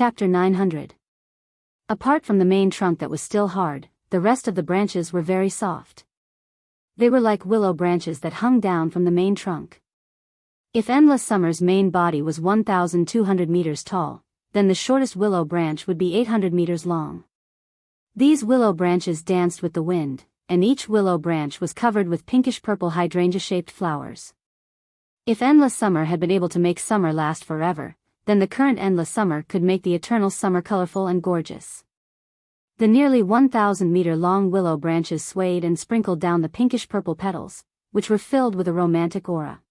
Chapter 900. Apart from the main trunk that was still hard, the rest of the branches were very soft. They were like willow branches that hung down from the main trunk. If Endless Summer's main body was 1,200 meters tall, then the shortest willow branch would be 800 meters long. These willow branches danced with the wind, and each willow branch was covered with pinkish-purple hydrangea-shaped flowers. If Endless Summer had been able to make summer last forever, then the current Endless Summer could make the eternal summer colorful and gorgeous. The nearly 1,000-meter-long willow branches swayed and sprinkled down the pinkish-purple petals, which were filled with a romantic aura.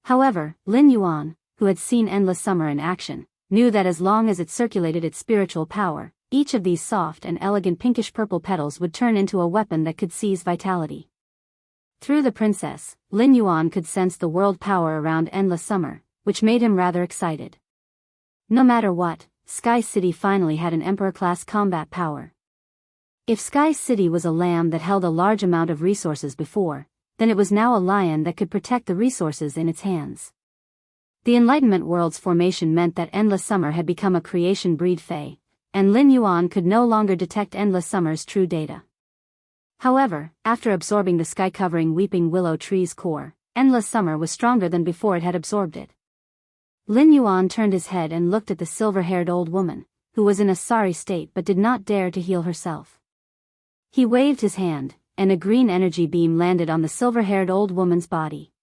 However, Lin Yuan, who had seen Endless Summer in action, knew that as long as it circulated its spiritual power, each of these soft and elegant pinkish-purple petals would turn into a weapon that could seize vitality. Through the princess, Lin Yuan could sense the world power around Endless Summer, which made him rather excited. No matter what, Sky City finally had an Emperor-class combat power. If Sky City was a lamb that held a large amount of resources before, then it was now a lion that could protect the resources in its hands. The Enlightenment World's formation meant that Endless Summer had become a creation breed Fae, and Lin Yuan could no longer detect Endless Summer's true data. However, after absorbing the sky-covering weeping willow tree's core, Endless Summer was stronger than before it had absorbed it. Lin Yuan turned his head and looked at the silver-haired old woman, who was in a sorry state but did not dare to heal herself. He waved his hand, and a green energy beam landed on the silver-haired old woman's body.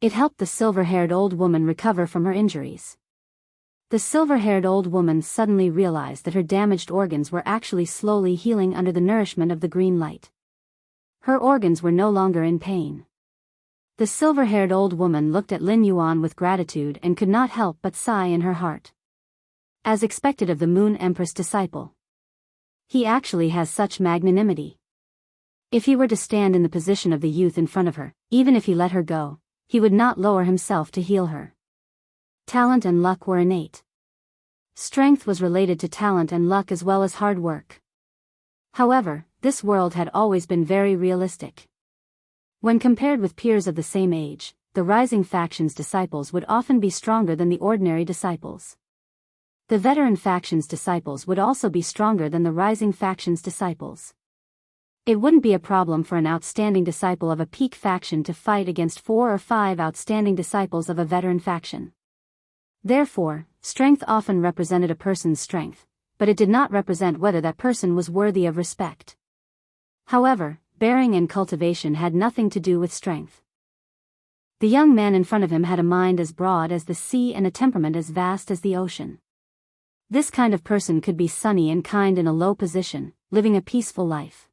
It helped the silver-haired old woman recover from her injuries. The silver-haired old woman suddenly realized that her damaged organs were actually slowly healing under the nourishment of the green light. Her organs were no longer in pain. The silver-haired old woman looked at Lin Yuan with gratitude and could not help but sigh in her heart. As expected of the Moon Empress disciple. He actually has such magnanimity. If he were to stand in the position of the youth in front of her, even if he let her go, he would not lower himself to heal her. Talent and luck were innate. Strength was related to talent and luck as well as hard work. However, this world had always been very realistic. When compared with peers of the same age, the rising faction's disciples would often be stronger than the ordinary disciples. The veteran faction's disciples would also be stronger than the rising faction's disciples. It wouldn't be a problem for an outstanding disciple of a peak faction to fight against 4 or 5 outstanding disciples of a veteran faction. Therefore, strength often represented a person's strength, but it did not represent whether that person was worthy of respect. However, bearing and cultivation had nothing to do with strength. The young man in front of him had a mind as broad as the sea and a temperament as vast as the ocean. This kind of person could be sunny and kind in a low position, living a peaceful life.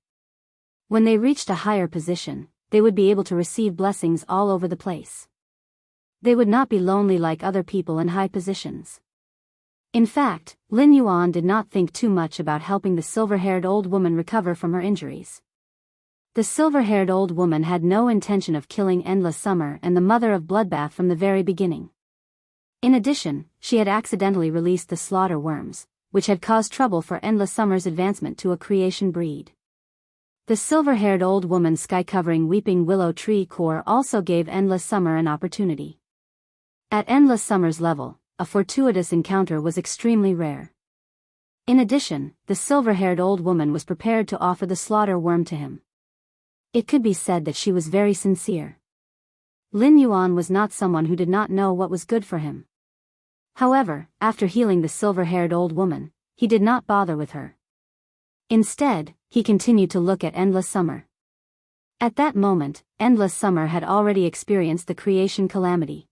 When they reached a higher position, they would be able to receive blessings all over the place. They would not be lonely like other people in high positions. In fact, Lin Yuan did not think too much about helping the silver-haired old woman recover from her injuries. The silver-haired old woman had no intention of killing Endless Summer and the Mother of Bloodbath from the very beginning. In addition, she had accidentally released the slaughter worms, which had caused trouble for Endless Summer's advancement to a creation breed. The silver-haired old woman's sky-covering weeping willow tree core also gave Endless Summer an opportunity. At Endless Summer's level, a fortuitous encounter was extremely rare. In addition, the silver-haired old woman was prepared to offer the slaughter worm to him. It could be said that she was very sincere. Lin Yuan was not someone who did not know what was good for him. However, after healing the silver-haired old woman, he did not bother with her. Instead, he continued to look at Endless Summer. At that moment, Endless Summer had already experienced the creation calamity.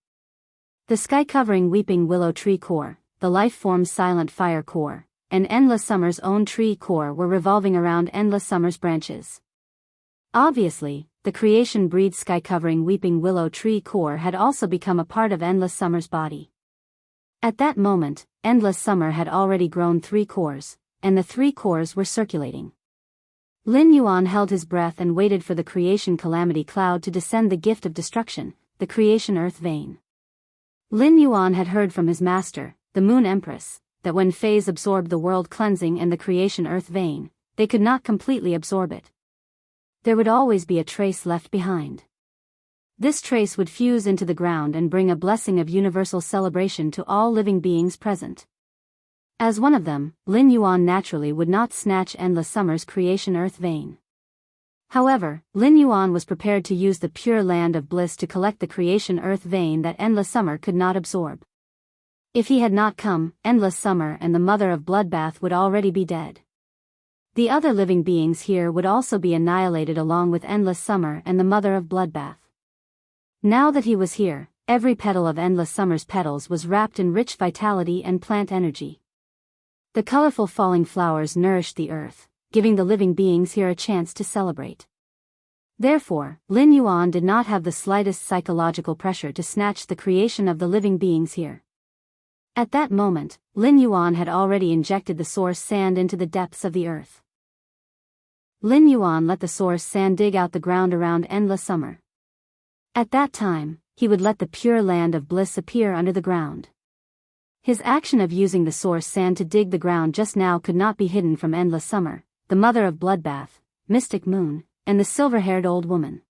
The sky-covering weeping willow tree core, the life-form's silent fire core, and Endless Summer's own tree core were revolving around Endless Summer's branches. Obviously, the creation breed sky-covering weeping willow tree core had also become a part of Endless Summer's body. At that moment, Endless Summer had already grown 3 cores, and the 3 cores were circulating. Lin Yuan held his breath and waited for the creation calamity cloud to descend the gift of destruction, the creation earth vein. Lin Yuan had heard from his master, the Moon Empress, that when Fays absorbed the world cleansing and the creation earth vein, they could not completely absorb it. There would always be a trace left behind. This trace would fuse into the ground and bring a blessing of universal celebration to all living beings present. As one of them, Lin Yuan naturally would not snatch Endless Summer's creation earth vein. However, Lin Yuan was prepared to use the pure land of bliss to collect the creation earth vein that Endless Summer could not absorb. If he had not come, Endless Summer and the Mother of Bloodbath would already be dead. The other living beings here would also be annihilated along with Endless Summer and the Mother of Bloodbath. Now that he was here, every petal of Endless Summer's petals was wrapped in rich vitality and plant energy. The colorful falling flowers nourished the earth, giving the living beings here a chance to celebrate. Therefore, Lin Yuan did not have the slightest psychological pressure to snatch the creation of the living beings here. At that moment, Lin Yuan had already injected the source sand into the depths of the earth. Lin Yuan let the source sand dig out the ground around Endless Summer. At that time, he would let the pure land of bliss appear under the ground. His action of using the source sand to dig the ground just now could not be hidden from Endless Summer, the Mother of Bloodbath, Mystic Moon, and the silver-haired old woman.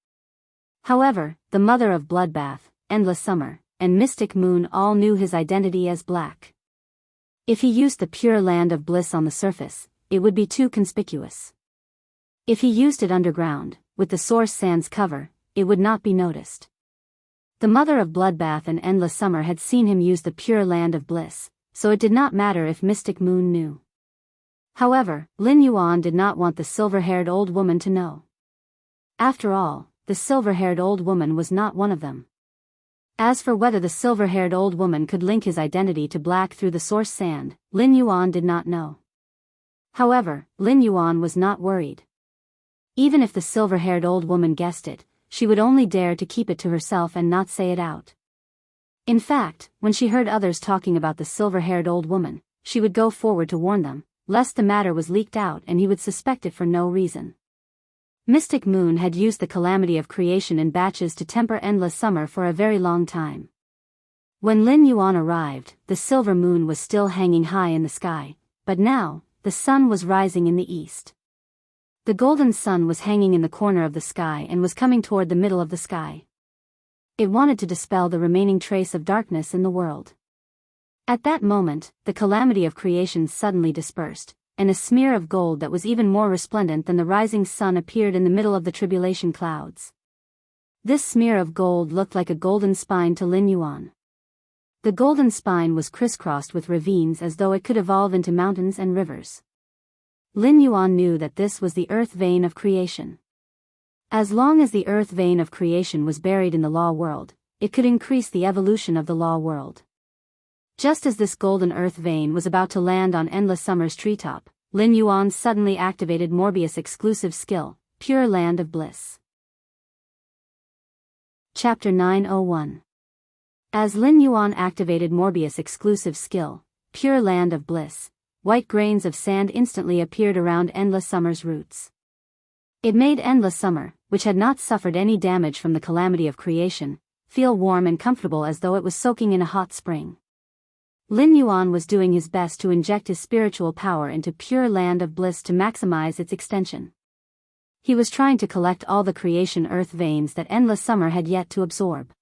However, the Mother of Bloodbath, Endless Summer, and Mystic Moon all knew his identity as Black. If he used the pure land of bliss on the surface, it would be too conspicuous. If he used it underground, with the source sand's cover, it would not be noticed. The Mother of Bloodbath and Endless Summer had seen him use the pure land of bliss, so it did not matter if Mystic Moon knew. However, Lin Yuan did not want the silver-haired old woman to know. After all, the silver-haired old woman was not one of them. As for whether the silver-haired old woman could link his identity to Black through the source sand, Lin Yuan did not know. However, Lin Yuan was not worried. Even if the silver-haired old woman guessed it, she would only dare to keep it to herself and not say it out. In fact, when she heard others talking about the silver-haired old woman, she would go forward to warn them, lest the matter was leaked out and he would suspect it for no reason. Mystic Moon had used the calamity of creation in batches to temper Endless Summer for a very long time. When Lin Yuan arrived, the silver moon was still hanging high in the sky, but now, the sun was rising in the east. The golden sun was hanging in the corner of the sky and was coming toward the middle of the sky. It wanted to dispel the remaining trace of darkness in the world. At that moment, the calamity of creation suddenly dispersed, and a smear of gold that was even more resplendent than the rising sun appeared in the middle of the tribulation clouds. This smear of gold looked like a golden spine to Lin Yuan. The golden spine was crisscrossed with ravines as though it could evolve into mountains and rivers. Lin Yuan knew that this was the earth vein of creation. As long as the earth vein of creation was buried in the law world, it could increase the evolution of the law world. Just as this golden earth vein was about to land on Endless Summer's treetop, Lin Yuan suddenly activated Morbius' exclusive skill, Pure Land of Bliss. Chapter 901. As Lin Yuan activated Morbius' exclusive skill, Pure Land of Bliss, white grains of sand instantly appeared around Endless Summer's roots. It made Endless Summer, which had not suffered any damage from the calamity of creation, feel warm and comfortable as though it was soaking in a hot spring. Lin Yuan was doing his best to inject his spiritual power into Pure Land of Bliss to maximize its extension. He was trying to collect all the creation earth veins that Endless Summer had yet to absorb.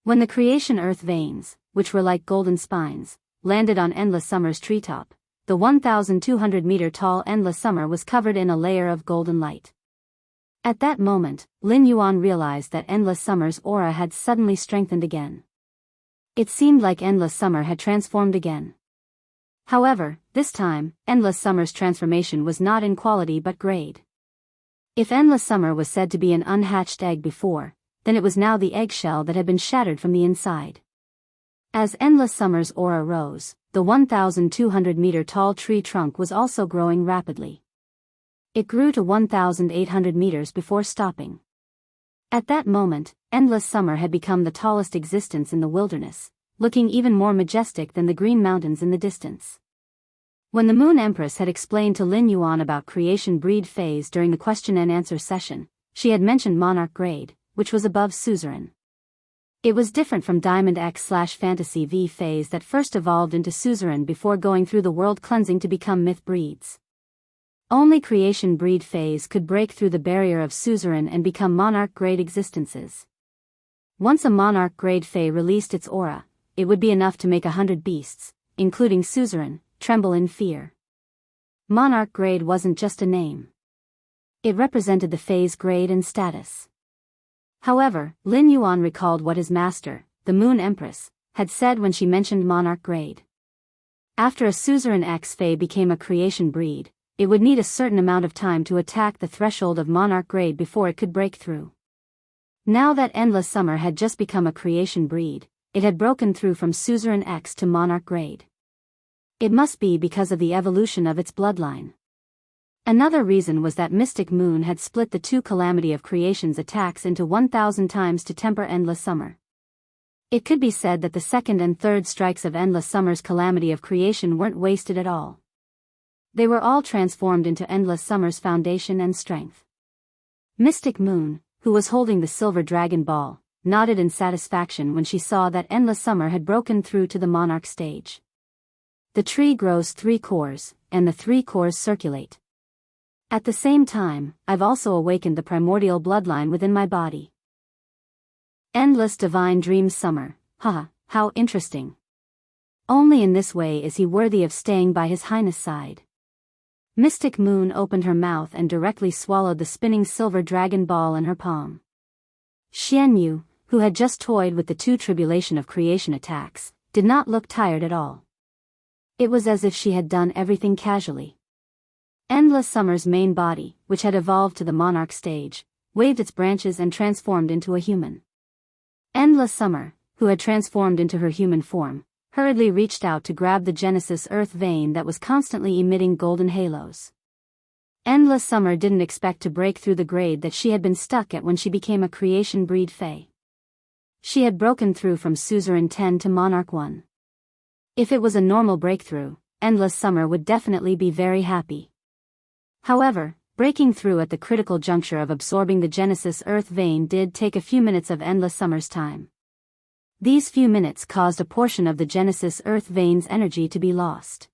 When the creation earth veins, which were like golden spines, landed on Endless Summer's treetop, the 1,200-meter tall Endless Summer was covered in a layer of golden light. At that moment, Lin Yuan realized that Endless Summer's aura had suddenly strengthened again. It seemed like Endless Summer had transformed again. However, this time, Endless Summer's transformation was not in quality but grade. If Endless Summer was said to be an unhatched egg before, then it was now the eggshell that had been shattered from the inside. As Endless Summer's aura rose, the 1,200-meter tall tree trunk was also growing rapidly. It grew to 1,800 meters before stopping. At that moment, Endless Summer had become the tallest existence in the wilderness, looking even more majestic than the green mountains in the distance. When the Moon Empress had explained to Lin Yuan about creation breed phase during the question and answer session, she had mentioned Monarch grade, which was above Suzerain. It was different from Diamond X/Fantasy V phase that first evolved into Suzerain before going through the world cleansing to become myth breeds. Only creation breed phase could break through the barrier of Suzerain and become Monarch grade existences. Once a Monarch grade Fae released its aura, it would be enough to make 100 beasts, including Suzerain, tremble in fear. Monarch grade wasn't just a name. It represented the Fae's grade and status. However, Lin Yuan recalled what his master, the Moon Empress, had said when she mentioned monarch grade. After a suzerain X Fae became a creation breed, it would need a certain amount of time to attack the threshold of monarch grade before it could break through. Now that Endless Summer had just become a creation breed, it had broken through from suzerain X to monarch grade. It must be because of the evolution of its bloodline. Another reason was that Mystic Moon had split the two Calamity of Creation's attacks into 1,000 times to temper Endless Summer. It could be said that the second and third strikes of Endless Summer's Calamity of Creation weren't wasted at all. They were all transformed into Endless Summer's foundation and strength. Mystic Moon, who was holding the silver dragon ball, nodded in satisfaction when she saw that Endless Summer had broken through to the monarch stage. The tree grows 3 cores, and the 3 cores circulate. At the same time, I've also awakened the primordial bloodline within my body. Endless Divine Dreams Summer, haha, how interesting. Only in this way is he worthy of staying by His Highness' side. Mystic Moon opened her mouth and directly swallowed the spinning silver dragon ball in her palm. Xian Yu, who had just toyed with the 2 Tribulation of Creation attacks, did not look tired at all. It was as if she had done everything casually. Endless Summer's main body, which had evolved to the monarch stage, waved its branches and transformed into a human. Endless Summer, who had transformed into her human form, hurriedly reached out to grab the Genesis Earth vein that was constantly emitting golden halos. Endless Summer didn't expect to break through the grade that she had been stuck at when she became a creation breed Fae. She had broken through from Suzerain 10 to Monarch 1. If it was a normal breakthrough, Endless Summer would definitely be very happy. However, breaking through at the critical juncture of absorbing the Genesis Earth vein did take a few minutes of Endless Summer's time. These few minutes caused a portion of the Genesis Earth vein's energy to be lost.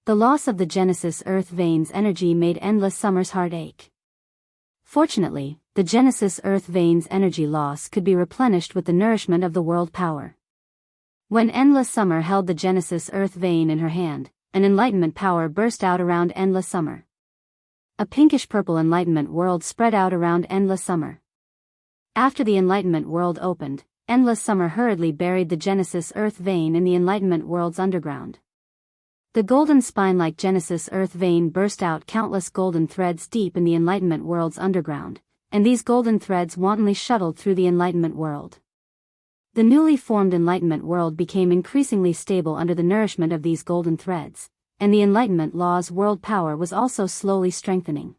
The loss of the Genesis Earth vein's energy made Endless Summer's heart ache. Fortunately, the Genesis Earth vein's energy loss could be replenished with the nourishment of the world power. When Endless Summer held the Genesis Earth vein in her hand, an enlightenment power burst out around Endless Summer. A pinkish-purple enlightenment world spread out around Endless Summer. After the enlightenment world opened, Endless Summer hurriedly buried the Genesis Earth vein in the enlightenment world's underground. The golden spine-like Genesis Earth vein burst out countless golden threads deep in the enlightenment world's underground, and these golden threads wantonly shuttled through the enlightenment world. The newly formed enlightenment world became increasingly stable under the nourishment of these golden threads, and the Enlightenment Law's world power was also slowly strengthening.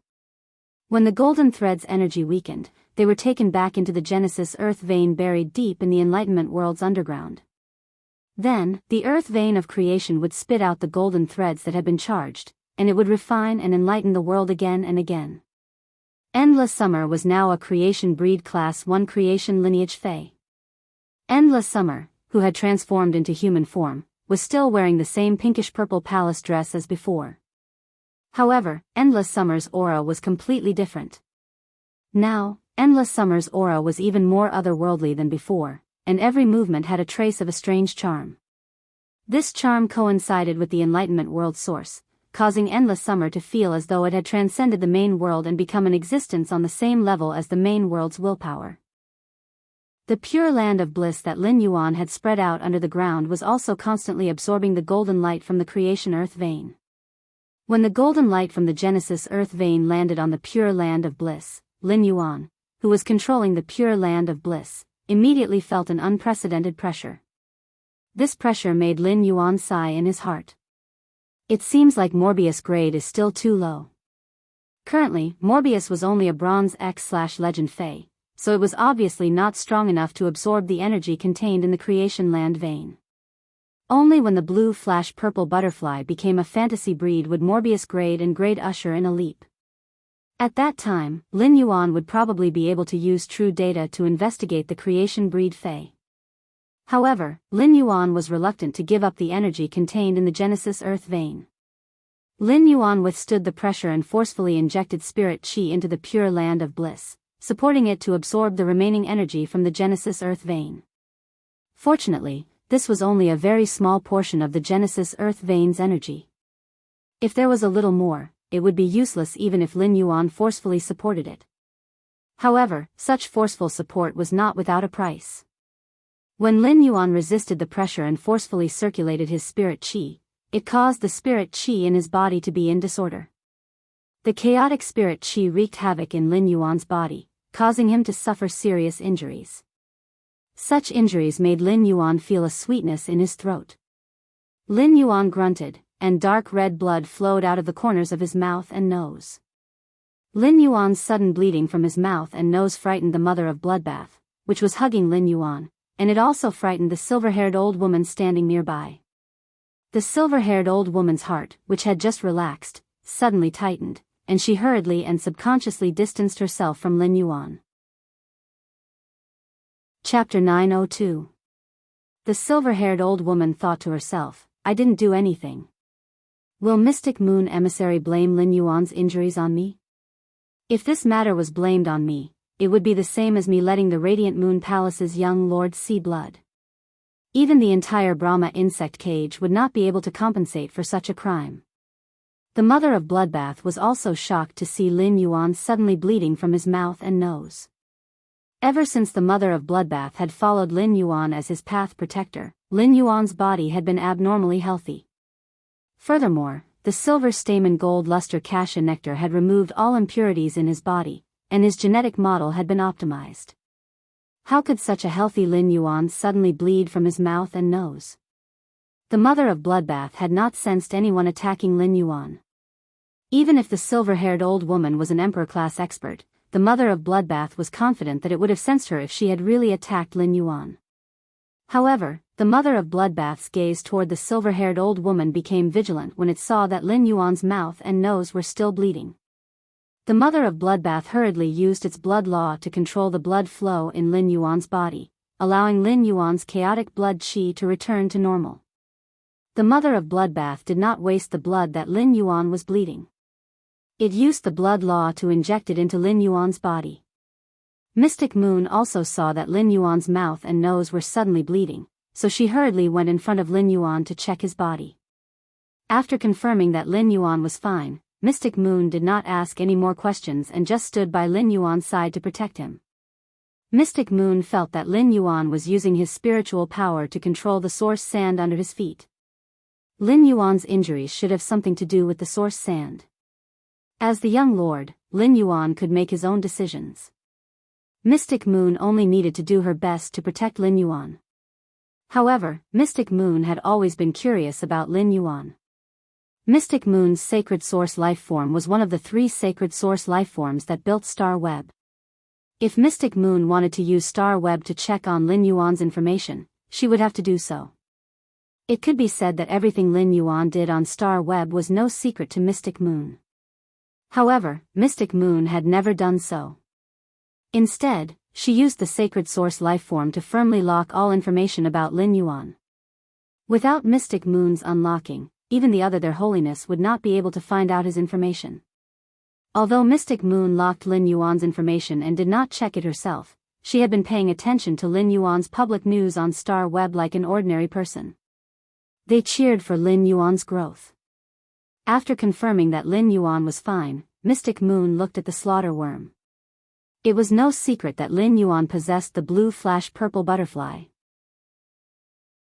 When the golden thread's energy weakened, they were taken back into the Genesis Earth vein buried deep in the Enlightenment world's underground. Then, the Earth vein of creation would spit out the golden threads that had been charged, and it would refine and enlighten the world again and again. Endless Summer was now a creation breed Class 1 creation lineage Fae. Endless Summer, who had transformed into human form, was still wearing the same pinkish-purple palace dress as before. However, Endless Summer's aura was completely different. Now, Endless Summer's aura was even more otherworldly than before, and every movement had a trace of a strange charm. This charm coincided with the Enlightenment world source, causing Endless Summer to feel as though it had transcended the main world and become an existence on the same level as the main world's willpower. The pure land of bliss that Lin Yuan had spread out under the ground was also constantly absorbing the golden light from the creation earth vein. When the golden light from the Genesis earth vein landed on the pure land of bliss, Lin Yuan, who was controlling the pure land of bliss, immediately felt an unprecedented pressure. This pressure made Lin Yuan sigh in his heart. It seems like Morbius' grade is still too low. Currently, Morbius was only a Bronze X/Legend Fae, so it was obviously not strong enough to absorb the energy contained in the creation land vein. Only when the blue flash purple butterfly became a fantasy breed would Morbius grade and grade usher in a leap. At that time, Lin Yuan would probably be able to use true data to investigate the creation breed Fae. However, Lin Yuan was reluctant to give up the energy contained in the Genesis earth vein. Lin Yuan withstood the pressure and forcefully injected spirit chi into the pure land of bliss, supporting it to absorb the remaining energy from the Genesis earth vein. Fortunately, this was only a very small portion of the Genesis Earth vein's energy. If there was a little more, it would be useless even if Lin Yuan forcefully supported it. However, such forceful support was not without a price. When Lin Yuan resisted the pressure and forcefully circulated his spirit qi, it caused the spirit qi in his body to be in disorder. The chaotic spirit qi wreaked havoc in Lin Yuan's body, causing him to suffer serious injuries. Such injuries made Lin Yuan feel a sweetness in his throat. Lin Yuan grunted, and dark red blood flowed out of the corners of his mouth and nose. Lin Yuan's sudden bleeding from his mouth and nose frightened the mother of Bloodbath, which was hugging Lin Yuan, and it also frightened the silver-haired old woman standing nearby. The silver-haired old woman's heart, which had just relaxed, suddenly tightened, and she hurriedly and subconsciously distanced herself from Lin Yuan. Chapter 902. The silver-haired old woman thought to herself, I didn't do anything. Will Mystic Moon Emissary blame Lin Yuan's injuries on me? If this matter was blamed on me, it would be the same as me letting the Radiant Moon Palace's young lord see blood. Even the entire Brahma insect cage would not be able to compensate for such a crime. The mother of Bloodbath was also shocked to see Lin Yuan suddenly bleeding from his mouth and nose. Ever since the mother of Bloodbath had followed Lin Yuan as his path protector, Lin Yuan's body had been abnormally healthy. Furthermore, the silver stamen gold luster cassia nectar had removed all impurities in his body, and his genetic model had been optimized. How could such a healthy Lin Yuan suddenly bleed from his mouth and nose? The mother of Bloodbath had not sensed anyone attacking Lin Yuan. Even if the silver-haired old woman was an emperor-class expert, the mother of Bloodbath was confident that it would have sensed her if she had really attacked Lin Yuan. However, the mother of Bloodbath's gaze toward the silver-haired old woman became vigilant when it saw that Lin Yuan's mouth and nose were still bleeding. The mother of Bloodbath hurriedly used its blood law to control the blood flow in Lin Yuan's body, allowing Lin Yuan's chaotic blood qi to return to normal. The mother of Bloodbath did not waste the blood that Lin Yuan was bleeding. It used the blood law to inject it into Lin Yuan's body. Mystic Moon also saw that Lin Yuan's mouth and nose were suddenly bleeding, so she hurriedly went in front of Lin Yuan to check his body. After confirming that Lin Yuan was fine, Mystic Moon did not ask any more questions and just stood by Lin Yuan's side to protect him. Mystic Moon felt that Lin Yuan was using his spiritual power to control the source sand under his feet. Lin Yuan's injuries should have something to do with the source sand. As the young lord, Lin Yuan could make his own decisions. Mystic Moon only needed to do her best to protect Lin Yuan. However, Mystic Moon had always been curious about Lin Yuan. Mystic Moon's sacred source life form was one of the 3 sacred source life forms that built Star Web. If Mystic Moon wanted to use Star Web to check on Lin Yuan's information, she would have to do so. It could be said that everything Lin Yuan did on Star Web was no secret to Mystic Moon. However, Mystic Moon had never done so. Instead, she used the sacred source life form to firmly lock all information about Lin Yuan. Without Mystic Moon's unlocking, even the other Their Holiness would not be able to find out his information. Although Mystic Moon locked Lin Yuan's information and did not check it herself, she had been paying attention to Lin Yuan's public news on Star Web like an ordinary person. They cheered for Lin Yuan's growth. After confirming that Lin Yuan was fine, Mystic Moon looked at the slaughter worm. It was no secret that Lin Yuan possessed the blue flash purple butterfly.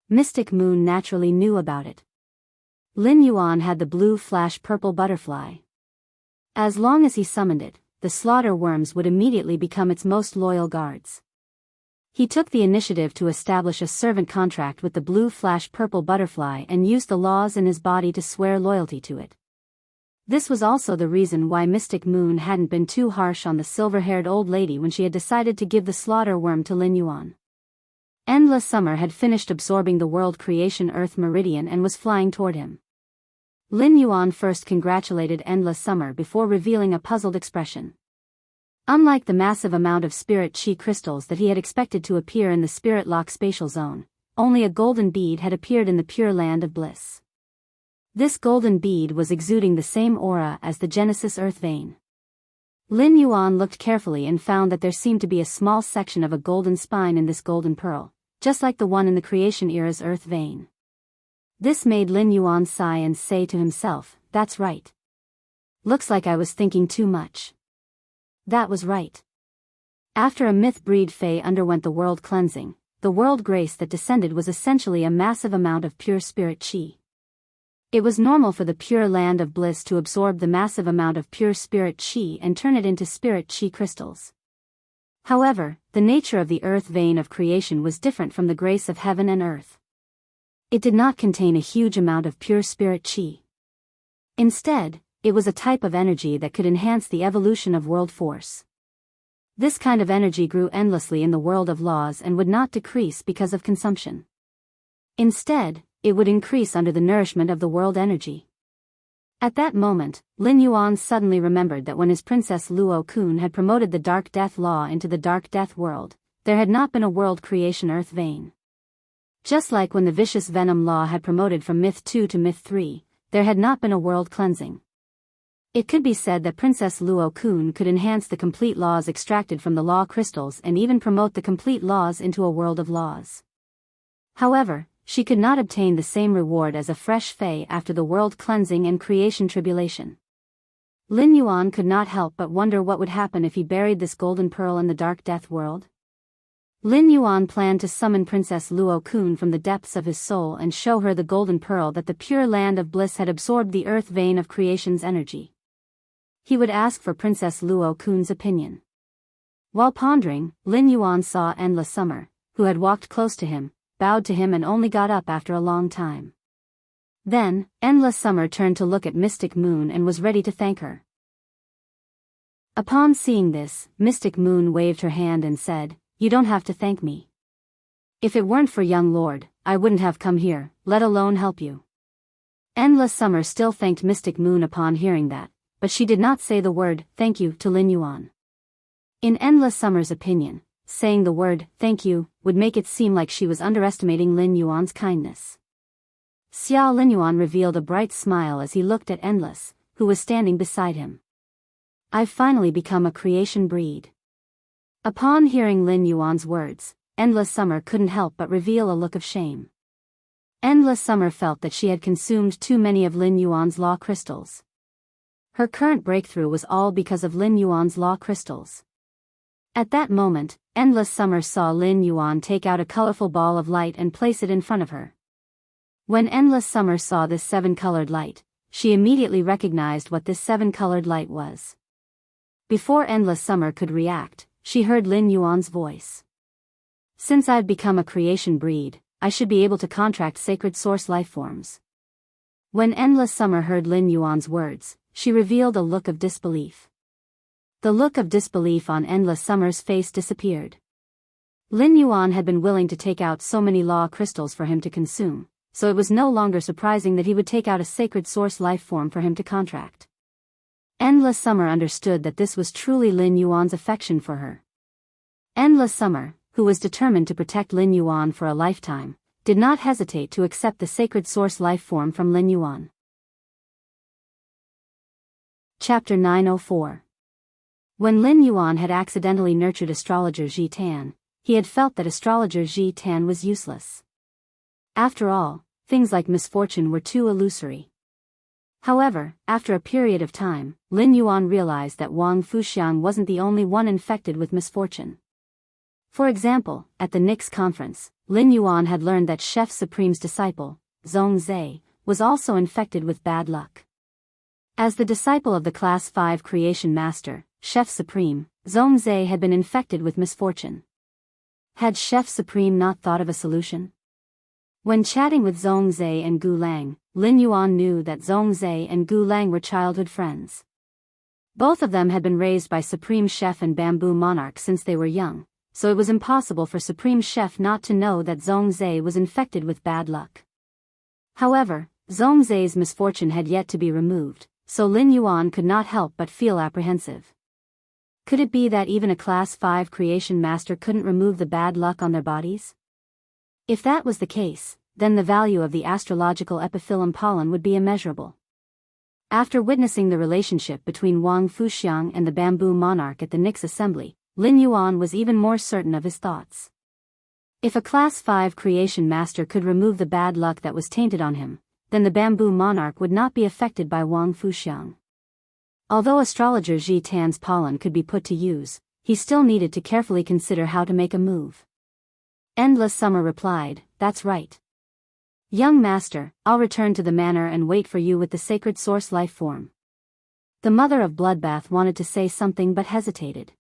Mystic Moon naturally knew about it. Lin Yuan had the blue flash purple butterfly. As long as he summoned it, the slaughter worms would immediately become its most loyal guards. He took the initiative to establish a servant contract with the blue flash purple butterfly and used the laws in his body to swear loyalty to it. This was also the reason why Mystic Moon hadn't been too harsh on the silver-haired old lady when she had decided to give the slaughter worm to Lin Yuan. Endless Summer had finished absorbing the world creation Earth Meridian and was flying toward him. Lin Yuan first congratulated Endless Summer before revealing a puzzled expression. Unlike the massive amount of spirit chi crystals that he had expected to appear in the Spirit Lock spatial zone, only a golden bead had appeared in the Pure Land of Bliss. This golden bead was exuding the same aura as the Genesis Earth vein. Lin Yuan looked carefully and found that there seemed to be a small section of a golden spine in this golden pearl, just like the one in the creation era's earth vein. This made Lin Yuan sigh and say to himself, "That's right. Looks like I was thinking too much." That was right. After a myth-breed Fae underwent the world cleansing, the world grace that descended was essentially a massive amount of pure spirit chi. It was normal for the pure land of bliss to absorb the massive amount of pure spirit chi and turn it into spirit chi crystals. However, the nature of the earth vein of creation was different from the grace of heaven and earth. It did not contain a huge amount of pure spirit chi. Instead, it was a type of energy that could enhance the evolution of world force. This kind of energy grew endlessly in the world of laws and would not decrease because of consumption. Instead, it would increase under the nourishment of the world energy. At that moment, Lin Yuan suddenly remembered that when his princess Luo Kun had promoted the Dark Death Law into the Dark Death world, there had not been a world creation earth vein. Just like when the Vicious Venom Law had promoted from Myth 2 to Myth 3, there had not been a world cleansing. It could be said that Princess Luo Kun could enhance the complete laws extracted from the law crystals and even promote the complete laws into a world of laws. However, she could not obtain the same reward as a fresh Fae after the world cleansing and creation tribulation. Lin Yuan could not help but wonder what would happen if he buried this golden pearl in the Dark Death world. Lin Yuan planned to summon Princess Luo Kun from the depths of his soul and show her the golden pearl that the pure land of bliss had absorbed the earth vein of creation's energy. He would ask for Princess Luo Kun's opinion. While pondering, Lin Yuan saw Endless Summer, who had walked close to him, bowed to him and only got up after a long time. Then, Endless Summer turned to look at Mystic Moon and was ready to thank her. Upon seeing this, Mystic Moon waved her hand and said, "You don't have to thank me. If it weren't for young Lord, I wouldn't have come here, let alone help you." Endless Summer still thanked Mystic Moon upon hearing that, but she did not say the word, "thank you," to Lin Yuan. In Endless Summer's opinion, saying the word, "thank you," would make it seem like she was underestimating Lin Yuan's kindness. Xiao Lin Yuan revealed a bright smile as he looked at Endless, who was standing beside him. "I've finally become a creation breed." Upon hearing Lin Yuan's words, Endless Summer couldn't help but reveal a look of shame. Endless Summer felt that she had consumed too many of Lin Yuan's law crystals. Her current breakthrough was all because of Lin Yuan's law crystals. At that moment, Endless Summer saw Lin Yuan take out a colorful ball of light and place it in front of her. When Endless Summer saw this seven-colored light, she immediately recognized what this seven-colored light was. Before Endless Summer could react, she heard Lin Yuan's voice. "Since I've become a creation breed, I should be able to contract sacred source lifeforms." When Endless Summer heard Lin Yuan's words, she revealed a look of disbelief. The look of disbelief on Endless Summer's face disappeared. Lin Yuan had been willing to take out so many law crystals for him to consume, so it was no longer surprising that he would take out a sacred source life form for him to contract. Endless Summer understood that this was truly Lin Yuan's affection for her. Endless Summer, who was determined to protect Lin Yuan for a lifetime, did not hesitate to accept the sacred source life form from Lin Yuan. Chapter 904. When Lin Yuan had accidentally nurtured astrologer Ji Tan, he had felt that astrologer Ji Tan was useless. After all, things like misfortune were too illusory. However, after a period of time, Lin Yuan realized that Wang Fuxiang wasn't the only one infected with misfortune. For example, at the Nix conference, Lin Yuan had learned that Chef Supreme's disciple, Zhong Zhe, was also infected with bad luck. As the disciple of the Class 5 Creation Master, Chef Supreme, Zhong Zhe had been infected with misfortune. Had Chef Supreme not thought of a solution? When chatting with Zhong Zhe and Gu Lang, Lin Yuan knew that Zhong Zhe and Gu Lang were childhood friends. Both of them had been raised by Supreme Chef and Bamboo Monarch since they were young, so it was impossible for Supreme Chef not to know that Zhong Zhe was infected with bad luck. However, Zhong Zhe's misfortune had yet to be removed, so Lin Yuan could not help but feel apprehensive. Could it be that even a Class 5 Creation Master couldn't remove the bad luck on their bodies? If that was the case, then the value of the astrological epiphyllum pollen would be immeasurable. After witnessing the relationship between Wang Fuxiang and the Bamboo Monarch at the Nix Assembly, Lin Yuan was even more certain of his thoughts. If a Class 5 creation master could remove the bad luck that was tainted on him, then the bamboo monarch would not be affected by Wang Fuxiang. Although astrologer Ji Tan's pollen could be put to use, he still needed to carefully consider how to make a move. Endless Summer replied, "That's right. Young master, I'll return to the manor and wait for you with the sacred source life form." The mother of Bloodbath wanted to say something but hesitated.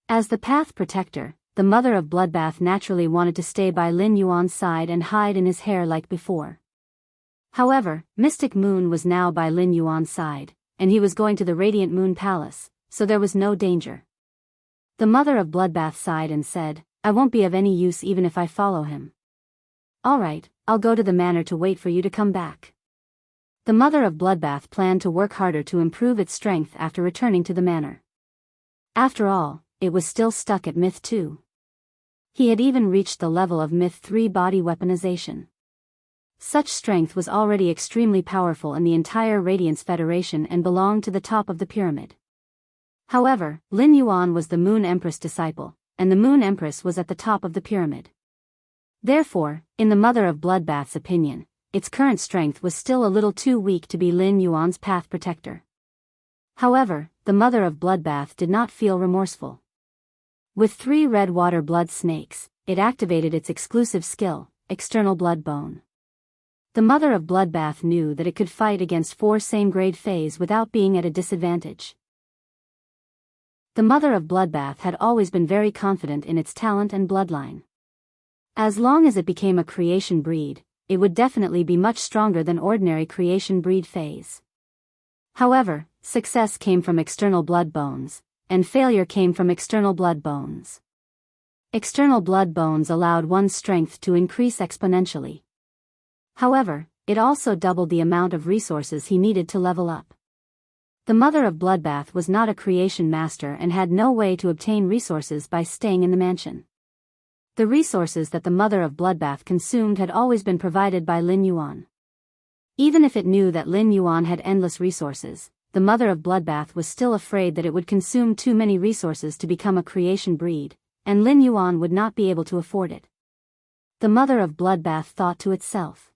As the path protector, the mother of Bloodbath naturally wanted to stay by Lin Yuan's side and hide in his hair like before. However, Mystic Moon was now by Lin Yuan's side, and he was going to the Radiant Moon Palace, so there was no danger. The mother of Bloodbath sighed and said, "I won't be of any use even if I follow him." "All right, I'll go to the manor to wait for you to come back." The mother of Bloodbath planned to work harder to improve its strength after returning to the manor. After all, it was still stuck at Myth 2. He had even reached the level of Myth 3 body weaponization. Such strength was already extremely powerful in the entire Radiance Federation and belonged to the top of the pyramid. However, Lin Yuan was the Moon Empress disciple, and the Moon Empress was at the top of the pyramid. Therefore, in the mother of Bloodbath's opinion, its current strength was still a little too weak to be Lin Yuan's path protector. However, the mother of Bloodbath did not feel remorseful. With 3 red water blood snakes, it activated its exclusive skill, External Blood Bone. The mother of Bloodbath knew that it could fight against 4 same-grade Fays without being at a disadvantage. The mother of Bloodbath had always been very confident in its talent and bloodline. As long as it became a creation breed, it would definitely be much stronger than ordinary creation breed Fays. However, success came from external blood bones, and failure came from external blood bones. External blood bones allowed one's strength to increase exponentially. However, it also doubled the amount of resources he needed to level up. The mother of Bloodbath was not a creation master and had no way to obtain resources by staying in the mansion. The resources that the mother of Bloodbath consumed had always been provided by Lin Yuan. Even if it knew that Lin Yuan had endless resources, the mother of Bloodbath was still afraid that it would consume too many resources to become a creation breed, and Lin Yuan would not be able to afford it. The mother of Bloodbath thought to itself,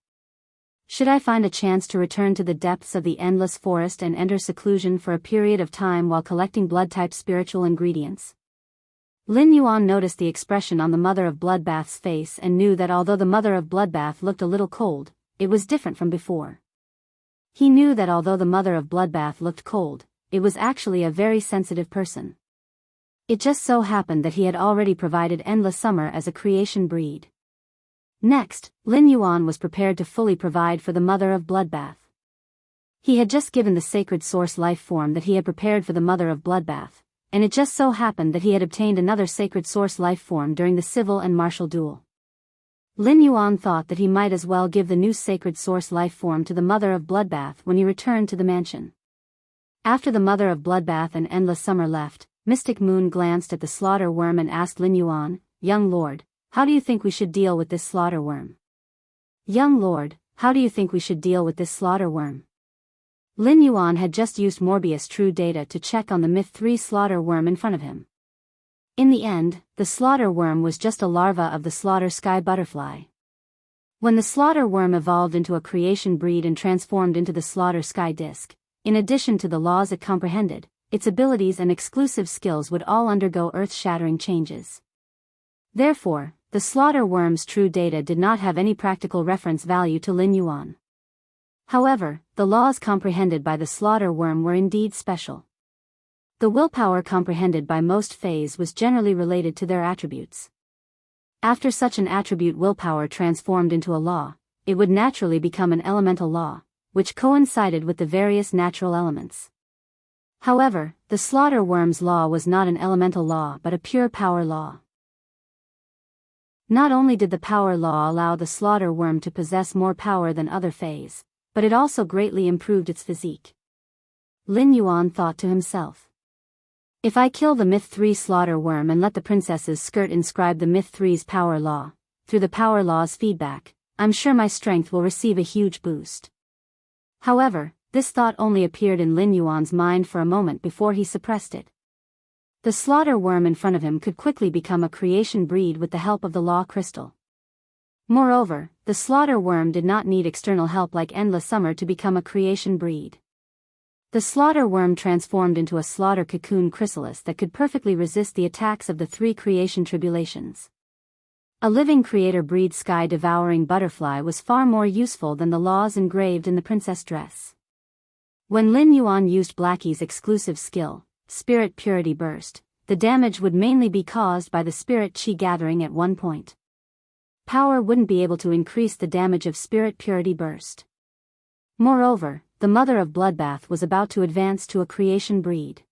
"Should I find a chance to return to the depths of the endless forest and enter seclusion for a period of time while collecting blood-type spiritual ingredients?" Lin Yuan noticed the expression on the mother of Bloodbath's face and knew that although the mother of Bloodbath looked a little cold, it was different from before. He knew that although the mother of Bloodbath looked cold, it was actually a very sensitive person. It just so happened that he had already provided Endless Summer as a creation breed. Next, Lin Yuan was prepared to fully provide for the mother of Bloodbath. He had just given the sacred source life form that he had prepared for the mother of Bloodbath, and it just so happened that he had obtained another sacred source life form during the civil and martial duel. Lin Yuan thought that he might as well give the new sacred source life form to the mother of Bloodbath when he returned to the mansion. After the mother of Bloodbath and Endless Summer left, Mystic Moon glanced at the slaughter worm and asked Lin Yuan, "Young lord, how do you think we should deal with this slaughter worm?" "Young lord, how do you think we should deal with this slaughter worm?" Lin Yuan had just used Morbius True Data to check on the Myth 3 slaughter worm in front of him. In the end, the slaughter worm was just a larva of the slaughter sky butterfly. When the slaughter worm evolved into a creation breed and transformed into the slaughter sky disc, in addition to the laws it comprehended, its abilities and exclusive skills would all undergo earth-shattering changes. Therefore, the slaughter worm's true data did not have any practical reference value to Lin Yuan. However, the laws comprehended by the slaughter worm were indeed special. The willpower comprehended by most Fays was generally related to their attributes. After such an attribute willpower transformed into a law, it would naturally become an elemental law, which coincided with the various natural elements. However, the slaughter worm's law was not an elemental law but a pure power law. Not only did the power law allow the slaughter worm to possess more power than other Fays, but it also greatly improved its physique. Lin Yuan thought to himself, "If I kill the Myth 3 slaughter worm and let the princess's skirt inscribe the Myth 3's power law, through the power law's feedback, I'm sure my strength will receive a huge boost." However, this thought only appeared in Lin Yuan's mind for a moment before he suppressed it. The slaughter worm in front of him could quickly become a creation breed with the help of the law crystal. Moreover, the slaughter worm did not need external help like Endless Summer to become a creation breed. The slaughter worm transformed into a slaughter cocoon chrysalis that could perfectly resist the attacks of the three creation tribulations. A living creator breed sky-devouring butterfly was far more useful than the laws engraved in the princess dress. When Lin Yuan used Blackie's exclusive skill, Spirit Purity Burst, the damage would mainly be caused by the spirit chi gathering at one point. Power wouldn't be able to increase the damage of Spirit Purity Burst. Moreover, the Mother of Bloodbath was about to advance to a creation breed.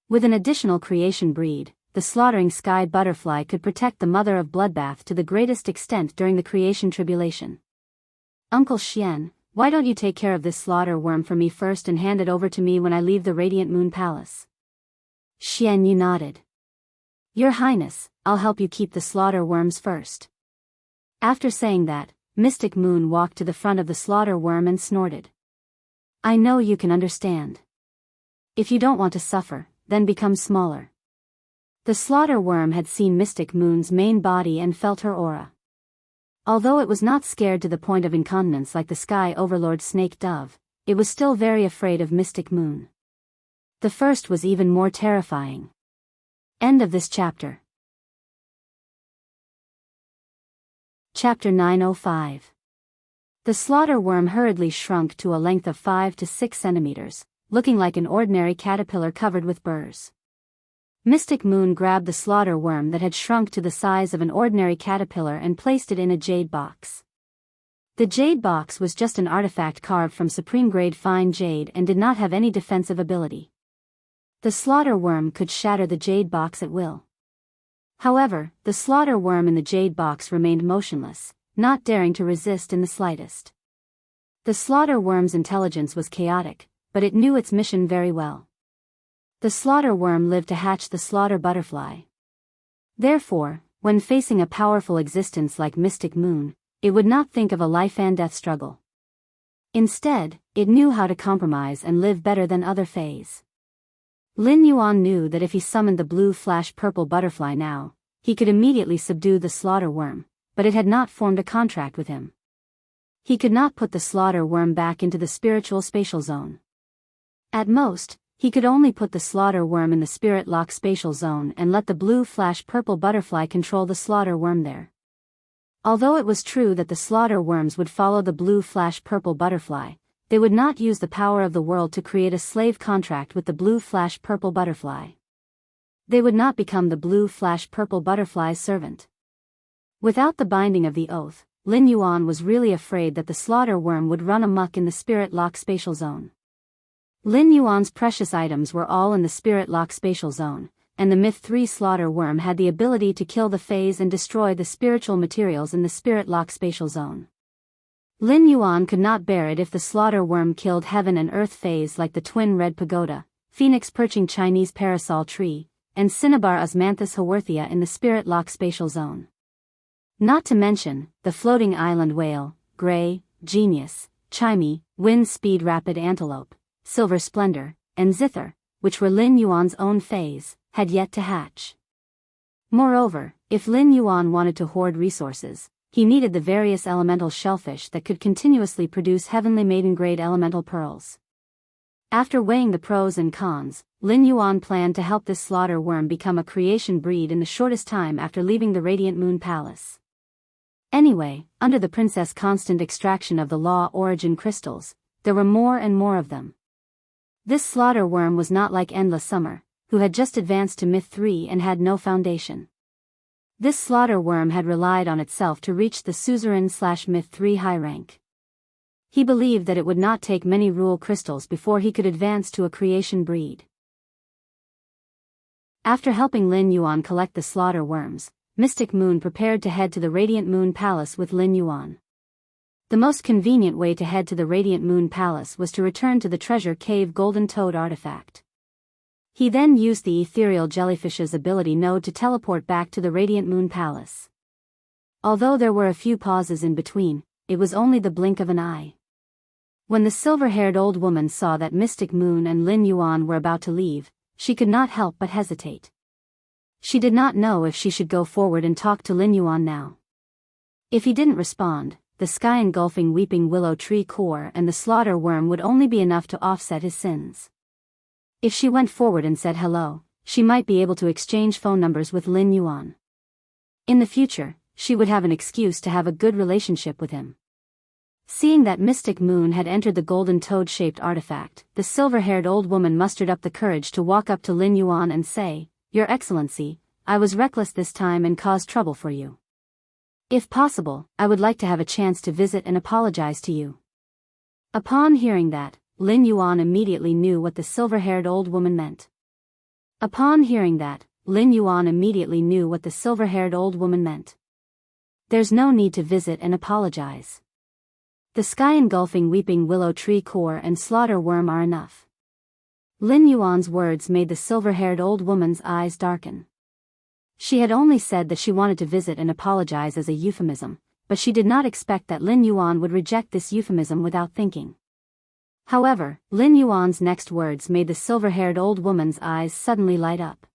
With an additional creation breed, the slaughtering sky butterfly could protect the Mother of Bloodbath to the greatest extent during the creation tribulation. Uncle Xian, why don't you take care of this slaughter worm for me first and hand it over to me when I leave the Radiant Moon Palace? Xian Yu nodded. Your Highness, I'll help you keep the slaughter worms first. After saying that, Mystic Moon walked to the front of the slaughter worm and snorted. I know you can understand. If you don't want to suffer, then become smaller. The slaughter worm had seen Mystic Moon's main body and felt her aura. Although it was not scared to the point of incontinence like the Sky Overlord Snake Dove, it was still very afraid of Mystic Moon. The first was even more terrifying. End of this chapter. Chapter 905. The slaughter worm hurriedly shrunk to a length of 5 to 6 centimeters, looking like an ordinary caterpillar covered with burrs. Mystic Moon grabbed the slaughter worm that had shrunk to the size of an ordinary caterpillar and placed it in a jade box. The jade box was just an artifact carved from supreme-grade fine jade and did not have any defensive ability. The slaughter worm could shatter the jade box at will. However, the slaughter worm in the jade box remained motionless, not daring to resist in the slightest. The slaughter worm's intelligence was chaotic, but it knew its mission very well. The slaughter worm lived to hatch the slaughter butterfly. Therefore, when facing a powerful existence like Mystic Moon, it would not think of a life-and-death struggle. Instead, it knew how to compromise and live better than other fays. Lin Yuan knew that if he summoned the blue flash purple butterfly now, he could immediately subdue the slaughter worm, but it had not formed a contract with him. He could not put the slaughter worm back into the spiritual spatial zone. At most, he could only put the slaughter worm in the spirit lock spatial zone and let the blue flash purple butterfly control the slaughter worm there. Although it was true that the slaughter worms would follow the blue flash purple butterfly, they would not use the power of the world to create a slave contract with the blue flash purple butterfly. They would not become the blue flash purple butterfly's servant. Without the binding of the oath, Lin Yuan was really afraid that the slaughter worm would run amok in the spirit lock spatial zone. Lin Yuan's precious items were all in the spirit lock spatial zone, and the Myth 3 slaughter worm had the ability to kill the phase and destroy the spiritual materials in the spirit lock spatial zone. Lin Yuan could not bear it if the slaughter worm killed heaven and earth phase like the twin red pagoda, phoenix perching Chinese parasol tree, and cinnabar osmanthus haworthia in the spirit lock spatial zone. Not to mention, the floating island whale, gray, genius, chimey, wind speed rapid antelope, Silver Splendor, and Zither, which were Lin Yuan's own phase, had yet to hatch. Moreover, if Lin Yuan wanted to hoard resources, he needed the various elemental shellfish that could continuously produce heavenly maiden-grade elemental pearls. After weighing the pros and cons, Lin Yuan planned to help this slaughter worm become a creation breed in the shortest time after leaving the Radiant Moon Palace. Anyway, under the princess' constant extraction of the law origin crystals, there were more and more of them. This slaughter worm was not like Endless Summer, who had just advanced to Myth 3 and had no foundation. This slaughter worm had relied on itself to reach the suzerain/Myth 3 high rank. He believed that it would not take many rule crystals before he could advance to a creation breed. After helping Lin Yuan collect the slaughter worms, Mystic Moon prepared to head to the Radiant Moon Palace with Lin Yuan. The most convenient way to head to the Radiant Moon Palace was to return to the Treasure Cave Golden Toad artifact. He then used the ethereal jellyfish's ability node to teleport back to the Radiant Moon Palace. Although there were a few pauses in between, it was only the blink of an eye. When the silver-haired old woman saw that Mystic Moon and Lin Yuan were about to leave, she could not help but hesitate. She did not know if she should go forward and talk to Lin Yuan now. If he didn't respond, the sky-engulfing weeping willow tree core and the slaughter worm would only be enough to offset his sins. If she went forward and said hello, she might be able to exchange phone numbers with Lin Yuan. In the future, she would have an excuse to have a good relationship with him. Seeing that Mystic Moon had entered the golden toad-shaped artifact, the silver-haired old woman mustered up the courage to walk up to Lin Yuan and say, "Your Excellency, I was reckless this time and caused trouble for you. If possible, I would like to have a chance to visit and apologize to you." Upon hearing that, Lin Yuan immediately knew what the silver-haired old woman meant. Upon hearing that, Lin Yuan immediately knew what the silver-haired old woman meant. There's no need to visit and apologize. The sky-engulfing weeping willow tree core and slaughter worm are enough. Lin Yuan's words made the silver-haired old woman's eyes darken. She had only said that she wanted to visit and apologize as a euphemism, but she did not expect that Lin Yuan would reject this euphemism without thinking. However, Lin Yuan's next words made the silver-haired old woman's eyes suddenly light up.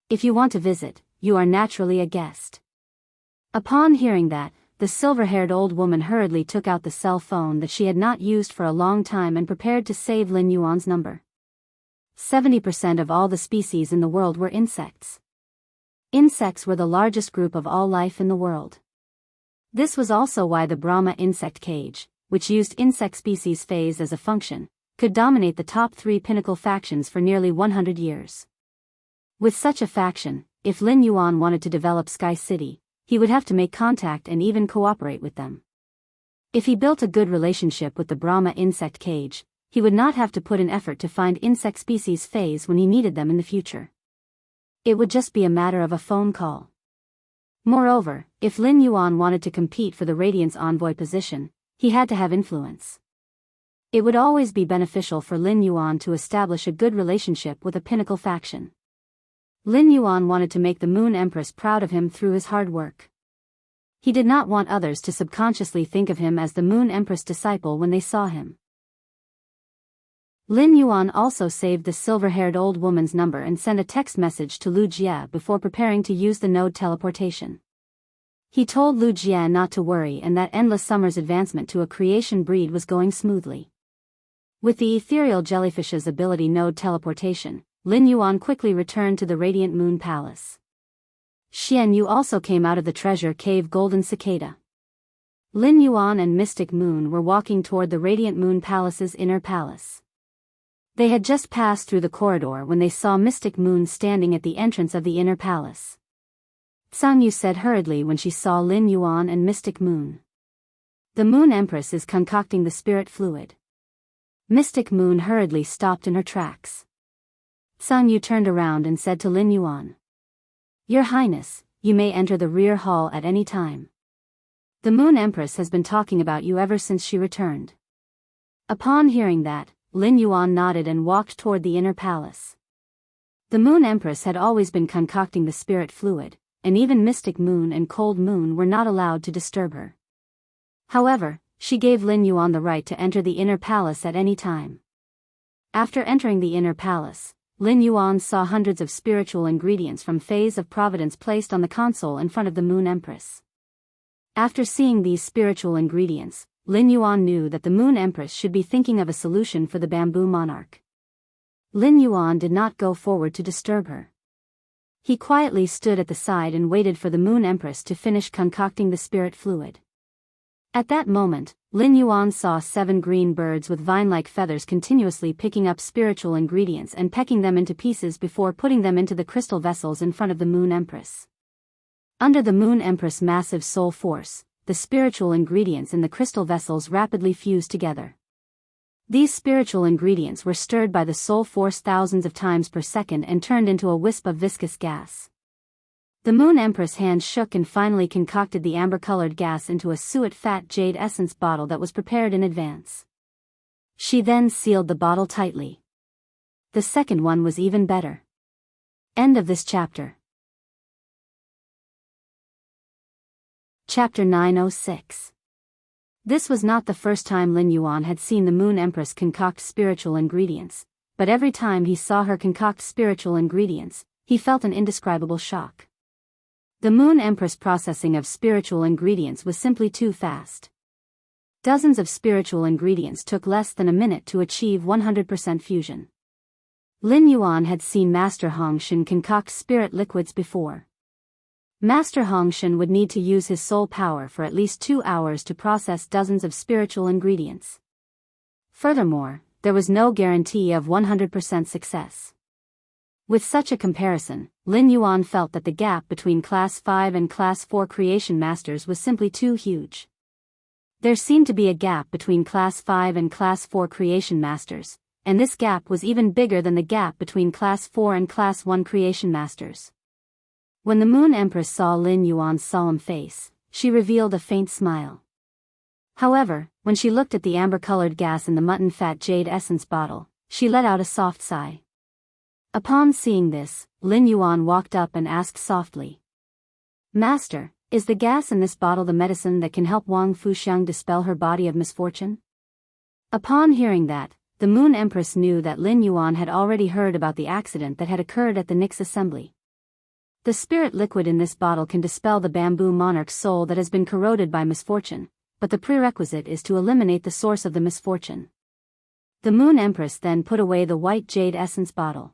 "If you want to visit, you are naturally a guest." Upon hearing that, the silver-haired old woman hurriedly took out the cell phone that she had not used for a long time and prepared to save Lin Yuan's number. 70% of all the species in the world were insects. Insects were the largest group of all life in the world. This was also why the Brahma insect cage, which used insect species phase as a function, could dominate the top 3 pinnacle factions for nearly 100 years. With such a faction, if Lin Yuan wanted to develop Sky City, he would have to make contact and even cooperate with them. If he built a good relationship with the Brahma insect cage, he would not have to put an effort to find insect species phase when he needed them in the future. It would just be a matter of a phone call. Moreover, if Lin Yuan wanted to compete for the Radiance Envoy position, he had to have influence. It would always be beneficial for Lin Yuan to establish a good relationship with a pinnacle faction. Lin Yuan wanted to make the Moon Empress proud of him through his hard work. He did not want others to subconsciously think of him as the Moon Empress disciple when they saw him. Lin Yuan also saved the silver-haired old woman's number and sent a text message to Lu Jie before preparing to use the node teleportation. He told Lu Jie not to worry and that Endless Summer's advancement to a creation breed was going smoothly. With the ethereal jellyfish's ability node teleportation, Lin Yuan quickly returned to the Radiant Moon Palace. Xian Yu also came out of the treasure cave Golden Cicada. Lin Yuan and Mystic Moon were walking toward the Radiant Moon Palace's inner palace. They had just passed through the corridor when they saw Mystic Moon standing at the entrance of the inner palace. Sang Yu said hurriedly when she saw Lin Yuan and Mystic Moon. "The Moon Empress is concocting the spirit fluid." Mystic Moon hurriedly stopped in her tracks. Sang Yu turned around and said to Lin Yuan, "Your Highness, you may enter the rear hall at any time. The Moon Empress has been talking about you ever since she returned." Upon hearing that, Lin Yuan nodded and walked toward the inner palace. The Moon Empress had always been concocting the spirit fluid, and even Mystic Moon and Cold Moon were not allowed to disturb her. However, she gave Lin Yuan the right to enter the inner palace at any time. After entering the inner palace, Lin Yuan saw hundreds of spiritual ingredients from Phase of Providence placed on the console in front of the Moon Empress. After seeing these spiritual ingredients, Lin Yuan knew that the Moon Empress should be thinking of a solution for the Bamboo Monarch. Lin Yuan did not go forward to disturb her. He quietly stood at the side and waited for the Moon Empress to finish concocting the spirit fluid. At that moment, Lin Yuan saw 7 green birds with vine-like feathers continuously picking up spiritual ingredients and pecking them into pieces before putting them into the crystal vessels in front of the Moon Empress. Under the Moon Empress' massive soul force, the spiritual ingredients in the crystal vessels rapidly fused together. These spiritual ingredients were stirred by the soul force thousands of times per second and turned into a wisp of viscous gas. The Moon Empress' hand shook and finally concocted the amber-colored gas into a suet-fat jade essence bottle that was prepared in advance. She then sealed the bottle tightly. The second one was even better. End of this chapter. Chapter 906. This was not the first time Lin Yuan had seen the Moon Empress concoct spiritual ingredients, but every time he saw her concoct spiritual ingredients, he felt an indescribable shock. The Moon Empress processing of spiritual ingredients was simply too fast. Dozens of spiritual ingredients took less than a minute to achieve 100% fusion. Lin Yuan had seen Master Hongshan concoct spirit liquids before. Master Hongshan would need to use his soul power for at least 2 hours to process dozens of spiritual ingredients. Furthermore, there was no guarantee of 100% success. With such a comparison, Lin Yuan felt that the gap between Class 5 and Class 4 creation masters was simply too huge. There seemed to be a gap between Class 5 and Class 4 creation masters, and this gap was even bigger than the gap between Class 4 and Class 1 creation masters. When the Moon Empress saw Lin Yuan's solemn face, she revealed a faint smile. However, when she looked at the amber-colored gas in the mutton fat jade essence bottle, she let out a soft sigh. Upon seeing this, Lin Yuan walked up and asked softly, "Master, is the gas in this bottle the medicine that can help Wang Fuxiang dispel her body of misfortune?" Upon hearing that, the Moon Empress knew that Lin Yuan had already heard about the accident that had occurred at the Nyx assembly. The spirit liquid in this bottle can dispel the bamboo monarch's soul that has been corroded by misfortune, but the prerequisite is to eliminate the source of the misfortune. The Moon Empress then put away the white jade essence bottle.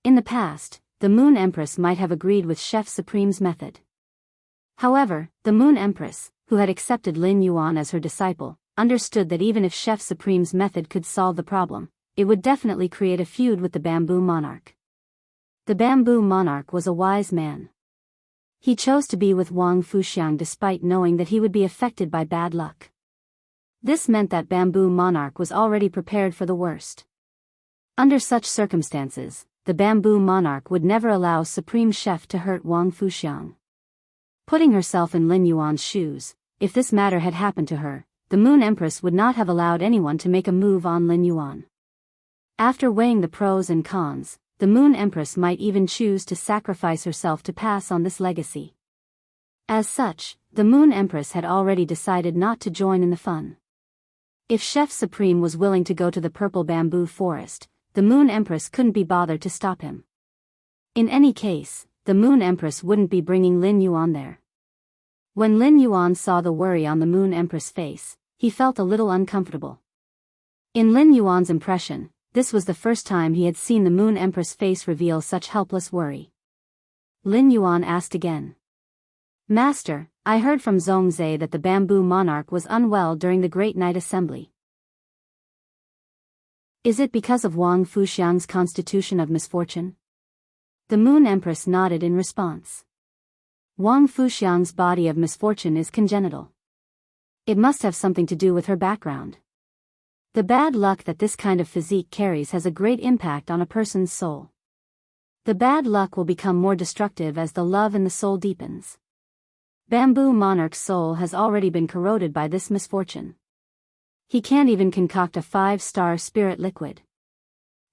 In the past, the Moon Empress might have agreed with Chef Supreme's method. However, the Moon Empress, who had accepted Lin Yuan as her disciple, understood that even if Chef Supreme's method could solve the problem, it would definitely create a feud with the bamboo monarch. The bamboo monarch was a wise man. He chose to be with Wang Fuxiang despite knowing that he would be affected by bad luck. This meant that bamboo monarch was already prepared for the worst. Under such circumstances, the bamboo monarch would never allow Supreme Chef to hurt Wang Fuxiang. Putting herself in Lin Yuan's shoes, if this matter had happened to her, the Moon Empress would not have allowed anyone to make a move on Lin Yuan. After weighing the pros and cons, the Moon Empress might even choose to sacrifice herself to pass on this legacy. As such, the Moon Empress had already decided not to join in the fun. If Chef Supreme was willing to go to the purple bamboo forest, the Moon Empress couldn't be bothered to stop him. In any case, the Moon Empress wouldn't be bringing Lin Yuan there. When Lin Yuan saw the worry on the Moon Empress' face, he felt a little uncomfortable. In Lin Yuan's impression, this was the first time he had seen the Moon Empress' face reveal such helpless worry. Lin Yuan asked again. "Master, I heard from Zhongzhe that the bamboo monarch was unwell during the Great Night Assembly. Is it because of Wang Fuxiang's constitution of misfortune?" The Moon Empress nodded in response. Wang Fuxiang's body of misfortune is congenital. It must have something to do with her background. The bad luck that this kind of physique carries has a great impact on a person's soul. The bad luck will become more destructive as the love in the soul deepens. Bamboo Monarch's soul has already been corroded by this misfortune. He can't even concoct a 5-star spirit liquid.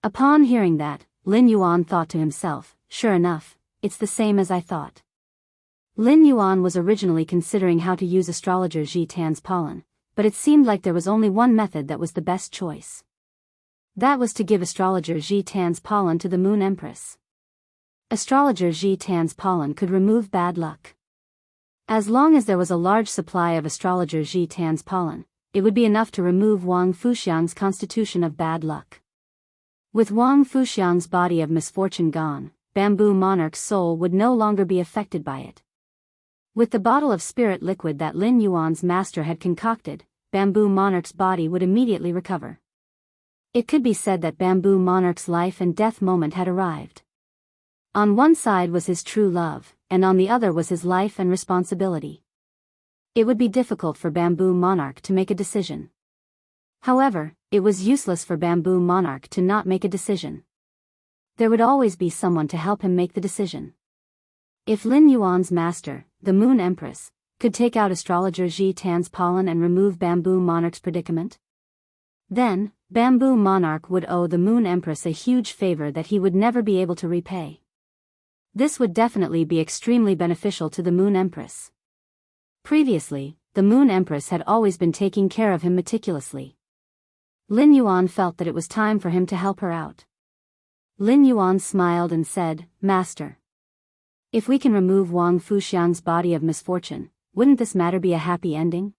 Upon hearing that, Lin Yuan thought to himself, "Sure enough, it's the same as I thought." Lin Yuan was originally considering how to use astrologer Ji Tan's pollen, but it seemed like there was only one method that was the best choice. That was to give astrologer Ji Tan's pollen to the Moon Empress. Astrologer Ji Tan's pollen could remove bad luck. As long as there was a large supply of astrologer Ji Tan's pollen, it would be enough to remove Wang Fuxiang's constitution of bad luck. With Wang Fuxiang's body of misfortune gone, Bamboo Monarch's soul would no longer be affected by it. With the bottle of spirit liquid that Lin Yuan's master had concocted, Bamboo Monarch's body would immediately recover. It could be said that Bamboo Monarch's life and death moment had arrived. On one side was his true love, and on the other was his life and responsibility. It would be difficult for Bamboo Monarch to make a decision. However, it was useless for Bamboo Monarch to not make a decision. There would always be someone to help him make the decision. If Lin Yuan's master, the Moon Empress, could take out astrologer Ji Tan's pollen and remove Bamboo Monarch's predicament, then, Bamboo Monarch would owe the Moon Empress a huge favor that he would never be able to repay. This would definitely be extremely beneficial to the Moon Empress. Previously, the Moon Empress had always been taking care of him meticulously. Lin Yuan felt that it was time for him to help her out. Lin Yuan smiled and said, "Master, if we can remove Wang Fuxiang's body of misfortune, wouldn't this matter be a happy ending?"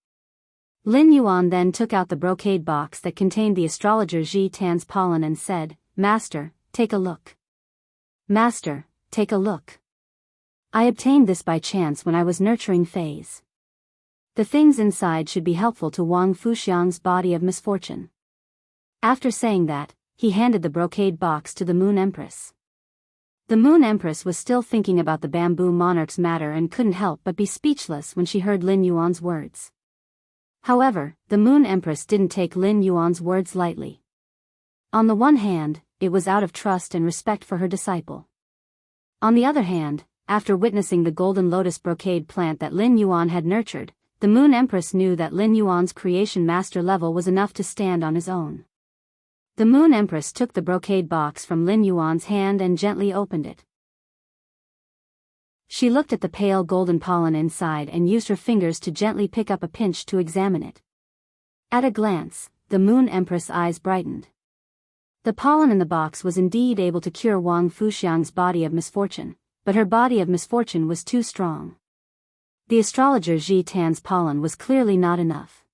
Lin Yuan then took out the brocade box that contained the astrologer Ji Tan's pollen and said, "Master, take a look. Master, take a look. I obtained this by chance when I was nurturing Fays. The things inside should be helpful to Wang Fuxiang's body of misfortune." After saying that, he handed the brocade box to the Moon Empress. The Moon Empress was still thinking about the bamboo monarch's matter and couldn't help but be speechless when she heard Lin Yuan's words. However, the Moon Empress didn't take Lin Yuan's words lightly. On the one hand, it was out of trust and respect for her disciple. On the other hand, after witnessing the golden lotus brocade plant that Lin Yuan had nurtured, the Moon Empress knew that Lin Yuan's creation master level was enough to stand on his own. The Moon Empress took the brocade box from Lin Yuan's hand and gently opened it. She looked at the pale golden pollen inside and used her fingers to gently pick up a pinch to examine it. At a glance, the Moon Empress' eyes brightened. The pollen in the box was indeed able to cure Wang Fuxiang's body of misfortune, but her body of misfortune was too strong. The astrologer Ji Tan's pollen was clearly not enough.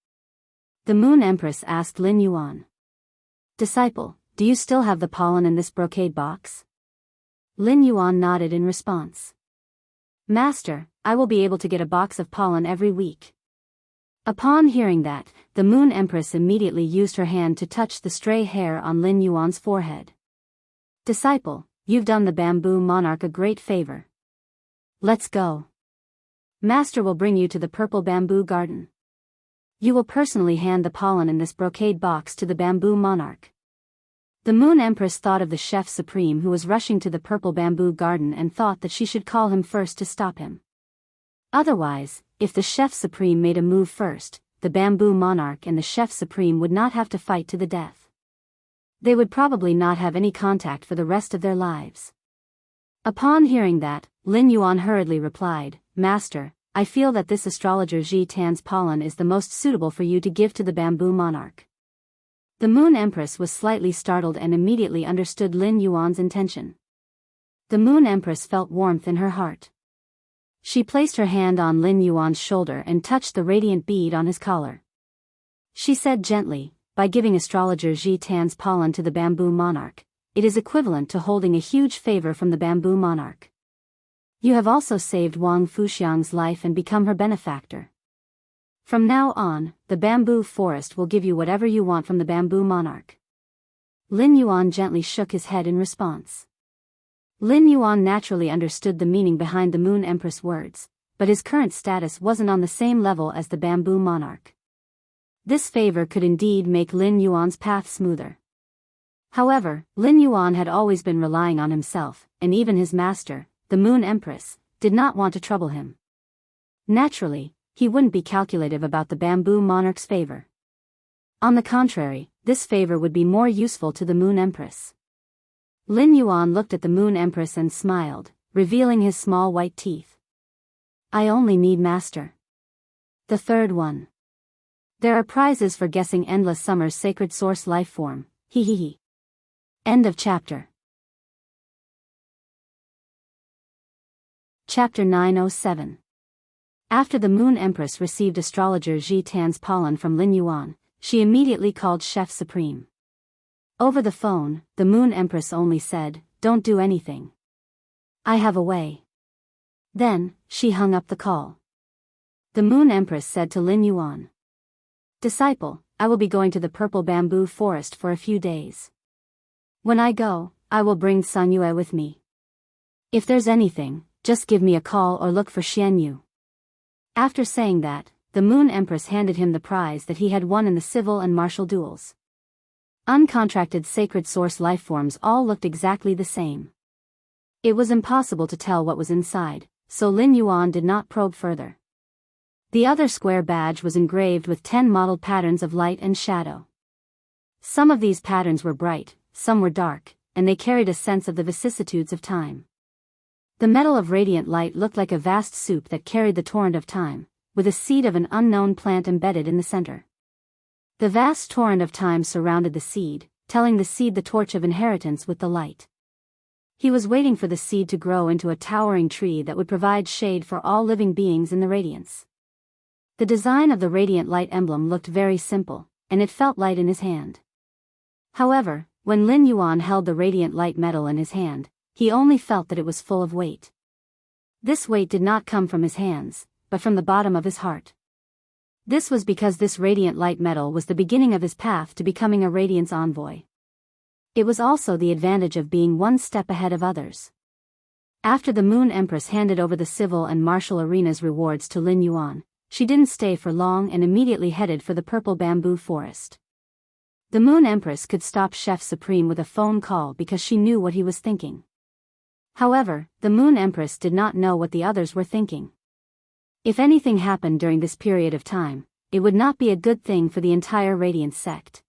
The Moon Empress asked Lin Yuan, "Disciple, do you still have the pollen in this brocade box?" Lin Yuan nodded in response. "Master, I will be able to get a box of pollen every week." Upon hearing that, the Moon Empress immediately used her hand to touch the stray hair on Lin Yuan's forehead. "Disciple, you've done the bamboo monarch a great favor. Let's go. Master will bring you to the purple bamboo garden. You will personally hand the pollen in this brocade box to the bamboo monarch." The Moon Empress thought of the chef supreme who was rushing to the purple bamboo garden and thought that she should call him first to stop him. Otherwise, if the chef supreme made a move first, the bamboo monarch and the chef supreme would not have to fight to the death. They would probably not have any contact for the rest of their lives. Upon hearing that, Lin Yuan hurriedly replied, "Master, I feel that this astrologer Ji Tan's pollen is the most suitable for you to give to the bamboo monarch." The Moon Empress was slightly startled and immediately understood Lin Yuan's intention. The Moon Empress felt warmth in her heart. She placed her hand on Lin Yuan's shoulder and touched the radiant bead on his collar. She said gently, "By giving astrologer Ji Tan's pollen to the bamboo monarch, it is equivalent to holding a huge favor from the bamboo monarch. You have also saved Wang Fuxiang's life and become her benefactor. From now on, the bamboo forest will give you whatever you want from the bamboo monarch." Lin Yuan gently shook his head in response. Lin Yuan naturally understood the meaning behind the Moon Empress' words, but his current status wasn't on the same level as the bamboo monarch. This favor could indeed make Lin Yuan's path smoother. However, Lin Yuan had always been relying on himself, and even his master, the Moon Empress, did not want to trouble him. Naturally, he wouldn't be calculative about the bamboo monarch's favor. On the contrary, this favor would be more useful to the Moon Empress. Lin Yuan looked at the Moon Empress and smiled, revealing his small white teeth. "I only need master. The third one. There are prizes for guessing Endless Summer's sacred source life form, he. End of chapter. Chapter 907. After the Moon Empress received astrologer Ji Tan's pollen from Lin Yuan, she immediately called Chef Supreme. Over the phone, the Moon Empress only said, "Don't do anything. I have a way." Then, she hung up the call. The Moon Empress said to Lin Yuan, "Disciple, I will be going to the purple bamboo forest for a few days. When I go, I will bring Sun Yue with me. If there's anything, just give me a call or look for Xian Yu." After saying that, the Moon Empress handed him the prize that he had won in the civil and martial duels. Uncontracted sacred source lifeforms all looked exactly the same. It was impossible to tell what was inside, so Lin Yuan did not probe further. The other square badge was engraved with 10 modeled patterns of light and shadow. Some of these patterns were bright, some were dark, and they carried a sense of the vicissitudes of time. The metal of radiant light looked like a vast soup that carried the torrent of time, with a seed of an unknown plant embedded in the center. The vast torrent of time surrounded the seed, telling the seed the torch of inheritance with the light. He was waiting for the seed to grow into a towering tree that would provide shade for all living beings in the radiance. The design of the radiant light emblem looked very simple, and it felt light in his hand. However, when Lin Yuan held the radiant light metal in his hand, he only felt that it was full of weight. This weight did not come from his hands, but from the bottom of his heart. This was because this radiant light metal was the beginning of his path to becoming a radiance envoy. It was also the advantage of being one step ahead of others. After the Moon Empress handed over the civil and martial arena's rewards to Lin Yuan, she didn't stay for long and immediately headed for the purple bamboo forest. The Moon Empress could stop Chef Supreme with a phone call because she knew what he was thinking. However, the Moon Empress did not know what the others were thinking. If anything happened during this period of time, it would not be a good thing for the entire Radiance sect.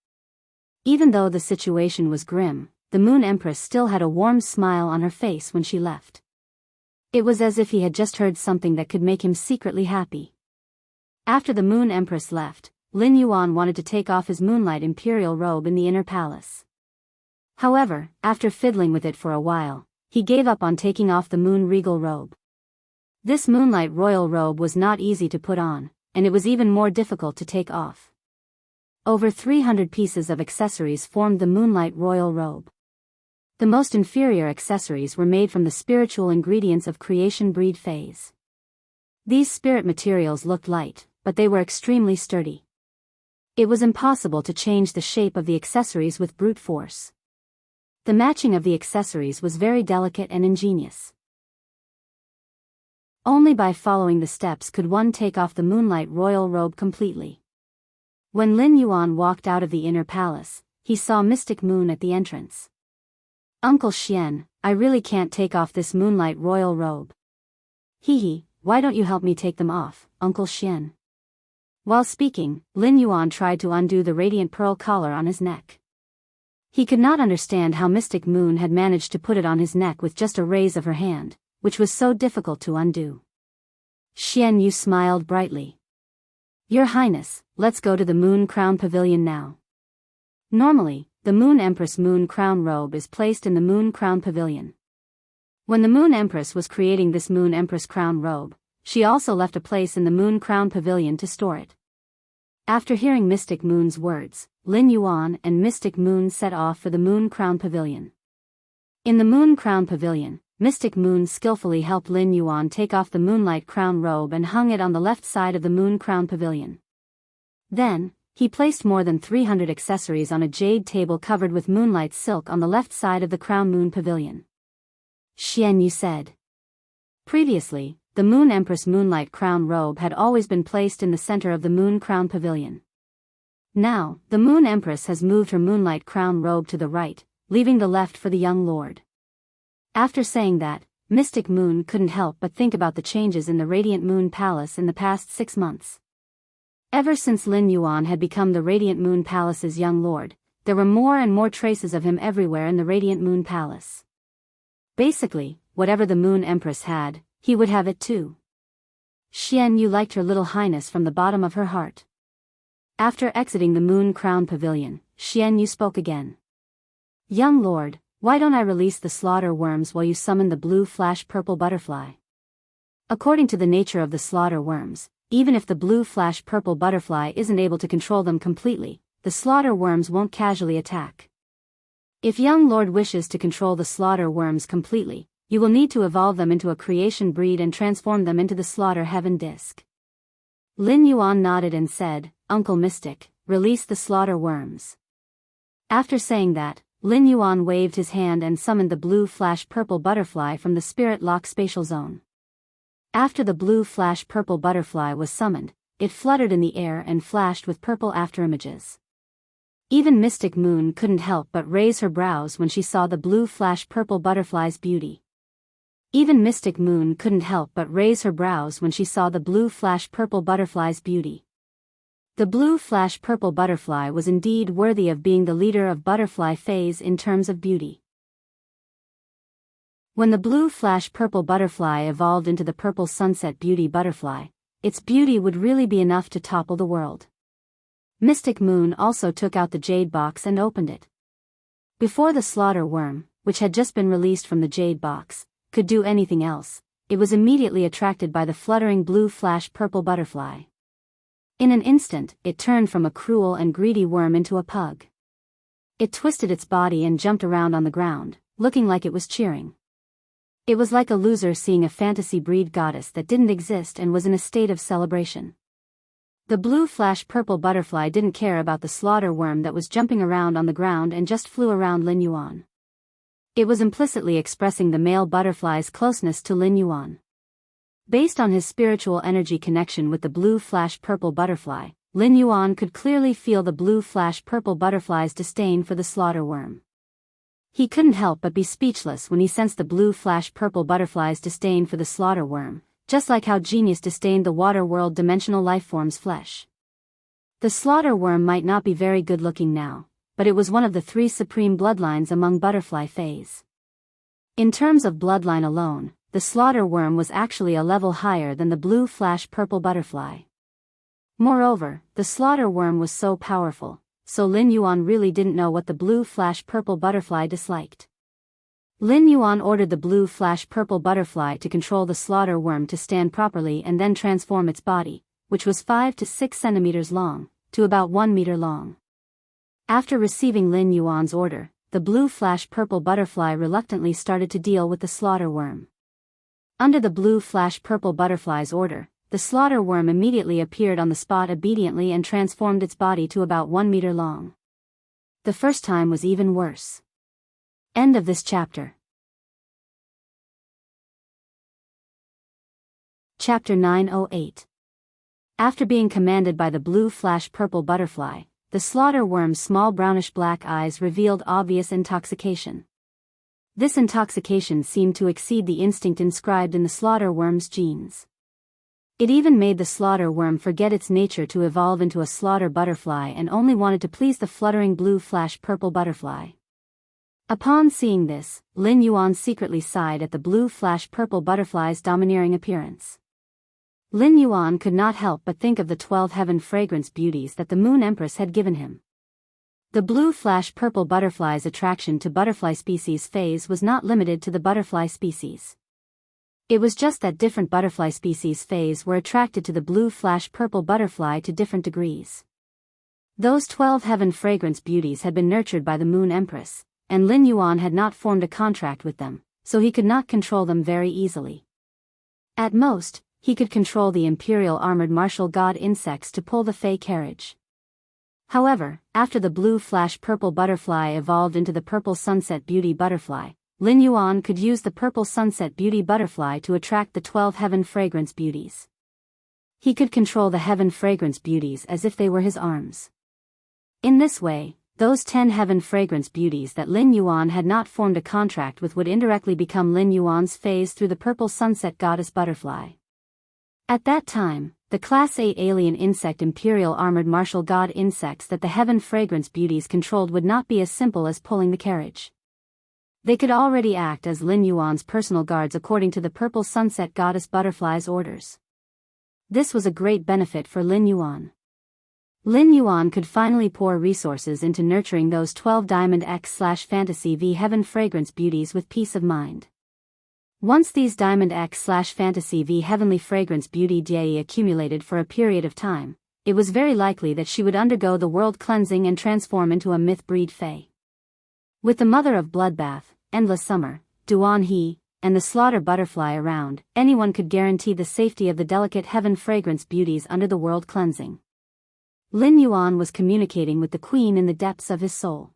Even though the situation was grim, the Moon Empress still had a warm smile on her face when she left. It was as if he had just heard something that could make him secretly happy. After the Moon Empress left, Lin Yuan wanted to take off his Moonlight Imperial robe in the inner palace. However, after fiddling with it for a while, he gave up on taking off the Moon Regal robe. This Moonlight Royal robe was not easy to put on, and it was even more difficult to take off. Over 300 pieces of accessories formed the Moonlight Royal robe. The most inferior accessories were made from the spiritual ingredients of creation breed phase. These spirit materials looked light, but they were extremely sturdy. It was impossible to change the shape of the accessories with brute force. The matching of the accessories was very delicate and ingenious. Only by following the steps could one take off the Moonlight Royal robe completely. When Lin Yuan walked out of the inner palace, he saw Mystic Moon at the entrance. "Uncle Xian, I really can't take off this Moonlight Royal robe." "Hee, why don't you help me take them off, Uncle Xian?" While speaking, Lin Yuan tried to undo the radiant pearl collar on his neck. He could not understand how Mystic Moon had managed to put it on his neck with just a raise of her hand, which was so difficult to undo. Xian Yu smiled brightly. "Your Highness, let's go to the Moon Crown Pavilion now." Normally, the Moon Empress Moon Crown robe is placed in the Moon Crown Pavilion. When the Moon Empress was creating this Moon Empress Crown robe, she also left a place in the Moon Crown Pavilion to store it. After hearing Mystic Moon's words, Lin Yuan and Mystic Moon set off for the Moon Crown Pavilion. In the Moon Crown Pavilion, Mystic Moon skillfully helped Lin Yuan take off the Moonlight Crown robe and hung it on the left side of the Moon Crown Pavilion. Then, he placed more than 300 accessories on a jade table covered with moonlight silk on the left side of the Crown Moon Pavilion. Xian Yu said. Previously, the Moon Empress Moonlight Crown robe had always been placed in the center of the Moon Crown Pavilion. Now, the Moon Empress has moved her Moonlight Crown robe to the right, leaving the left for the young lord. After saying that, Mystic Moon couldn't help but think about the changes in the Radiant Moon Palace in the past 6 months. Ever since Lin Yuan had become the Radiant Moon Palace's young lord, there were more and more traces of him everywhere in the Radiant Moon Palace. Basically, whatever the Moon Empress had, he would have it too. Xian Yu liked her little highness from the bottom of her heart. After exiting the Moon Crown Pavilion, Xian Yu spoke again. "Young lord, why don't I release the slaughter worms while you summon the blue flash purple butterfly?" According to the nature of the slaughter worms, even if the blue flash purple butterfly isn't able to control them completely, the slaughter worms won't casually attack. If young lord wishes to control the slaughter worms completely, you will need to evolve them into a creation breed and transform them into the slaughter heaven disc. Lin Yuan nodded and said, "Uncle Mystic, release the slaughter worms." After saying that, Lin Yuan waved his hand and summoned the blue flash purple butterfly from the Spirit Lock spatial zone. After the blue flash purple butterfly was summoned, it fluttered in the air and flashed with purple afterimages. Even Mystic Moon couldn't help but raise her brows when she saw the blue flash purple butterfly's beauty. Even Mystic Moon couldn't help but raise her brows when she saw the blue flash purple butterfly's beauty. The blue flash purple butterfly was indeed worthy of being the leader of butterfly phase in terms of beauty. When the blue flash purple butterfly evolved into the purple sunset beauty butterfly, its beauty would really be enough to topple the world. Mystic Moon also took out the jade box and opened it. Before the slaughter worm, which had just been released from the jade box, could do anything else, it was immediately attracted by the fluttering blue flash purple butterfly. In an instant, it turned from a cruel and greedy worm into a pug. It twisted its body and jumped around on the ground, looking like it was cheering. It was like a loser seeing a fantasy breed goddess that didn't exist and was in a state of celebration. The blue flash purple butterfly didn't care about the slaughter worm that was jumping around on the ground and just flew around Lin Yuan. It was implicitly expressing the male butterfly's closeness to Lin Yuan. Based on his spiritual energy connection with the blue flash purple butterfly, Lin Yuan could clearly feel the blue flash purple butterfly's disdain for the slaughter worm. He couldn't help but be speechless when he sensed the blue flash purple butterfly's disdain for the slaughter worm, just like how Genius disdained the water world dimensional lifeform's flesh. The slaughter worm might not be very good looking now, but it was one of the 3 supreme bloodlines among butterfly fays. In terms of bloodline alone, the slaughter worm was actually a level higher than the blue flash purple butterfly. Moreover, the slaughter worm was so powerful, so Lin Yuan really didn't know what the blue flash purple butterfly disliked. Lin Yuan ordered the blue flash purple butterfly to control the slaughter worm to stand properly and then transform its body, which was 5 to 6 centimeters long, to about 1 meter long. After receiving Lin Yuan's order, the blue flash purple butterfly reluctantly started to deal with the slaughter worm. Under the blue flash purple butterfly's order, the slaughter worm immediately appeared on the spot obediently and transformed its body to about 1 meter long. The first time was even worse. End of this chapter. Chapter 908. After being commanded by the blue flash purple butterfly, the slaughter worm's small brownish black eyes revealed obvious intoxication. This intoxication seemed to exceed the instinct inscribed in the slaughter worm's genes. It even made the slaughter worm forget its nature to evolve into a slaughter butterfly and only wanted to please the fluttering blue flash purple butterfly. Upon seeing this, Lin Yuan secretly sighed at the blue flash purple butterfly's domineering appearance. Lin Yuan could not help but think of the 12 heaven fragrance beauties that the Moon Empress had given him. The blue flash purple butterfly's attraction to butterfly species phase was not limited to the butterfly species. It was just that different butterfly species phase were attracted to the blue flash purple butterfly to different degrees. Those 12 heaven fragrance beauties had been nurtured by the Moon Empress, and Lin Yuan had not formed a contract with them, so he could not control them very easily. At most, he could control the imperial armored martial god insects to pull the Fey carriage. However, after the blue flash purple butterfly evolved into the purple sunset beauty butterfly, Lin Yuan could use the purple sunset beauty butterfly to attract the 12 heaven fragrance beauties. He could control the heaven fragrance beauties as if they were his arms. In this way, those 10 heaven fragrance beauties that Lin Yuan had not formed a contract with would indirectly become Lin Yuan's phase through the purple sunset goddess butterfly. At that time, the Class 8 alien insect imperial armored martial god insects that the heaven fragrance beauties controlled would not be as simple as pulling the carriage. They could already act as Lin Yuan's personal guards according to the purple sunset goddess butterfly's orders. This was a great benefit for Lin Yuan. Lin Yuan could finally pour resources into nurturing those 12 Diamond X/Fantasy V Heaven Fragrance beauties with peace of mind. Once these Diamond X/Fantasy V Heavenly Fragrance Beauty Dei accumulated for a period of time, it was very likely that she would undergo the world cleansing and transform into a myth-breed Fae. With the Mother of Bloodbath, Endless Summer, Duan He, and the Slaughter Butterfly around, anyone could guarantee the safety of the delicate Heaven Fragrance beauties under the world cleansing. Lin Yuan was communicating with the Queen in the depths of his soul.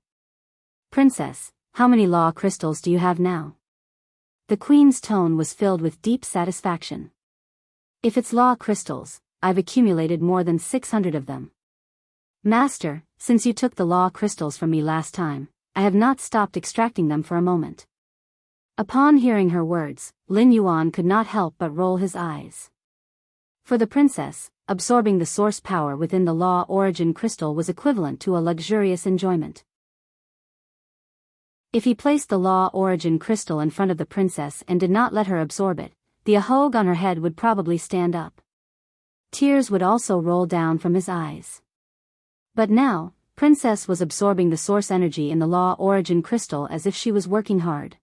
"Princess, how many law crystals do you have now?" The Queen's tone was filled with deep satisfaction. "If it's law crystals, I've accumulated more than 600 of them. Master, since you took the law crystals from me last time, I have not stopped extracting them for a moment." Upon hearing her words, Lin Yuan could not help but roll his eyes. For the princess, absorbing the source power within the law origin crystal was equivalent to a luxurious enjoyment. If he placed the law origin crystal in front of the princess and did not let her absorb it, the ahog on her head would probably stand up. Tears would also roll down from his eyes. But now, Princess was absorbing the source energy in the Law Origin Crystal as if she was working hard.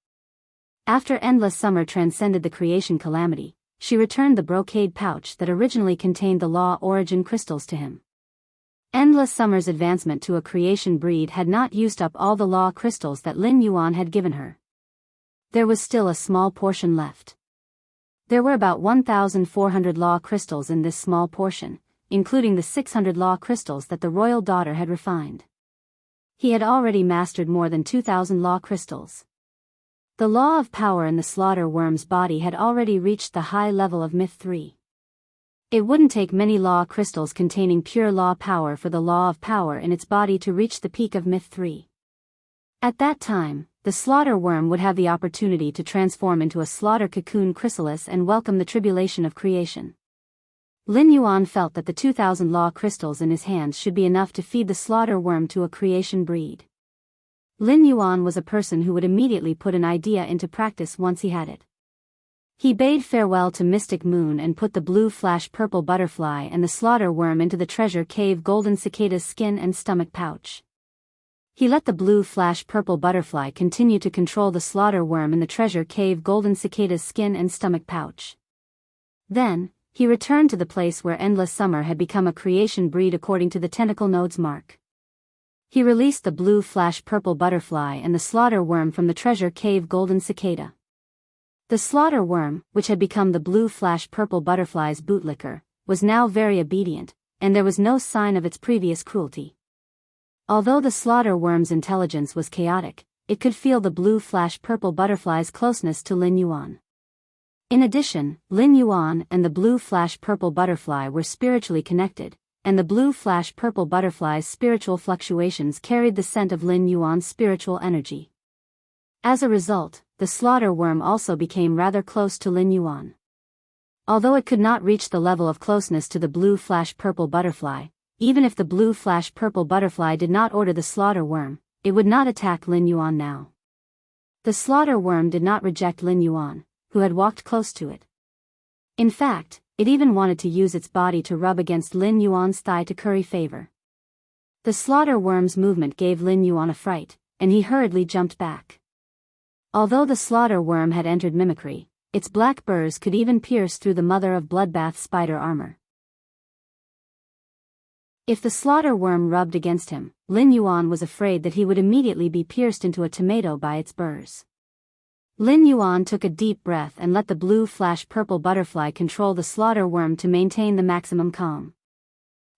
After Endless Summer transcended the creation calamity, she returned the brocade pouch that originally contained the Law Origin Crystals to him. Endless Summer's advancement to a creation breed had not used up all the Law Crystals that Lin Yuan had given her. There was still a small portion left. There were about 1,400 Law Crystals in this small portion, including the 600 Law Crystals that the royal daughter had refined. He had already mastered more than 2,000 Law Crystals. The Law of Power in the slaughter worm's body had already reached the high level of Myth 3. It wouldn't take many Law Crystals containing pure Law Power for the Law of Power in its body to reach the peak of Myth 3. At that time, the slaughter worm would have the opportunity to transform into a slaughter cocoon chrysalis and welcome the tribulation of creation. Lin Yuan felt that the 2,000 Law Crystals in his hands should be enough to feed the slaughter worm to a creation breed. Lin Yuan was a person who would immediately put an idea into practice once he had it. He bade farewell to Mystic Moon and put the blue flash purple butterfly and the slaughter worm into the treasure cave golden cicada's skin and stomach pouch. He let the blue flash purple butterfly continue to control the slaughter worm in the treasure cave golden cicada's skin and stomach pouch. Then, he returned to the place where Endless Summer had become a creation breed according to the tentacle node's mark. He released the blue flash purple butterfly and the slaughter worm from the treasure cave golden cicada. The slaughter worm, which had become the blue flash purple butterfly's bootlicker, was now very obedient, and there was no sign of its previous cruelty. Although the slaughter worm's intelligence was chaotic, it could feel the blue flash purple butterfly's closeness to Lin Yuan. In addition, Lin Yuan and the blue flash purple butterfly were spiritually connected, and the blue flash purple butterfly's spiritual fluctuations carried the scent of Lin Yuan's spiritual energy. As a result, the slaughter worm also became rather close to Lin Yuan. Although it could not reach the level of closeness to the blue flash purple butterfly, even if the blue flash purple butterfly did not order the slaughter worm, it would not attack Lin Yuan now. The slaughter worm did not reject Lin Yuan, who had walked close to it. In fact, it even wanted to use its body to rub against Lin Yuan's thigh to curry favor. The slaughter worm's movement gave Lin Yuan a fright, and he hurriedly jumped back. Although the slaughter worm had entered mimicry, its black burrs could even pierce through the mother of bloodbath spider armor. If the slaughter worm rubbed against him, Lin Yuan was afraid that he would immediately be pierced into a tomato by its burrs. Lin Yuan took a deep breath and let the blue flash purple butterfly control the slaughter worm to maintain the maximum calm.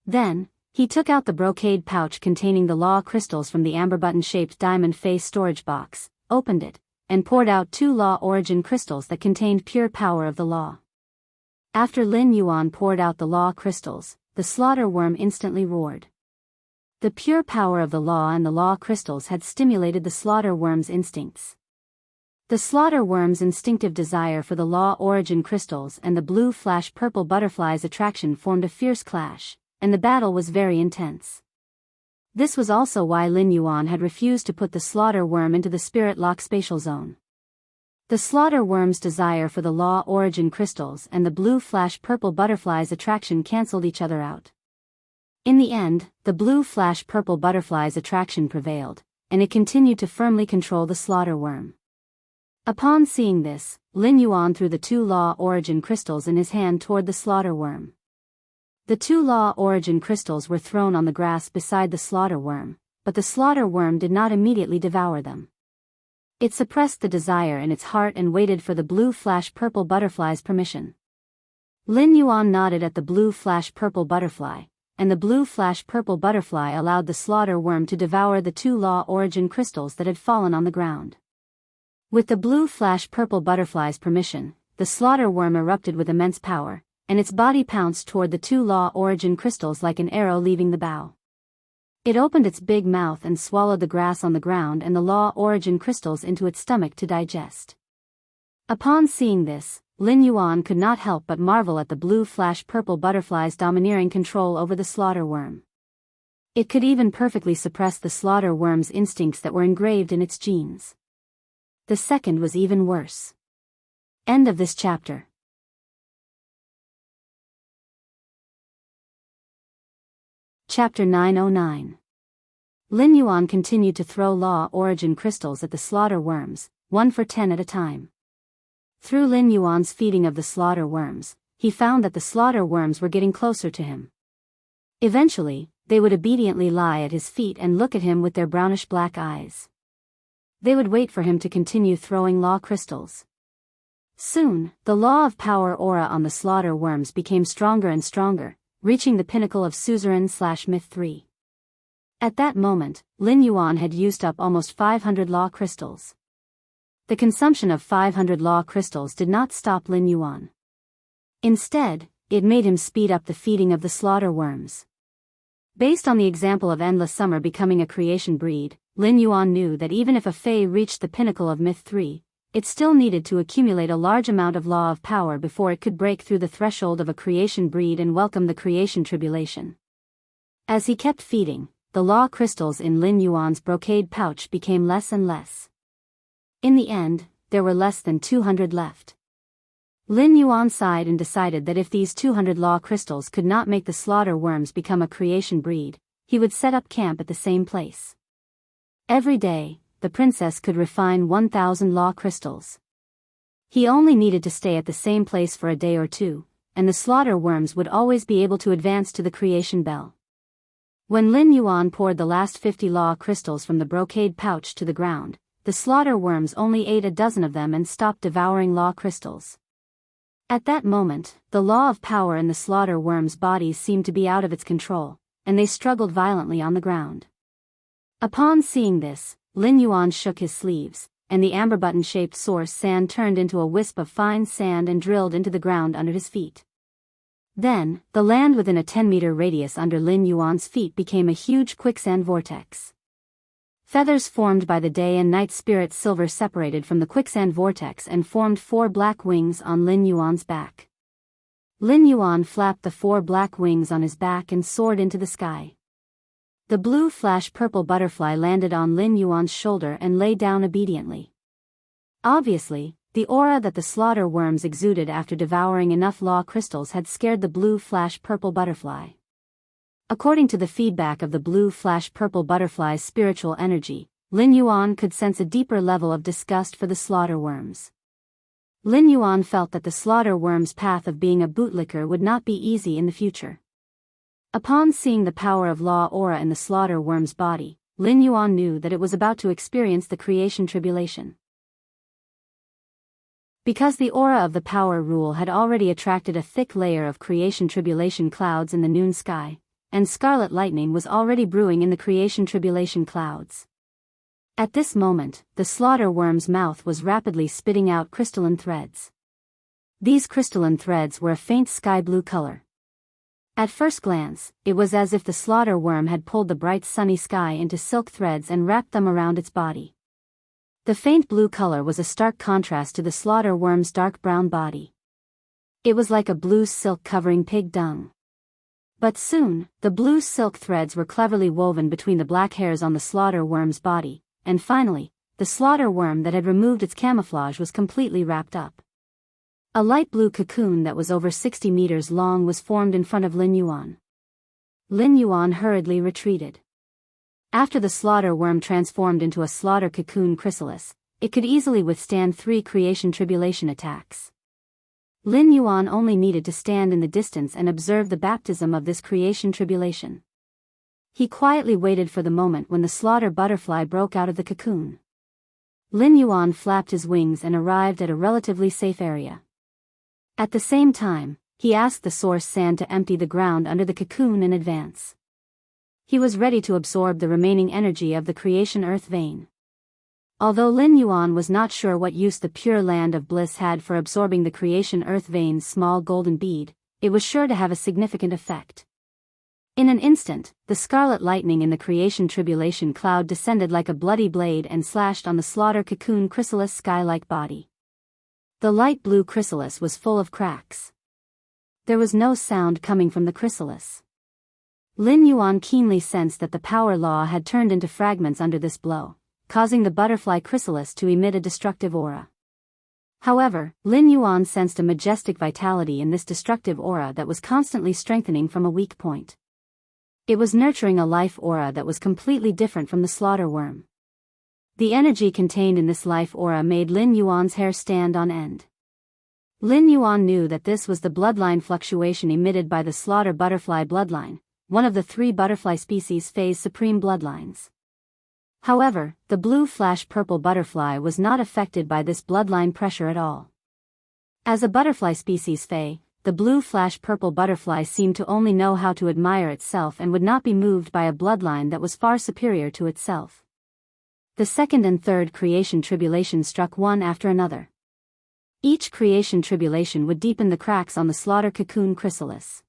Then, he took out the brocade pouch containing the Law Crystals from the amber button-shaped diamond face storage box, opened it, and poured out 2 Law Origin Crystals that contained pure power of the Law. After Lin Yuan poured out the Law Crystals, the slaughter worm instantly roared. The pure power of the Law and the Law Crystals had stimulated the slaughter worm's instincts. The slaughter worm's instinctive desire for the Law Origin Crystals and the blue flash purple butterfly's attraction formed a fierce clash, and the battle was very intense. This was also why Lin Yuan had refused to put the slaughter worm into the spirit lock spatial zone. The slaughter worm's desire for the Law Origin Crystals and the blue flash purple butterfly's attraction cancelled each other out. In the end, the blue flash purple butterfly's attraction prevailed, and it continued to firmly control the slaughter worm. Upon seeing this, Lin Yuan threw the 2 Law Origin Crystals in his hand toward the slaughter worm. The 2 Law Origin Crystals were thrown on the grass beside the slaughter worm, but the slaughter worm did not immediately devour them. It suppressed the desire in its heart and waited for the blue flash purple butterfly's permission. Lin Yuan nodded at the blue flash purple butterfly, and the blue flash purple butterfly allowed the slaughter worm to devour the 2 Law Origin Crystals that had fallen on the ground. With the blue flash purple butterfly's permission, the slaughter worm erupted with immense power, and its body pounced toward the 2 Law Origin Crystals like an arrow leaving the bow. It opened its big mouth and swallowed the grass on the ground and the Law Origin Crystals into its stomach to digest. Upon seeing this, Lin Yuan could not help but marvel at the blue flash purple butterfly's domineering control over the slaughter worm. It could even perfectly suppress the slaughter worm's instincts that were engraved in its genes. The second was even worse. End of this chapter. Chapter 909. Lin Yuan continued to throw law origin crystals at the slaughter worms, 1 for 10 at a time. Through Lin Yuan's feeding of the slaughter worms, he found that the slaughter worms were getting closer to him. Eventually, they would obediently lie at his feet and look at him with their brownish-black eyes. They would wait for him to continue throwing law crystals. Soon, the law of power aura on the slaughter worms became stronger and stronger, reaching the pinnacle of Suzerain/Myth 3. At that moment, Lin Yuan had used up almost 500 law crystals. The consumption of 500 law crystals did not stop Lin Yuan. Instead, it made him speed up the feeding of the slaughter worms. Based on the example of Endless Summer becoming a creation breed, Lin Yuan knew that even if a Fae reached the pinnacle of Myth 3, it still needed to accumulate a large amount of law of power before it could break through the threshold of a creation breed and welcome the creation tribulation. As he kept feeding, the law crystals in Lin Yuan's brocade pouch became less and less. In the end, there were less than 200 left. Lin Yuan sighed and decided that if these 200 law crystals could not make the slaughter worms become a creation breed, he would set up camp at the same place. Every day, the princess could refine 1,000 law crystals. He only needed to stay at the same place for a day or two, and the slaughter worms would always be able to advance to the creation bell. When Lin Yuan poured the last 50 law crystals from the brocade pouch to the ground, the slaughter worms only ate a dozen of them and stopped devouring law crystals. At that moment, the law of power in the slaughter worms' bodies seemed to be out of its control, and they struggled violently on the ground. Upon seeing this, Lin Yuan shook his sleeves, and the amber button-shaped source sand turned into a wisp of fine sand and drilled into the ground under his feet. Then, the land within a 10-meter radius under Lin Yuan's feet became a huge quicksand vortex. Feathers formed by the day and night spirit silver separated from the quicksand vortex and formed 4 black wings on Lin Yuan's back. Lin Yuan flapped the 4 black wings on his back and soared into the sky. The blue flash-purple butterfly landed on Lin Yuan's shoulder and lay down obediently. Obviously, the aura that the slaughter worms exuded after devouring enough law crystals had scared the blue flash-purple butterfly. According to the feedback of the blue flash-purple butterfly's spiritual energy, Lin Yuan could sense a deeper level of disgust for the slaughter worms. Lin Yuan felt that the slaughter worms' path of being a bootlicker would not be easy in the future. Upon seeing the power of law aura in the slaughter worm's body, Lin Yuan knew that it was about to experience the creation tribulation. Because the aura of the power rule had already attracted a thick layer of creation tribulation clouds in the noon sky, and scarlet lightning was already brewing in the creation tribulation clouds. At this moment, the slaughter worm's mouth was rapidly spitting out crystalline threads. These crystalline threads were a faint sky blue color. At first glance, it was as if the slaughter worm had pulled the bright sunny sky into silk threads and wrapped them around its body. The faint blue color was a stark contrast to the slaughter worm's dark brown body. It was like a blue silk covering pig dung. But soon, the blue silk threads were cleverly woven between the black hairs on the slaughter worm's body, and finally, the slaughter worm that had removed its camouflage was completely wrapped up. A light blue cocoon that was over 60 meters long was formed in front of Lin Yuan. Lin Yuan hurriedly retreated. After the slaughter worm transformed into a slaughter cocoon chrysalis, it could easily withstand 3 creation tribulation attacks. Lin Yuan only needed to stand in the distance and observe the baptism of this creation tribulation. He quietly waited for the moment when the slaughter butterfly broke out of the cocoon. Lin Yuan flapped his wings and arrived at a relatively safe area. At the same time, he asked the source sand to empty the ground under the cocoon in advance. He was ready to absorb the remaining energy of the creation earth vein. Although Lin Yuan was not sure what use the pure land of bliss had for absorbing the creation earth vein's small golden bead, it was sure to have a significant effect. In an instant, the scarlet lightning in the creation tribulation cloud descended like a bloody blade and slashed on the slaughter cocoon chrysalis sky-like body. The light blue chrysalis was full of cracks. There was no sound coming from the chrysalis. Lin Yuan keenly sensed that the power law had turned into fragments under this blow, causing the butterfly chrysalis to emit a destructive aura. However, Lin Yuan sensed a majestic vitality in this destructive aura that was constantly strengthening from a weak point. It was nurturing a life aura that was completely different from the slaughter worm. The energy contained in this life aura made Lin Yuan's hair stand on end. Lin Yuan knew that this was the bloodline fluctuation emitted by the slaughter butterfly bloodline, one of the 3 butterfly species phase supreme bloodlines. However, the blue flash purple butterfly was not affected by this bloodline pressure at all. As a butterfly species Fae, the blue flash purple butterfly seemed to only know how to admire itself and would not be moved by a bloodline that was far superior to itself. The second and third creation tribulation struck one after another. Each creation tribulation would deepen the cracks on the slaughter cocoon chrysalis.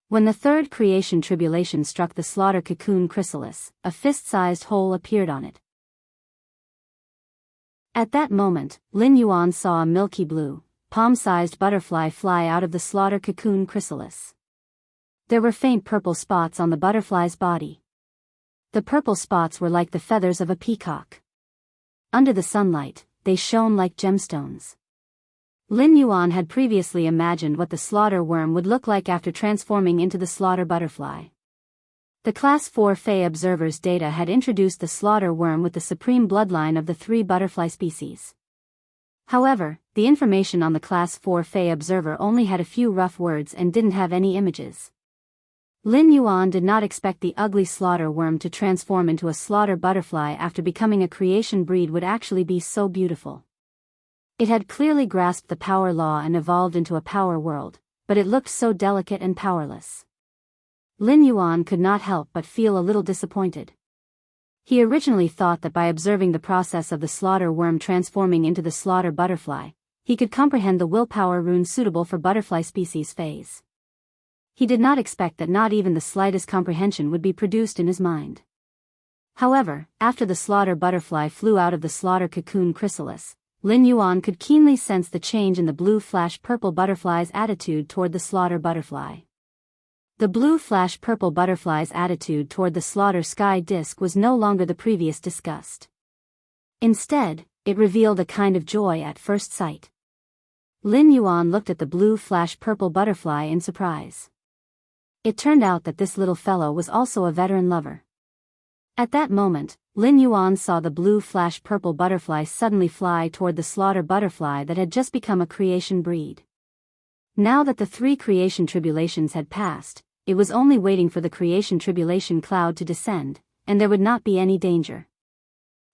When the third creation tribulation struck the slaughter cocoon chrysalis, a fist-sized hole appeared on it. At that moment, Lin Yuan saw a milky blue, palm-sized butterfly fly out of the slaughter cocoon chrysalis. There were faint purple spots on the butterfly's body. The purple spots were like the feathers of a peacock. Under the sunlight, they shone like gemstones. Lin Yuan had previously imagined what the slaughter worm would look like after transforming into the slaughter butterfly. The Class 4 Fae observer's data had introduced the slaughter worm with the supreme bloodline of the 3 butterfly species. However, the information on the Class 4 Fae observer only had a few rough words and didn't have any images. Lin Yuan did not expect the ugly slaughter worm to transform into a slaughter butterfly after becoming a creation breed would actually be so beautiful. It had clearly grasped the power law and evolved into a power world, but it looked so delicate and powerless. Lin Yuan could not help but feel a little disappointed. He originally thought that by observing the process of the slaughter worm transforming into the slaughter butterfly, he could comprehend the willpower rune suitable for butterfly species phase. He did not expect that not even the slightest comprehension would be produced in his mind. However, after the slaughter butterfly flew out of the slaughter cocoon chrysalis, Lin Yuan could keenly sense the change in the blue flash purple butterfly's attitude toward the slaughter butterfly. The blue flash purple butterfly's attitude toward the slaughter sky disk was no longer the previous disgust. Instead, it revealed a kind of joy at first sight. Lin Yuan looked at the blue flash purple butterfly in surprise. It turned out that this little fellow was also a veteran lover. At that moment, Lin Yuan saw the blue flash purple butterfly suddenly fly toward the slaughter butterfly that had just become a creation breed. Now that the 3 creation tribulations had passed, it was only waiting for the creation tribulation cloud to descend, and there would not be any danger.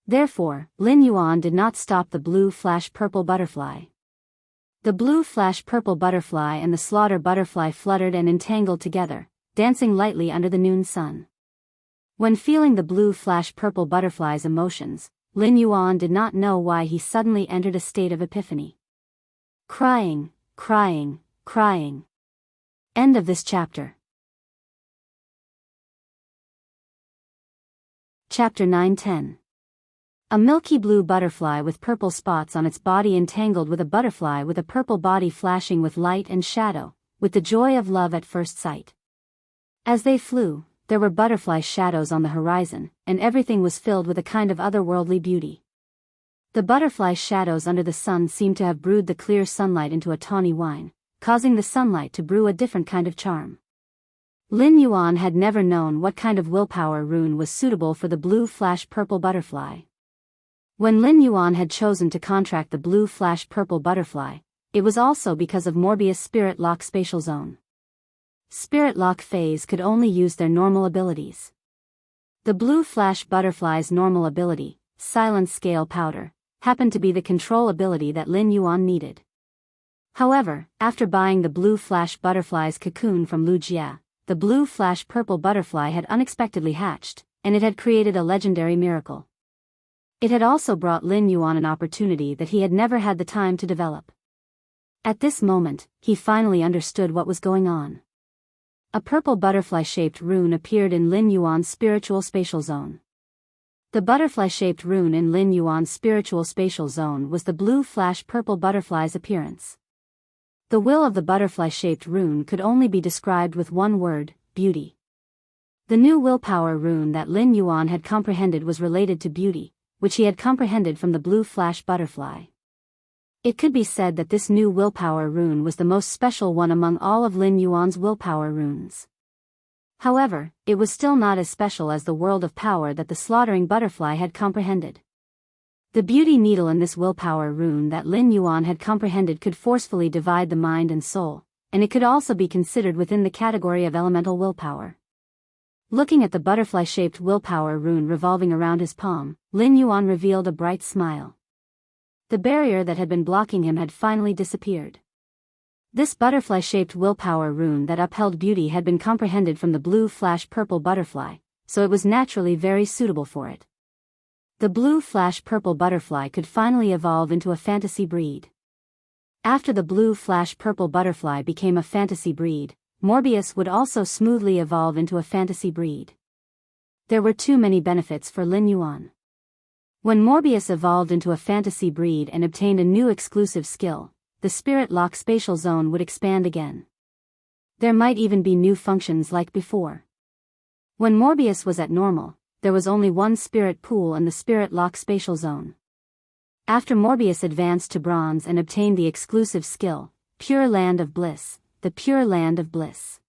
Therefore, Lin Yuan did not stop the blue flash purple butterfly. The blue flash purple butterfly and the slaughter butterfly fluttered and entangled together, dancing lightly under the noon sun. When feeling the blue flash purple butterfly's emotions, Lin Yuan did not know why he suddenly entered a state of epiphany. Crying, crying, crying. End of this chapter. Chapter 9-10. A milky blue butterfly with purple spots on its body entangled with a butterfly with a purple body flashing with light and shadow, with the joy of love at first sight. As they flew, there were butterfly shadows on the horizon, and everything was filled with a kind of otherworldly beauty. The butterfly shadows under the sun seemed to have brewed the clear sunlight into a tawny wine, causing the sunlight to brew a different kind of charm. Lin Yuan had never known what kind of willpower rune was suitable for the blue flash purple butterfly. When Lin Yuan had chosen to contract the blue flash purple butterfly, it was also because of Morbius Spirit Lock Spatial Zone. Spirit Lock phase could only use their normal abilities. The blue flash butterfly's normal ability, Silence Scale Powder, happened to be the control ability that Lin Yuan needed. However, after buying the blue flash butterfly's cocoon from Wuxia, the blue flash purple butterfly had unexpectedly hatched, and it had created a legendary miracle. It had also brought Lin Yuan an opportunity that he had never had the time to develop. At this moment, he finally understood what was going on. A purple butterfly-shaped rune appeared in Lin Yuan's spiritual spatial zone. The butterfly-shaped rune in Lin Yuan's spiritual spatial zone was the blue flash purple butterfly's appearance. The will of the butterfly-shaped rune could only be described with one word: beauty. The new willpower rune that Lin Yuan had comprehended was related to beauty, which he had comprehended from the blue flash butterfly. It could be said that this new willpower rune was the most special one among all of Lin Yuan's willpower runes. However, it was still not as special as the world of power that the slaughtering butterfly had comprehended. The beauty needle in this willpower rune that Lin Yuan had comprehended could forcefully divide the mind and soul, and it could also be considered within the category of elemental willpower. Looking at the butterfly-shaped willpower rune revolving around his palm, Lin Yuan revealed a bright smile. The barrier that had been blocking him had finally disappeared. This butterfly-shaped willpower rune that upheld beauty had been comprehended from the blue flash purple butterfly, so it was naturally very suitable for it. The blue flash purple butterfly could finally evolve into a fantasy breed. After the blue flash purple butterfly became a fantasy breed, Morbius would also smoothly evolve into a fantasy breed. There were too many benefits for Lin Yuan. When Morbius evolved into a fantasy breed and obtained a new exclusive skill, the spirit lock spatial zone would expand again. There might even be new functions like before. When Morbius was at normal, there was only one spirit pool in the spirit lock spatial zone. After Morbius advanced to bronze and obtained the exclusive skill, Pure Land of Bliss, the Pure Land of Bliss.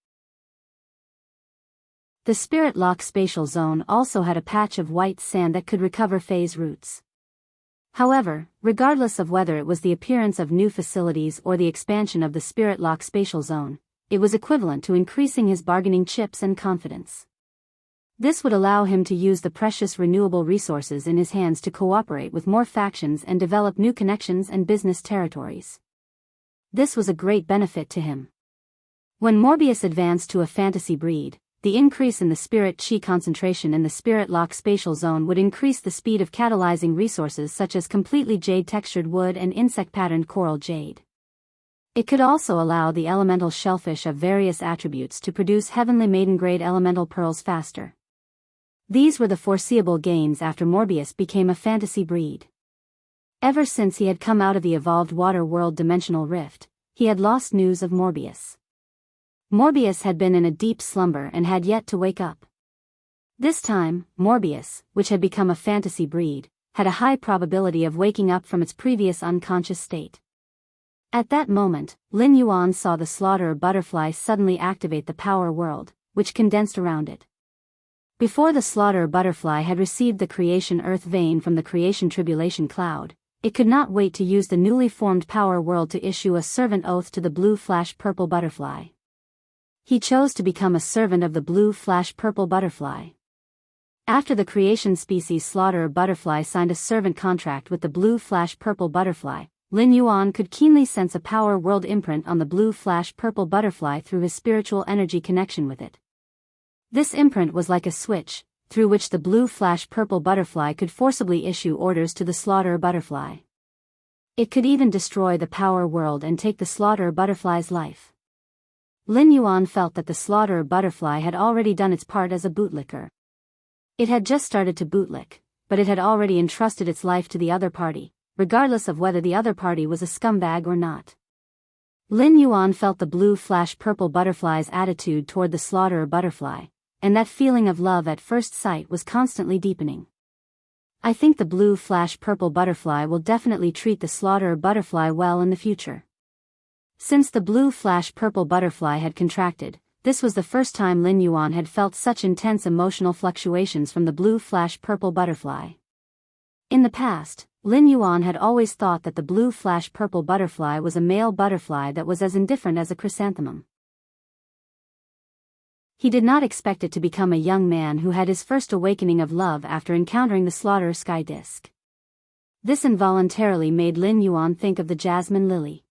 The spirit lock spatial zone also had a patch of white sand that could recover phase roots. However, regardless of whether it was the appearance of new facilities or the expansion of the spirit lock spatial zone, it was equivalent to increasing his bargaining chips and confidence. This would allow him to use the precious renewable resources in his hands to cooperate with more factions and develop new connections and business territories. This was a great benefit to him. When Morbius advanced to a fantasy breed, the increase in the spirit chi concentration in the spirit lock spatial zone would increase the speed of catalyzing resources such as completely jade textured wood and insect patterned coral jade. It could also allow the elemental shellfish of various attributes to produce heavenly maiden grade elemental pearls faster. These were the foreseeable gains after Morbius became a fantasy breed. Ever since he had come out of the evolved water world dimensional rift, he had lost news of Morbius. Morbius had been in a deep slumber and had yet to wake up. This time, Morbius, which had become a fantasy breed, had a high probability of waking up from its previous unconscious state. At that moment, Lin Yuan saw the slaughterer butterfly suddenly activate the power world, which condensed around it. Before the slaughterer butterfly had received the creation earth vein from the creation tribulation cloud, it could not wait to use the newly formed power world to issue a servant oath to the blue flash purple butterfly. He chose to become a servant of the blue flash purple butterfly. After the creation species slaughterer butterfly signed a servant contract with the blue flash purple butterfly, Lin Yuan could keenly sense a power world imprint on the blue flash purple butterfly through his spiritual energy connection with it. This imprint was like a switch, through which the blue flash purple butterfly could forcibly issue orders to the slaughterer butterfly. It could even destroy the power world and take the slaughterer butterfly's life. Lin Yuan felt that the slaughterer butterfly had already done its part as a bootlicker. It had just started to bootlick, but it had already entrusted its life to the other party, regardless of whether the other party was a scumbag or not. Lin Yuan felt the blue flash purple butterfly's attitude toward the slaughterer butterfly, and that feeling of love at first sight was constantly deepening. I think the blue flash purple butterfly will definitely treat the slaughterer butterfly well in the future. Since the blue flash purple butterfly had contracted, this was the first time Lin Yuan had felt such intense emotional fluctuations from the blue flash purple butterfly. In the past, Lin Yuan had always thought that the blue flash purple butterfly was a male butterfly that was as indifferent as a chrysanthemum. He did not expect it to become a young man who had his first awakening of love after encountering the slaughterer sky disk. This involuntarily made Lin Yuan think of the jasmine lily.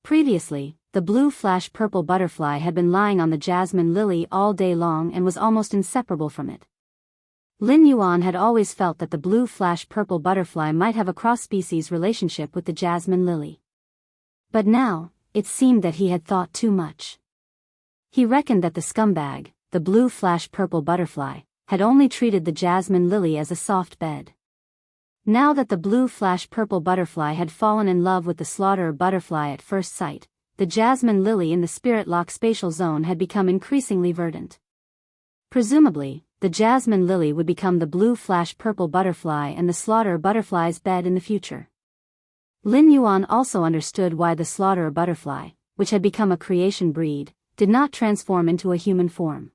Previously, the blue flash purple butterfly had been lying on the jasmine lily all day long and was almost inseparable from it. Lin Yuan had always felt that the blue flash purple butterfly might have a cross-species relationship with the jasmine lily. But now, it seemed that he had thought too much. He reckoned that the scumbag, the blue flash purple butterfly, had only treated the jasmine lily as a soft bed. Now that the blue flash purple butterfly had fallen in love with the slaughterer butterfly at first sight, the jasmine lily in the spirit lock spatial zone had become increasingly verdant. Presumably, the jasmine lily would become the blue flash purple butterfly and the slaughterer butterfly's bed in the future. Lin Yuan also understood why the slaughterer butterfly, which had become a creation breed, did not transform into a human form.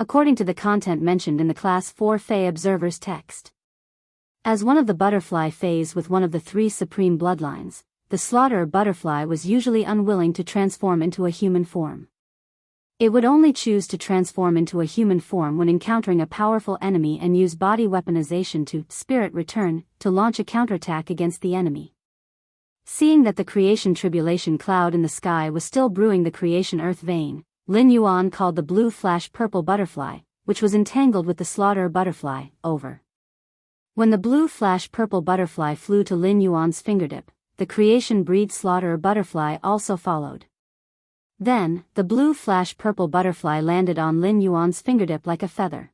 according to the content mentioned in the Class 4 Fae Observer's text. As one of the butterfly Faes with one of the three supreme bloodlines, the slaughterer butterfly was usually unwilling to transform into a human form. It would only choose to transform into a human form when encountering a powerful enemy and use body weaponization to spirit return to launch a counterattack against the enemy. Seeing that the creation tribulation cloud in the sky was still brewing the creation earth vein, Lin Yuan called the blue flash purple butterfly, which was entangled with the slaughterer butterfly, over. When the blue flash purple butterfly flew to Lin Yuan's fingertip, the creation breed slaughterer butterfly also followed. Then, the blue flash purple butterfly landed on Lin Yuan's fingertip like a feather.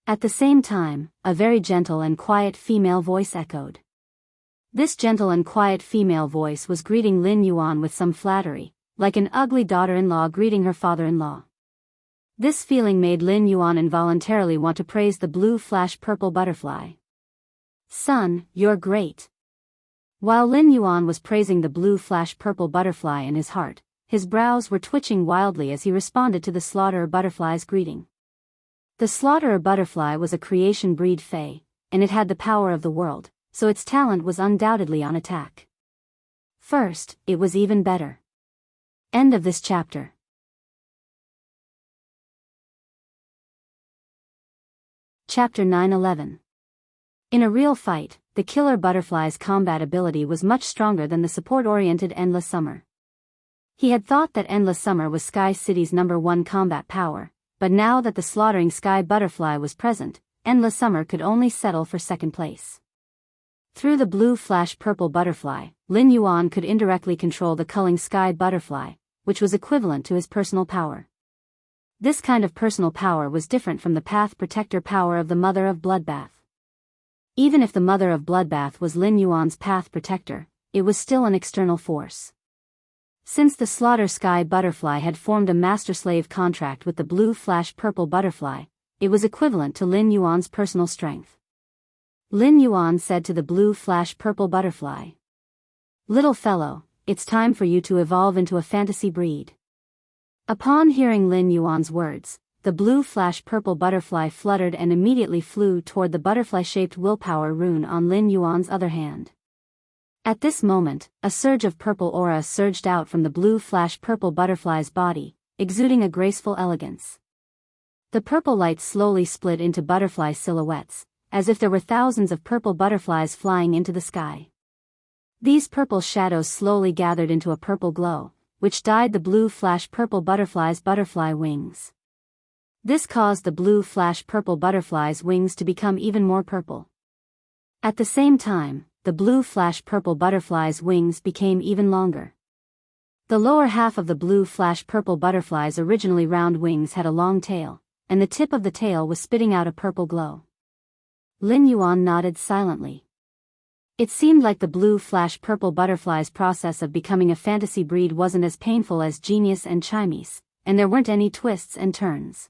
At the same time, a very gentle and quiet female voice echoed. This gentle and quiet female voice was greeting Lin Yuan with some flattery, like an ugly daughter-in-law greeting her father-in-law. This feeling made Lin Yuan involuntarily want to praise the blue flash purple butterfly. "Son, you're great." While Lin Yuan was praising the blue flash purple butterfly in his heart, his brows were twitching wildly as he responded to the slaughterer butterfly's greeting. The slaughterer butterfly was a creation breed Fae, and it had the power of the world, so its talent was undoubtedly on attack. First, it was even better. End of this chapter. Chapter 9-11. In a real fight, the killer butterfly's combat ability was much stronger than the support-oriented Endless Summer. He had thought that Endless Summer was Sky City's #1 combat power, but now that the slaughtering Sky Butterfly was present, Endless Summer could only settle for second place. Through the blue flash purple butterfly, Lin Yuan could indirectly control the culling Sky Butterfly, which was equivalent to his personal power. This kind of personal power was different from the Path Protector power of the Mother of Bloodbath. Even if the Mother of Bloodbath was Lin Yuan's Path Protector, it was still an external force. Since the Slaughter Sky Butterfly had formed a master-slave contract with the blue flash purple butterfly, it was equivalent to Lin Yuan's personal strength. Lin Yuan said to the blue flash purple butterfly, "Little fellow, it's time for you to evolve into a fantasy breed." Upon hearing Lin Yuan's words, the blue flash purple butterfly fluttered and immediately flew toward the butterfly-shaped willpower rune on Lin Yuan's other hand. At this moment, a surge of purple aura surged out from the blue flash purple butterfly's body, exuding a graceful elegance. The purple light slowly split into butterfly silhouettes, as if there were thousands of purple butterflies flying into the sky. These purple shadows slowly gathered into a purple glow, which dyed the blue flash purple butterfly's butterfly wings. This caused the blue flash purple butterfly's wings to become even more purple. At the same time, the blue flash purple butterfly's wings became even longer. The lower half of the blue flash purple butterfly's originally round wings had a long tail, and the tip of the tail was spitting out a purple glow. Lin Yuan nodded silently. It seemed like the blue flash purple butterfly's process of becoming a fantasy breed wasn't as painful as Genius and Chimes, and there weren't any twists and turns.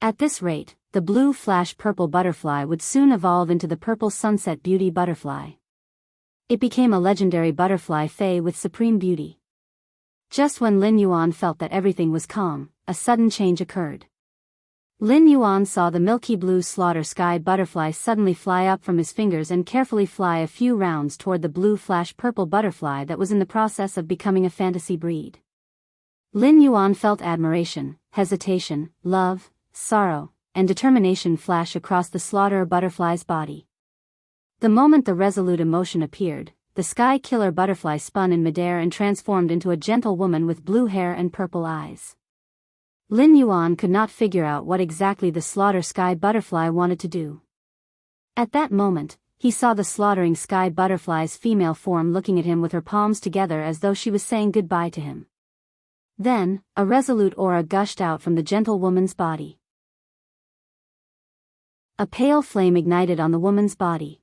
At this rate, the blue flash purple butterfly would soon evolve into the purple sunset beauty butterfly. It became a legendary butterfly Fae with supreme beauty. Just when Lin Yuan felt that everything was calm, a sudden change occurred. Lin Yuan saw the milky blue slaughter sky butterfly suddenly fly up from his fingers and carefully fly a few rounds toward the blue flash purple butterfly that was in the process of becoming a fantasy breed. Lin Yuan felt admiration, hesitation, love, sorrow, and determination flash across the slaughterer butterfly's body. The moment the resolute emotion appeared, the sky killer butterfly spun in midair and transformed into a gentle woman with blue hair and purple eyes. Lin Yuan could not figure out what exactly the slaughter sky butterfly wanted to do. At that moment, he saw the slaughtering sky butterfly's female form looking at him with her palms together as though she was saying goodbye to him. Then, a resolute aura gushed out from the gentle woman's body. A pale flame ignited on the woman's body.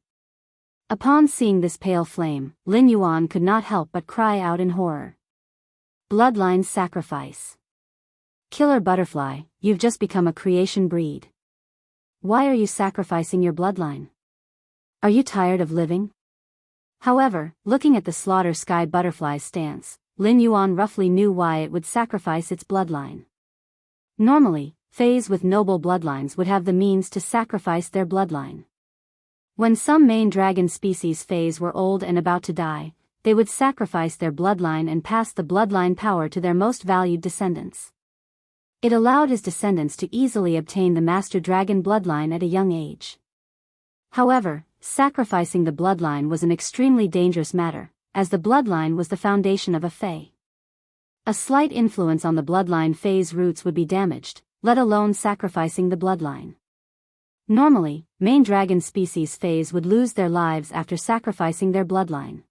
Upon seeing this pale flame, Lin Yuan could not help but cry out in horror. Bloodline sacrifice. Killer butterfly, you've just become a creation breed. Why are you sacrificing your bloodline? Are you tired of living? However, looking at the slaughter sky butterfly's stance, Lin Yuan roughly knew why it would sacrifice its bloodline. Normally, fays with noble bloodlines would have the means to sacrifice their bloodline. When some main dragon species fays were old and about to die, they would sacrifice their bloodline and pass the bloodline power to their most valued descendants. It allowed his descendants to easily obtain the master dragon bloodline at a young age. However, sacrificing the bloodline was an extremely dangerous matter, as the bloodline was the foundation of a fae. A slight influence on the bloodline fae's roots would be damaged, let alone sacrificing the bloodline. Normally, main dragon species fays would lose their lives after sacrificing their bloodline.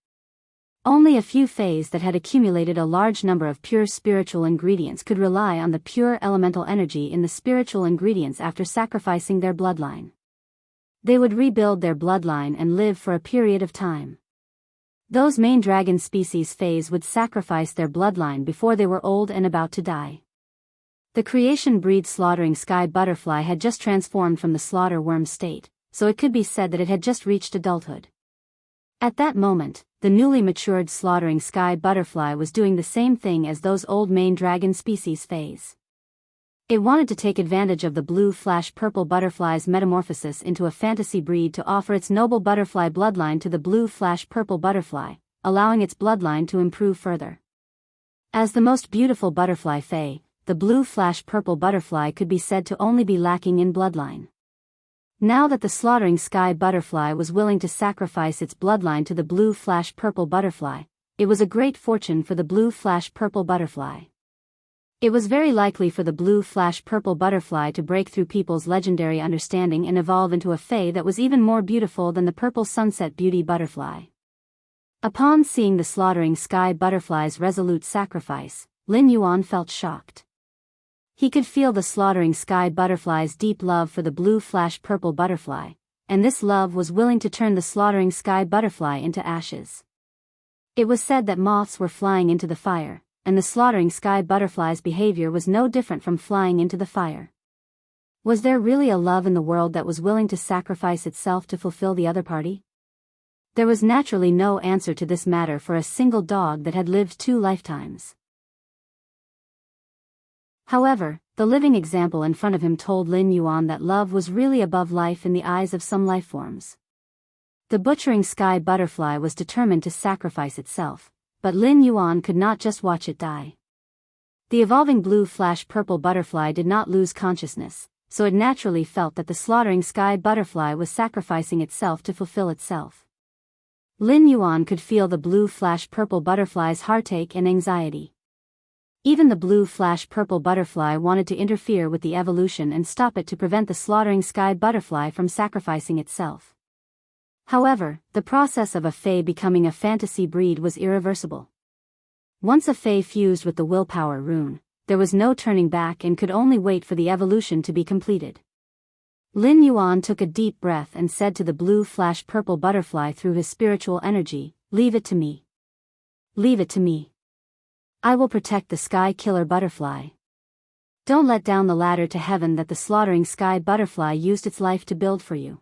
Only a few fays that had accumulated a large number of pure spiritual ingredients could rely on the pure elemental energy in the spiritual ingredients after sacrificing their bloodline. They would rebuild their bloodline and live for a period of time. Those main dragon species fays would sacrifice their bloodline before they were old and about to die. The creation breed slaughtering sky butterfly had just transformed from the slaughter worm state, so it could be said that it had just reached adulthood. At that moment, the newly matured slaughtering sky butterfly was doing the same thing as those old main dragon species fays. It wanted to take advantage of the blue flash purple butterfly's metamorphosis into a fantasy breed to offer its noble butterfly bloodline to the blue flash purple butterfly, allowing its bloodline to improve further. As the most beautiful butterfly fae, the blue flash purple butterfly could be said to only be lacking in bloodline. Now that the slaughtering sky butterfly was willing to sacrifice its bloodline to the blue flash purple butterfly, it was a great fortune for the blue flash purple butterfly. It was very likely for the blue flash purple butterfly to break through people's legendary understanding and evolve into a fae that was even more beautiful than the purple sunset beauty butterfly. Upon seeing the slaughtering sky butterfly's resolute sacrifice, Lin Yuan felt shocked. He could feel the slaughtering sky butterfly's deep love for the blue flash purple butterfly, and this love was willing to turn the slaughtering sky butterfly into ashes. It was said that moths were flying into the fire, and the slaughtering sky butterfly's behavior was no different from flying into the fire. Was there really a love in the world that was willing to sacrifice itself to fulfill the other party? There was naturally no answer to this matter for a single dog that had lived 2 lifetimes. However, the living example in front of him told Lin Yuan that love was really above life in the eyes of some lifeforms. The butchering sky butterfly was determined to sacrifice itself, but Lin Yuan could not just watch it die. The evolving blue flash purple butterfly did not lose consciousness, so it naturally felt that the slaughtering sky butterfly was sacrificing itself to fulfill itself. Lin Yuan could feel the blue flash purple butterfly's heartache and anxiety. Even the blue flash purple butterfly wanted to interfere with the evolution and stop it to prevent the slaughtering sky butterfly from sacrificing itself. However, the process of a fae becoming a fantasy breed was irreversible. Once a fae fused with the willpower rune, there was no turning back and could only wait for the evolution to be completed. Lin Yuan took a deep breath and said to the blue flash purple butterfly through his spiritual energy, "Leave it to me. Leave it to me. I will protect the sky killer butterfly. Don't let down the ladder to heaven that the slaughtering sky butterfly used its life to build for you."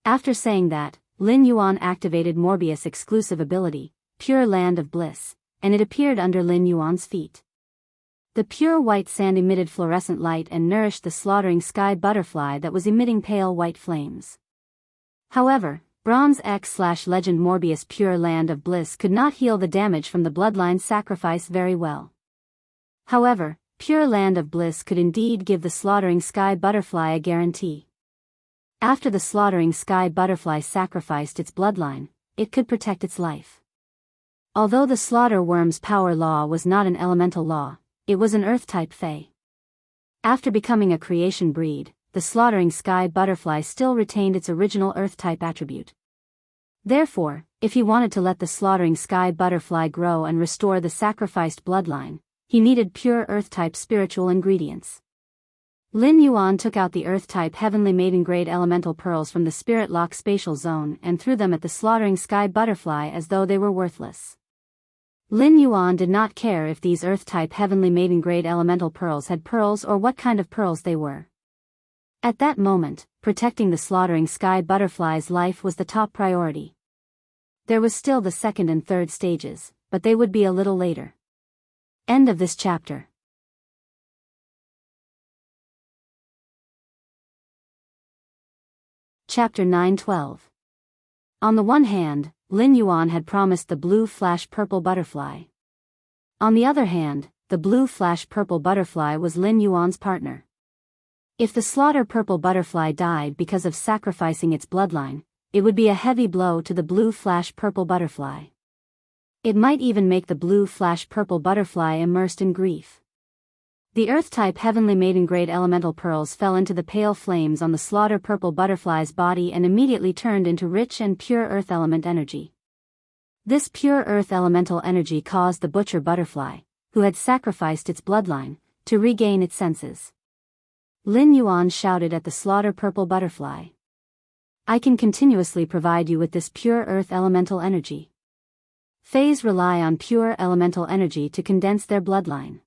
After saying that, Lin Yuan activated Morbius' exclusive ability, Pure Land of Bliss, and it appeared under Lin Yuan's feet. The pure white sand emitted fluorescent light and nourished the slaughtering sky butterfly that was emitting pale white flames. However, Bronze X/Legend Morbius Pure Land of Bliss could not heal the damage from the bloodline sacrifice very well. However, Pure Land of Bliss could indeed give the slaughtering sky butterfly a guarantee. After the slaughtering sky butterfly sacrificed its bloodline, it could protect its life. Although the slaughter worm's power law was not an elemental law, it was an earth-type fae. After becoming a creation breed, the slaughtering sky butterfly still retained its original earth-type attribute. Therefore, if he wanted to let the slaughtering sky butterfly grow and restore the sacrificed bloodline, he needed pure earth-type spiritual ingredients. Lin Yuan took out the earth-type heavenly maiden-grade elemental pearls from the spirit lock spatial zone and threw them at the slaughtering sky butterfly as though they were worthless. Lin Yuan did not care if these earth-type heavenly maiden-grade elemental pearls had pearls or what kind of pearls they were. At that moment, protecting the slaughtering sky butterfly's life was the top priority. There was still the second and third stages, but they would be a little later. End of this chapter. Chapter 9:12. On the one hand, Lin Yuan had promised the blue flash purple butterfly. On the other hand, the blue flash purple butterfly was Lin Yuan's partner. If the slaughter purple butterfly died because of sacrificing its bloodline, it would be a heavy blow to the blue flash purple butterfly. It might even make the blue flash purple butterfly immersed in grief. The Earth-type heavenly maiden-grade elemental pearls fell into the pale flames on the slaughter purple butterfly's body and immediately turned into rich and pure earth element energy. This pure earth elemental energy caused the butcher butterfly, who had sacrificed its bloodline, to regain its senses. Lin Yuan shouted at the slaughter purple butterfly. I can continuously provide you with this pure earth elemental energy. Fays rely on pure elemental energy to condense their bloodline.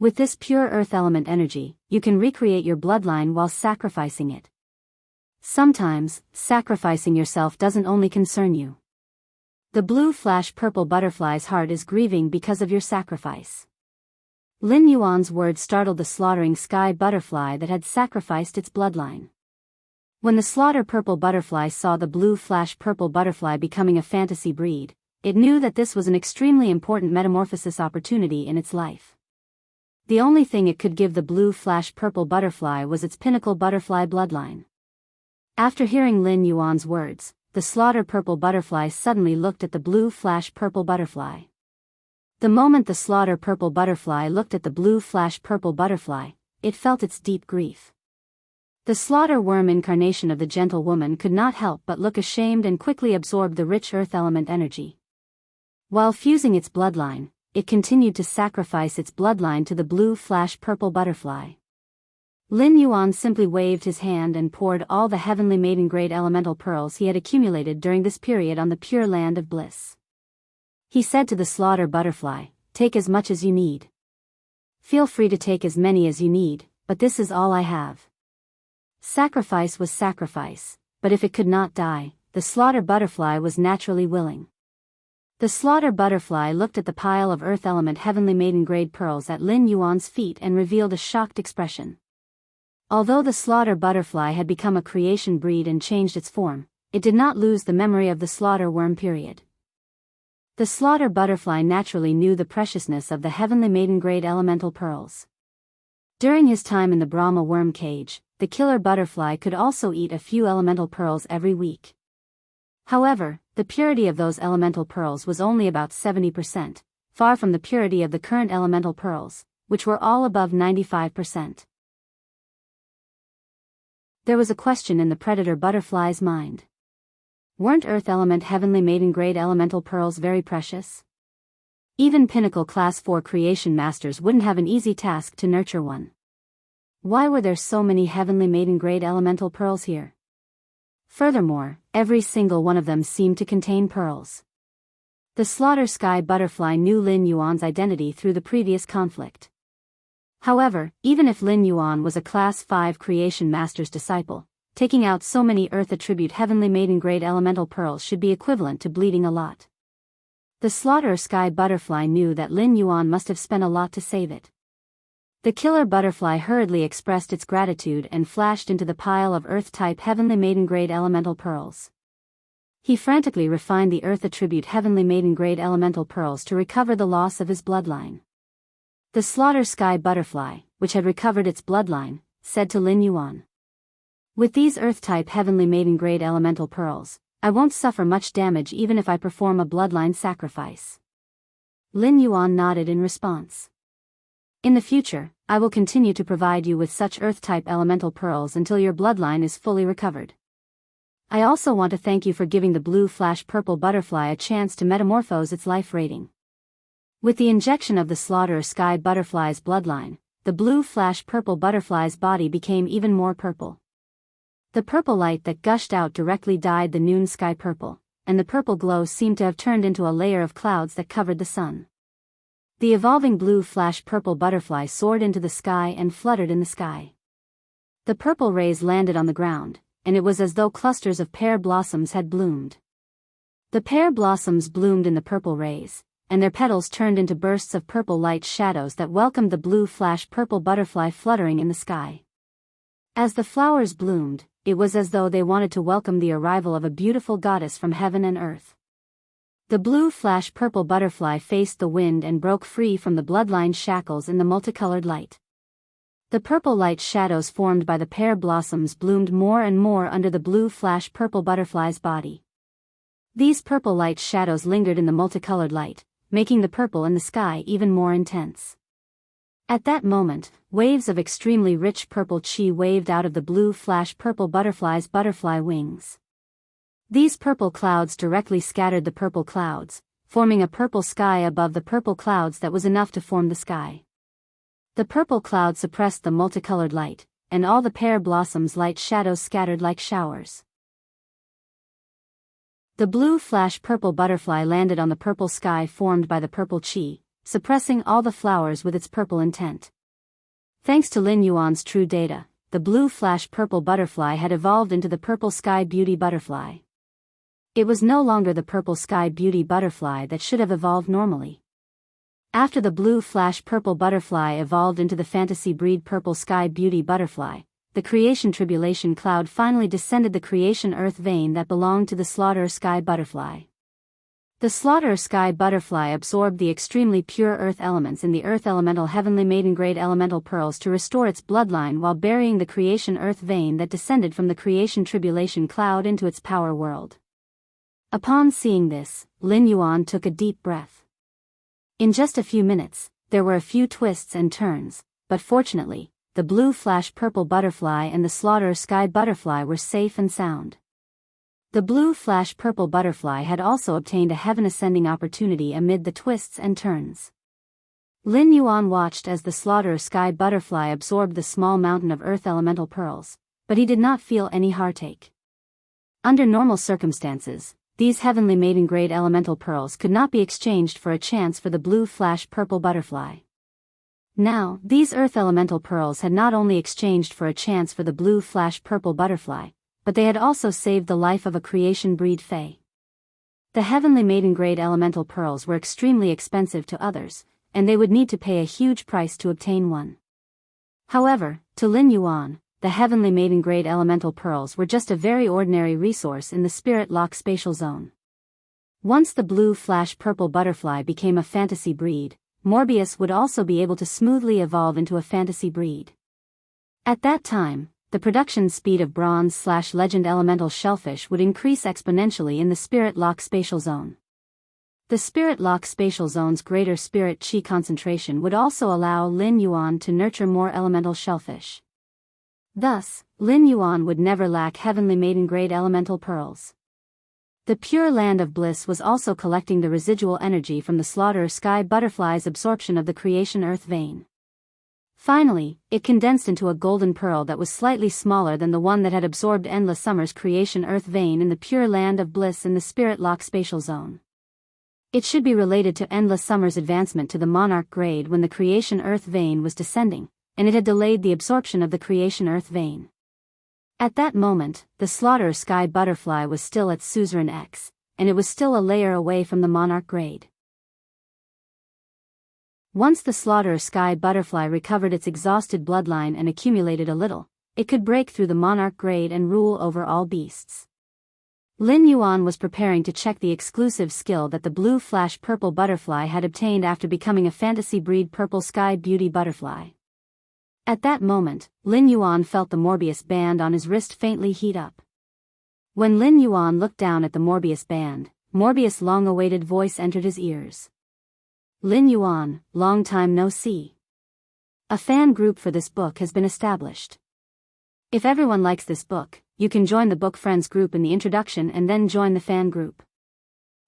With this pure earth element energy, you can recreate your bloodline while sacrificing it. Sometimes, sacrificing yourself doesn't only concern you. The blue flash purple butterfly's heart is grieving because of your sacrifice. Lin Yuan's words startled the slaughtering sky butterfly that had sacrificed its bloodline. When the slaughter purple butterfly saw the blue flash purple butterfly becoming a fantasy breed, it knew that this was an extremely important metamorphosis opportunity in its life. The only thing it could give the blue flash purple butterfly was its pinnacle butterfly bloodline. After hearing Lin Yuan's words, the slaughter purple butterfly suddenly looked at the blue flash purple butterfly. The moment the slaughter purple butterfly looked at the blue flash purple butterfly, it felt its deep grief. The slaughter worm incarnation of the gentle woman could not help but look ashamed and quickly absorbed the rich earth element energy. While fusing its bloodline, it continued to sacrifice its bloodline to the blue flash purple butterfly. Lin Yuan simply waved his hand and poured all the heavenly maiden-grade elemental pearls he had accumulated during this period on the pure land of bliss. He said to the slaughter butterfly, take as much as you need. Feel free to take as many as you need, but this is all I have. Sacrifice was sacrifice, but if it could not die, the slaughter butterfly was naturally willing. The slaughter butterfly looked at the pile of earth element heavenly maiden-grade pearls at Lin Yuan's feet and revealed a shocked expression. Although the slaughter butterfly had become a creation breed and changed its form, it did not lose the memory of the slaughter worm period. The slaughter butterfly naturally knew the preciousness of the heavenly maiden-grade elemental pearls. During his time in the Brahma worm cage, the killer butterfly could also eat a few elemental pearls every week. However, the purity of those elemental pearls was only about 70%, far from the purity of the current elemental pearls, which were all above 95%. There was a question in the predator butterfly's mind. Weren't Earth element heavenly maiden-grade elemental pearls very precious? Even pinnacle class 4 creation masters wouldn't have an easy task to nurture one. Why were there so many heavenly maiden-grade elemental pearls here? Furthermore, every single one of them seemed to contain pearls. The slaughter sky butterfly knew Lin Yuan's identity through the previous conflict. However, even if Lin Yuan was a class 5 creation master's disciple, taking out so many earth attribute heavenly maiden-grade elemental pearls should be equivalent to bleeding a lot. The slaughter sky butterfly knew that Lin Yuan must have spent a lot to save it. The killer butterfly hurriedly expressed its gratitude and flashed into the pile of earth-type heavenly maiden-grade elemental pearls. He frantically refined the earth attribute heavenly maiden-grade elemental pearls to recover the loss of his bloodline. The slaughter sky butterfly, which had recovered its bloodline, said to Lin Yuan. With these earth-type heavenly maiden-grade elemental pearls, I won't suffer much damage even if I perform a bloodline sacrifice. Lin Yuan nodded in response. In the future, I will continue to provide you with such earth-type elemental pearls until your bloodline is fully recovered. I also want to thank you for giving the blue flash purple butterfly a chance to metamorphose its life rating. With the injection of the slaughter sky butterfly's bloodline, the blue flash purple butterfly's body became even more purple. The purple light that gushed out directly dyed the noon sky purple, and the purple glow seemed to have turned into a layer of clouds that covered the sun. The evolving blue flash purple butterfly soared into the sky and fluttered in the sky. The purple rays landed on the ground, and it was as though clusters of pear blossoms had bloomed. The pear blossoms bloomed in the purple rays, and their petals turned into bursts of purple light shadows that welcomed the blue flash purple butterfly fluttering in the sky. As the flowers bloomed, it was as though they wanted to welcome the arrival of a beautiful goddess from heaven and earth. The blue flash purple butterfly faced the wind and broke free from the bloodline shackles in the multicolored light. The purple light shadows formed by the pear blossoms bloomed more and more under the blue flash purple butterfly's body. These purple light shadows lingered in the multicolored light, making the purple in the sky even more intense. At that moment, waves of extremely rich purple chi waved out of the blue flash purple butterfly's butterfly wings. These purple clouds directly scattered the purple clouds, forming a purple sky above the purple clouds that was enough to form the sky. The purple cloud suppressed the multicolored light, and all the pear blossoms' light shadows scattered like showers. The blue flash purple butterfly landed on the purple sky formed by the purple chi, suppressing all the flowers with its purple intent. Thanks to Lin Yuan's true data, the blue flash purple butterfly had evolved into the purple sky beauty butterfly. It was no longer the purple sky beauty butterfly that should have evolved normally. After the blue flash purple butterfly evolved into the fantasy breed purple sky beauty butterfly, the creation tribulation cloud finally descended the creation earth vein that belonged to the slaughterer sky butterfly. The slaughterer sky butterfly absorbed the extremely pure earth elements in the earth elemental heavenly maiden grade elemental pearls to restore its bloodline while burying the creation earth vein that descended from the creation tribulation cloud into its power world. Upon seeing this, Lin Yuan took a deep breath. In just a few minutes, there were a few twists and turns, but fortunately, the blue flash purple butterfly and the slaughterer sky butterfly were safe and sound. The blue flash purple butterfly had also obtained a heaven ascending opportunity amid the twists and turns. Lin Yuan watched as the slaughterer sky butterfly absorbed the small mountain of earth elemental pearls, but he did not feel any heartache. Under normal circumstances, these heavenly maiden grade elemental pearls could not be exchanged for a chance for the blue flash purple butterfly. Now, these earth elemental pearls had not only exchanged for a chance for the blue flash purple butterfly, but they had also saved the life of a creation breed fae. The heavenly maiden grade elemental pearls were extremely expensive to others, and they would need to pay a huge price to obtain one. However, to Lin Yuan, the heavenly maiden grade elemental pearls were just a very ordinary resource in the spirit lock spatial zone. Once the blue flash purple butterfly became a fantasy breed, Morbius would also be able to smoothly evolve into a fantasy breed. At that time, the production speed of bronze/legend elemental shellfish would increase exponentially in the spirit lock spatial zone. The spirit lock spatial zone's greater spirit chi concentration would also allow Lin Yuan to nurture more elemental shellfish. Thus, Lin Yuan would never lack heavenly maiden grade elemental pearls. The pure land of bliss was also collecting the residual energy from the slaughterer sky butterfly's absorption of the creation earth vein. Finally, it condensed into a golden pearl that was slightly smaller than the one that had absorbed Endless Summer's creation earth vein in the pure land of bliss in the spirit lock spatial zone. It should be related to Endless Summer's advancement to the monarch grade when the creation earth vein was descending, and it had delayed the absorption of the creation earth vein. At that moment, the slaughterer sky butterfly was still at Suzerain X, and it was still a layer away from the monarch grade. Once the slaughterer sky butterfly recovered its exhausted bloodline and accumulated a little, it could break through the monarch grade and rule over all beasts. Lin Yuan was preparing to check the exclusive skill that the blue flash purple butterfly had obtained after becoming a fantasy breed purple sky beauty butterfly. At that moment, Lin Yuan felt the Morbius band on his wrist faintly heat up. When Lin Yuan looked down at the Morbius band, Morbius' long-awaited voice entered his ears. Lin Yuan, long time no see. A fan group for this book has been established. If everyone likes this book, you can join the Book Friends group in the introduction and then join the fan group.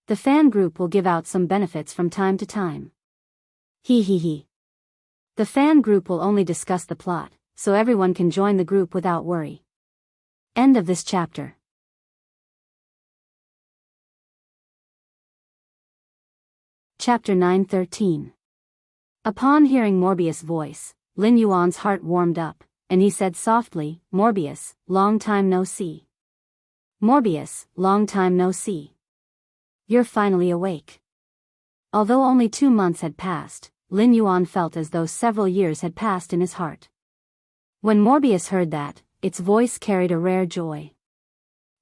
The fan group will give out some benefits from time to time. Hee hee hee. The fan group will only discuss the plot, so everyone can join the group without worry. End of this chapter. Chapter 9:13. Upon hearing Morbius' voice, Lin Yuan's heart warmed up, and he said softly, "Morbius, long time no see. Morbius, long time no see. You're finally awake." Although only 2 months had passed, Lin Yuan felt as though several years had passed in his heart. When Morbius heard that, its voice carried a rare joy.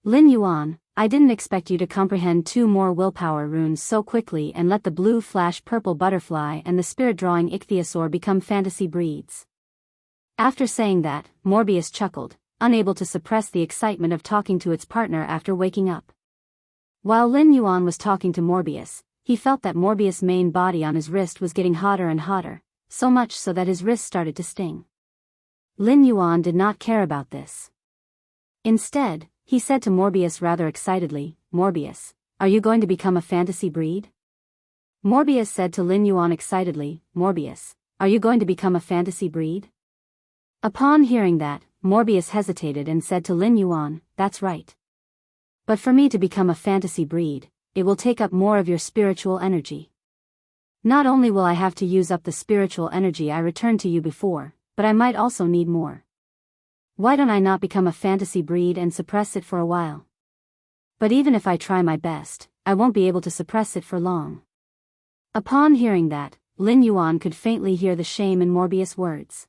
Lin Yuan, I didn't expect you to comprehend 2 more willpower runes so quickly and let the blue flash purple butterfly and the spirit-drawing ichthyosaur become fantasy breeds. After saying that, Morbius chuckled, unable to suppress the excitement of talking to its partner after waking up. While Lin Yuan was talking to Morbius, he felt that Morbius' main body on his wrist was getting hotter and hotter, so much so that his wrist started to sting. Lin Yuan did not care about this. Instead, he said to Morbius rather excitedly, "Morbius, are you going to become a fantasy breed?" Morbius said to Lin Yuan excitedly, "Morbius, are you going to become a fantasy breed?" Upon hearing that, Morbius hesitated and said to Lin Yuan, "That's right. But for me to become a fantasy breed, it will take up more of your spiritual energy. Not only will I have to use up the spiritual energy I returned to you before, but I might also need more. Why don't I not become a fantasy breed and suppress it for a while? But even if I try my best, I won't be able to suppress it for long." Upon hearing that, Lin Yuan could faintly hear the shame in Morbius' words.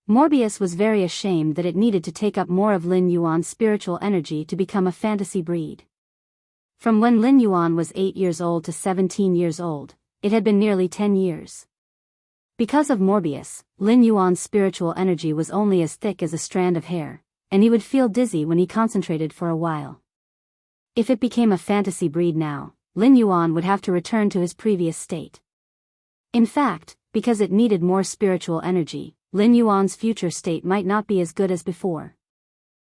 Morbius was very ashamed that it needed to take up more of Lin Yuan's spiritual energy to become a fantasy breed. From when Lin Yuan was 8 years old to 17 years old, it had been nearly 10 years. Because of Morbius, Lin Yuan's spiritual energy was only as thick as a strand of hair, and he would feel dizzy when he concentrated for a while. If it became a fantasy breed now, Lin Yuan would have to return to his previous state. In fact, because it needed more spiritual energy, Lin Yuan's future state might not be as good as before.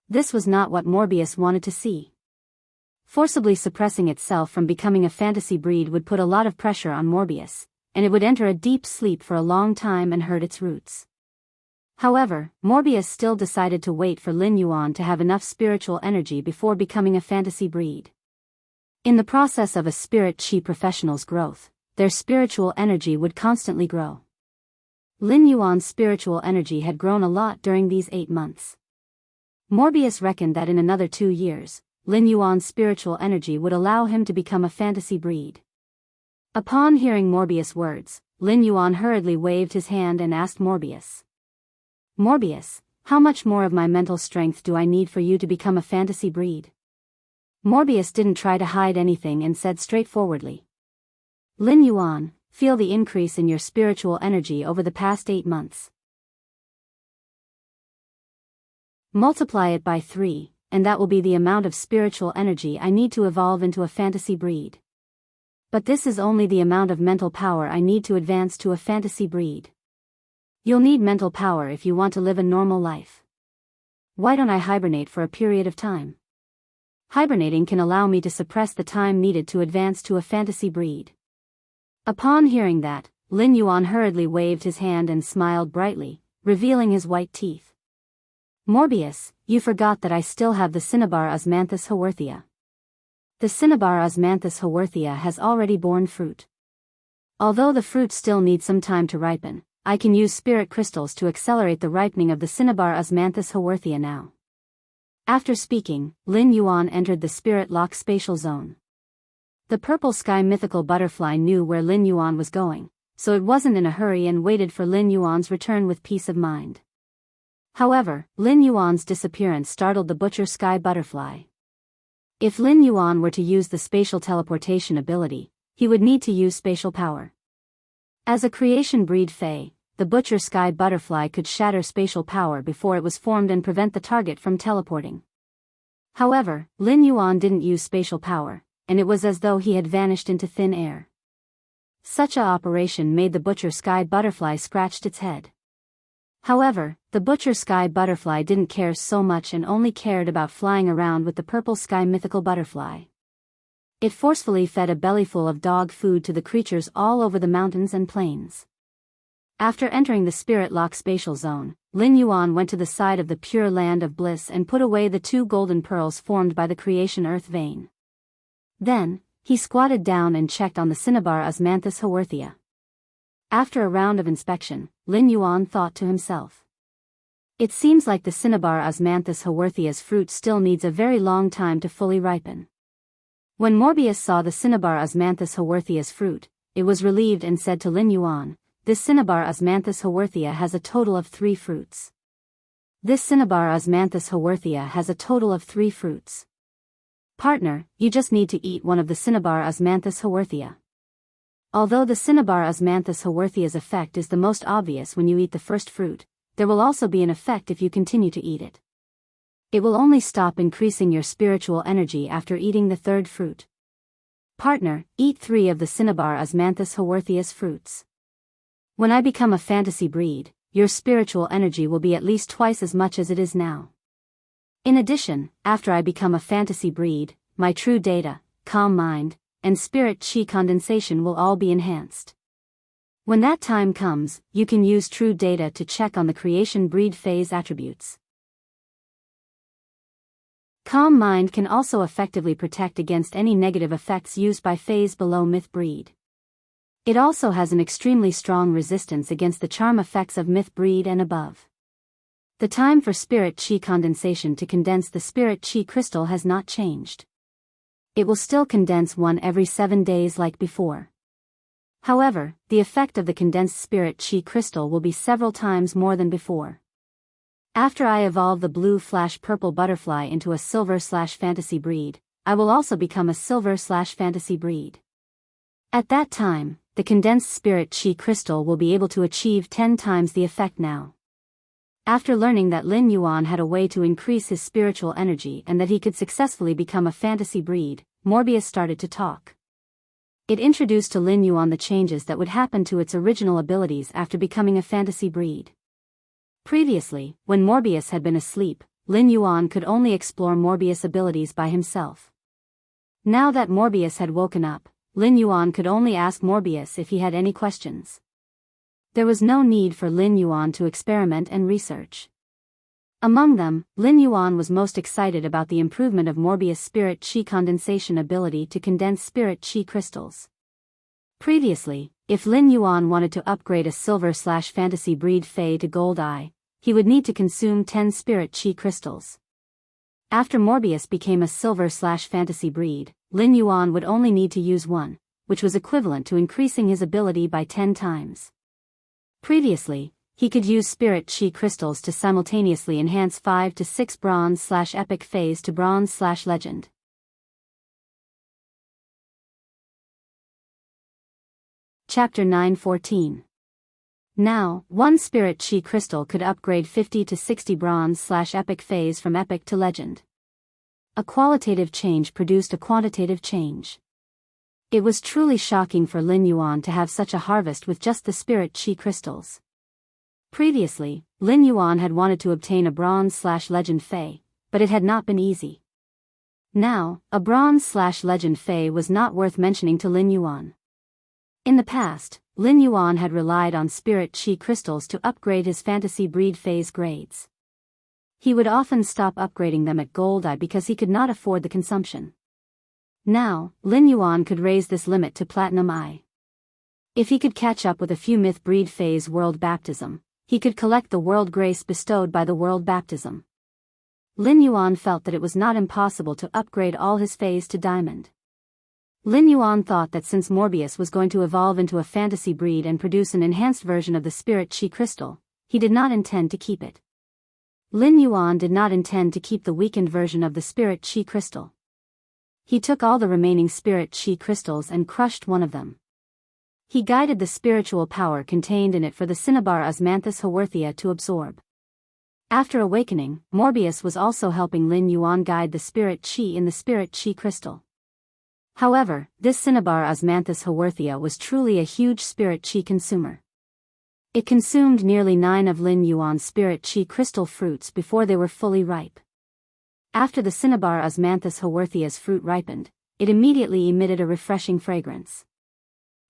This was not what Morbius wanted to see. Forcibly suppressing itself from becoming a fantasy breed would put a lot of pressure on Morbius, and it would enter a deep sleep for a long time and hurt its roots. However, Morbius still decided to wait for Lin Yuan to have enough spiritual energy before becoming a fantasy breed. In the process of a spirit chi professional's growth, their spiritual energy would constantly grow. Lin Yuan's spiritual energy had grown a lot during these 8 months. Morbius reckoned that in another 2 years, Lin Yuan's spiritual energy would allow him to become a fantasy breed. Upon hearing Morbius' words, Lin Yuan hurriedly waved his hand and asked Morbius, "Morbius, how much more of my mental strength do I need for you to become a fantasy breed?" Morbius didn't try to hide anything and said straightforwardly, "Lin Yuan, feel the increase in your spiritual energy over the past 8 months. Multiply it by 3, and that will be the amount of spiritual energy I need to evolve into a fantasy breed. But this is only the amount of mental power I need to advance to a fantasy breed. You'll need mental power if you want to live a normal life. Why don't I hibernate for a period of time? Hibernating can allow me to suppress the time needed to advance to a fantasy breed." Upon hearing that, Lin Yuan hurriedly waved his hand and smiled brightly, revealing his white teeth. "Morbius, you forgot that I still have the Cinnabar Osmanthus haworthia. The Cinnabar Osmanthus haworthia has already borne fruit. Although the fruit still needs some time to ripen, I can use spirit crystals to accelerate the ripening of the Cinnabar Osmanthus haworthia now." After speaking, Lin Yuan entered the spirit lock spatial zone. The purple sky mythical butterfly knew where Lin Yuan was going, so it wasn't in a hurry and waited for Lin Yuan's return with peace of mind. However, Lin Yuan's disappearance startled the butcher sky butterfly. If Lin Yuan were to use the spatial teleportation ability, he would need to use spatial power. As a creation breed Fae, the butcher sky butterfly could shatter spatial power before it was formed and prevent the target from teleporting. However, Lin Yuan didn't use spatial power, and it was as though he had vanished into thin air. Such a operation made the butcher sky butterfly scratched its head. However, the butcher sky butterfly didn't care so much and only cared about flying around with the purple sky mythical butterfly. It forcefully fed a bellyful of dog food to the creatures all over the mountains and plains. After entering the spirit lock spatial zone, Lin Yuan went to the side of the pure land of bliss and put away the 2 golden pearls formed by the creation earth vein. Then, he squatted down and checked on the Cinnabar Osmanthus haworthia. After a round of inspection, Lin Yuan thought to himself, "It seems like the Cinnabar Osmanthus haworthia's fruit still needs a very long time to fully ripen." When Morbius saw the Cinnabar Osmanthus haworthia's fruit, it was relieved and said to Lin Yuan, "This Cinnabar Osmanthus haworthia has a total of 3 fruits. This cinnabar Osmanthus haworthia has a total of 3 fruits. Partner, you just need to eat one of the cinnabar Osmanthus haworthia. Although the cinnabar Osmanthus haworthia's effect is the most obvious when you eat the first fruit, there will also be an effect if you continue to eat it. It will only stop increasing your spiritual energy after eating the 3rd fruit. Partner, eat 3 of the cinnabar Osmanthus haworthia's fruits. When I become a fantasy breed, your spiritual energy will be at least twice as much as it is now. In addition, after I become a fantasy breed, my true data, calm mind, and spirit chi condensation will all be enhanced. When that time comes, you can use true data to check on the creation breed phase attributes. Calm mind can also effectively protect against any negative effects used by phase below myth breed. It also has an extremely strong resistance against the charm effects of myth breed and above. The time for spirit chi condensation to condense the spirit chi crystal has not changed. It will still condense one every 7 days like before. However, the effect of the condensed spirit chi crystal will be several times more than before. After I evolve the blue/purple butterfly into a silver/fantasy breed, I will also become a silver/fantasy breed. At that time, the condensed spirit chi crystal will be able to achieve 10 times the effect now. After learning that Lin Yuan had a way to increase his spiritual energy and that he could successfully become a fantasy breed, Morbius started to talk. It introduced to Lin Yuan the changes that would happen to its original abilities after becoming a fantasy breed. Previously, when Morbius had been asleep, Lin Yuan could only explore Morbius' abilities by himself. Now that Morbius had woken up, Lin Yuan could only ask Morbius if he had any questions. There was no need for Lin Yuan to experiment and research. Among them, Lin Yuan was most excited about the improvement of Morbius' spirit chi condensation ability to condense spirit chi crystals. Previously, if Lin Yuan wanted to upgrade a silver/fantasy breed Fey to gold eye, he would need to consume 10 spirit chi crystals. After Morbius became a silver/fantasy breed, Lin Yuan would only need to use 1, which was equivalent to increasing his ability by 10 times. Previously, he could use spirit chi crystals to simultaneously enhance 5 to 6 bronze/epic phase to bronze/legend. Chapter 9:14. Now, 1 spirit chi crystal could upgrade 50 to 60 bronze/epic phase from epic to legend. A qualitative change produced a quantitative change. It was truly shocking for Lin Yuan to have such a harvest with just the spirit chi crystals. Previously, Lin Yuan had wanted to obtain a bronze/legend Fey, but it had not been easy. Now, a bronze/legend Fey was not worth mentioning to Lin Yuan. In the past, Lin Yuan had relied on spirit chi crystals to upgrade his fantasy breed phase grades. He would often stop upgrading them at gold eye because he could not afford the consumption. Now, Lin Yuan could raise this limit to platinum eye. If he could catch up with a few myth breed phase world baptism, he could collect the world grace bestowed by the world baptism. Lin Yuan felt that it was not impossible to upgrade all his phase to diamond. Lin Yuan thought that since Morbius was going to evolve into a fantasy breed and produce an enhanced version of the spirit chi crystal, he did not intend to keep it. Lin Yuan did not intend to keep the weakened version of the spirit chi crystal. He took all the remaining spirit chi crystals and crushed one of them. He guided the spiritual power contained in it for the cinnabar Osmanthus haworthia to absorb. After awakening, Morbius was also helping Lin Yuan guide the spirit chi in the spirit chi crystal. However, this cinnabar Osmanthus haworthia was truly a huge spirit chi consumer. It consumed nearly 9 of Lin Yuan's spirit chi crystal fruits before they were fully ripe. After the cinnabar Osmanthus haworthia's fruit ripened, it immediately emitted a refreshing fragrance.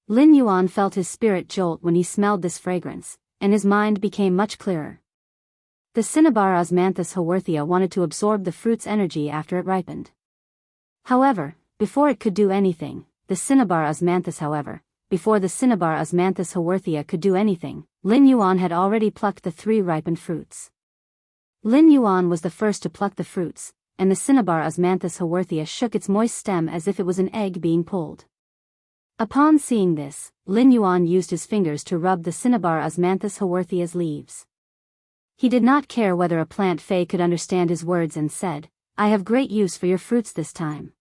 Lin Yuan felt his spirit jolt when he smelled this fragrance, and his mind became much clearer. The cinnabar Osmanthus haworthia wanted to absorb the fruit's energy after it ripened. However, before it could do anything, before the cinnabar Osmanthus haworthia could do anything, Lin Yuan had already plucked the 3 ripened fruits. Lin Yuan was the first to pluck the fruits, and the cinnabar Osmanthus haworthia shook its moist stem as if it was an egg being pulled. Upon seeing this, Lin Yuan used his fingers to rub the cinnabar Osmanthus haworthia's leaves. He did not care whether a plant fae could understand his words and said, "I have great use for your fruits this time.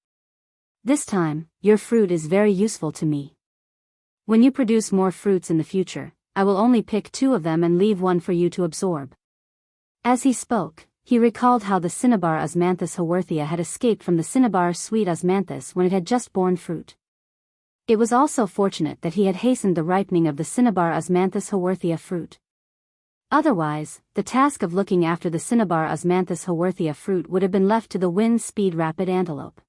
This time, your fruit is very useful to me. When you produce more fruits in the future, I will only pick 2 of them and leave 1 for you to absorb." As he spoke, he recalled how the cinnabar Osmanthus haworthia had escaped from the cinnabar sweet Osmanthus when it had just borne fruit. It was also fortunate that he had hastened the ripening of the cinnabar Osmanthus haworthia fruit. Otherwise, the task of looking after the cinnabar Osmanthus haworthia fruit would have been left to the wind-speed rapid antelope.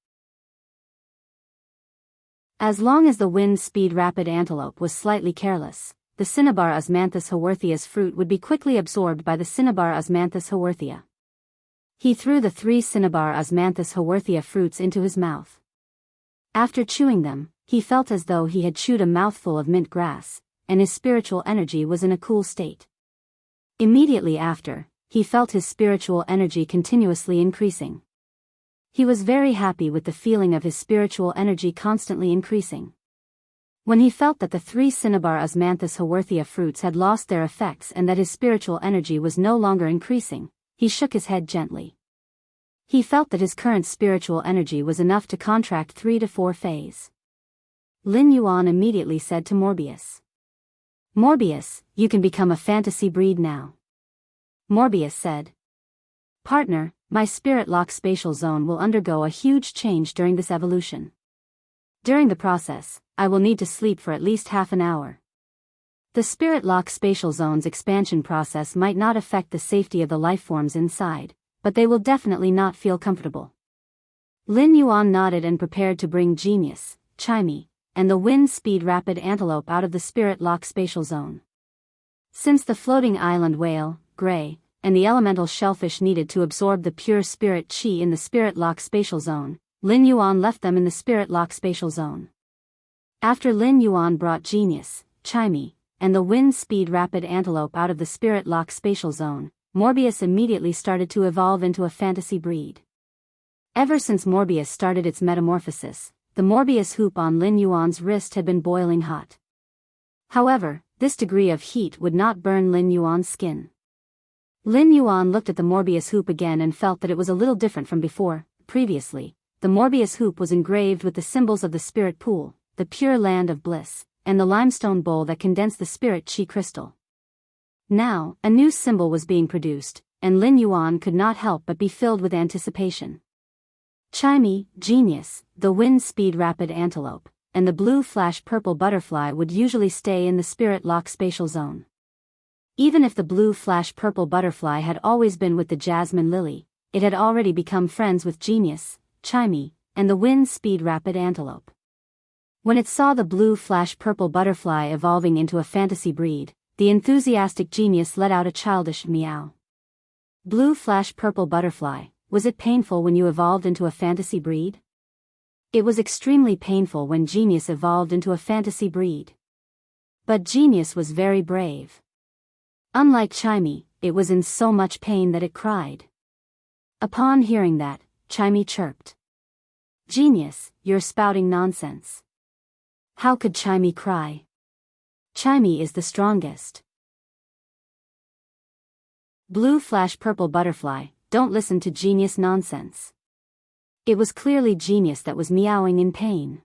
As long as the wind-speed rapid antelope was slightly careless, the cinnabar Osmanthus haworthia's fruit would be quickly absorbed by the cinnabar Osmanthus haworthia. He threw the 3 cinnabar Osmanthus haworthia fruits into his mouth. After chewing them, he felt as though he had chewed a mouthful of mint grass, and his spiritual energy was in a cool state. Immediately after, he felt his spiritual energy continuously increasing. He was very happy with the feeling of his spiritual energy constantly increasing. When he felt that the 3 cinnabar Osmanthus haworthia fruits had lost their effects and that his spiritual energy was no longer increasing, he shook his head gently. He felt that his current spiritual energy was enough to contract 3 to 4 fays. Lin Yuan immediately said to Morbius, "Morbius, you can become a fantasy breed now." Morbius said, "Partner, my spirit lock spatial zone will undergo a huge change during this evolution. During the process, I will need to sleep for at least half an hour. The spirit lock spatial zone's expansion process might not affect the safety of the lifeforms inside, but they will definitely not feel comfortable." Lin Yuan nodded and prepared to bring Genius, Chimey, and the wind-speed rapid antelope out of the spirit lock spatial zone. Since the floating island whale, Gray, and the elemental shellfish needed to absorb the pure spirit chi in the spirit lock spatial zone, Lin Yuan left them in the spirit lock spatial zone. After Lin Yuan brought Genius, Chimey, and the wind-speed rapid antelope out of the spirit lock spatial zone, Morbius immediately started to evolve into a fantasy breed. Ever since Morbius started its metamorphosis, the Morbius hoop on Lin Yuan's wrist had been boiling hot. However, this degree of heat would not burn Lin Yuan's skin. Lin Yuan looked at the Morbius hoop again and felt that it was a little different from before. Previously, the Morbius hoop was engraved with the symbols of the spirit pool, the pure land of bliss, and the limestone bowl that condensed the spirit chi crystal. Now, a new symbol was being produced, and Lin Yuan could not help but be filled with anticipation. Chimey, Genius, the wind-speed rapid antelope, and the blue flash purple butterfly would usually stay in the spirit lock spatial zone. Even if the blue flash purple butterfly had always been with the jasmine lily, it had already become friends with Genius, Chimey, and the wind-speed rapid antelope. When it saw the blue flash purple butterfly evolving into a fantasy breed, the enthusiastic Genius let out a childish meow. "Blue flash purple butterfly, was it painful when you evolved into a fantasy breed?" It was extremely painful when Genius evolved into a fantasy breed. But Genius was very brave. Unlike Chimey, it was in so much pain that it cried. Upon hearing that, Chimey chirped, "Genius, you're spouting nonsense. How could Chimey cry? Chimey is the strongest." "Blue flash purple butterfly, don't listen to Genius nonsense." It was clearly Genius that was meowing in pain.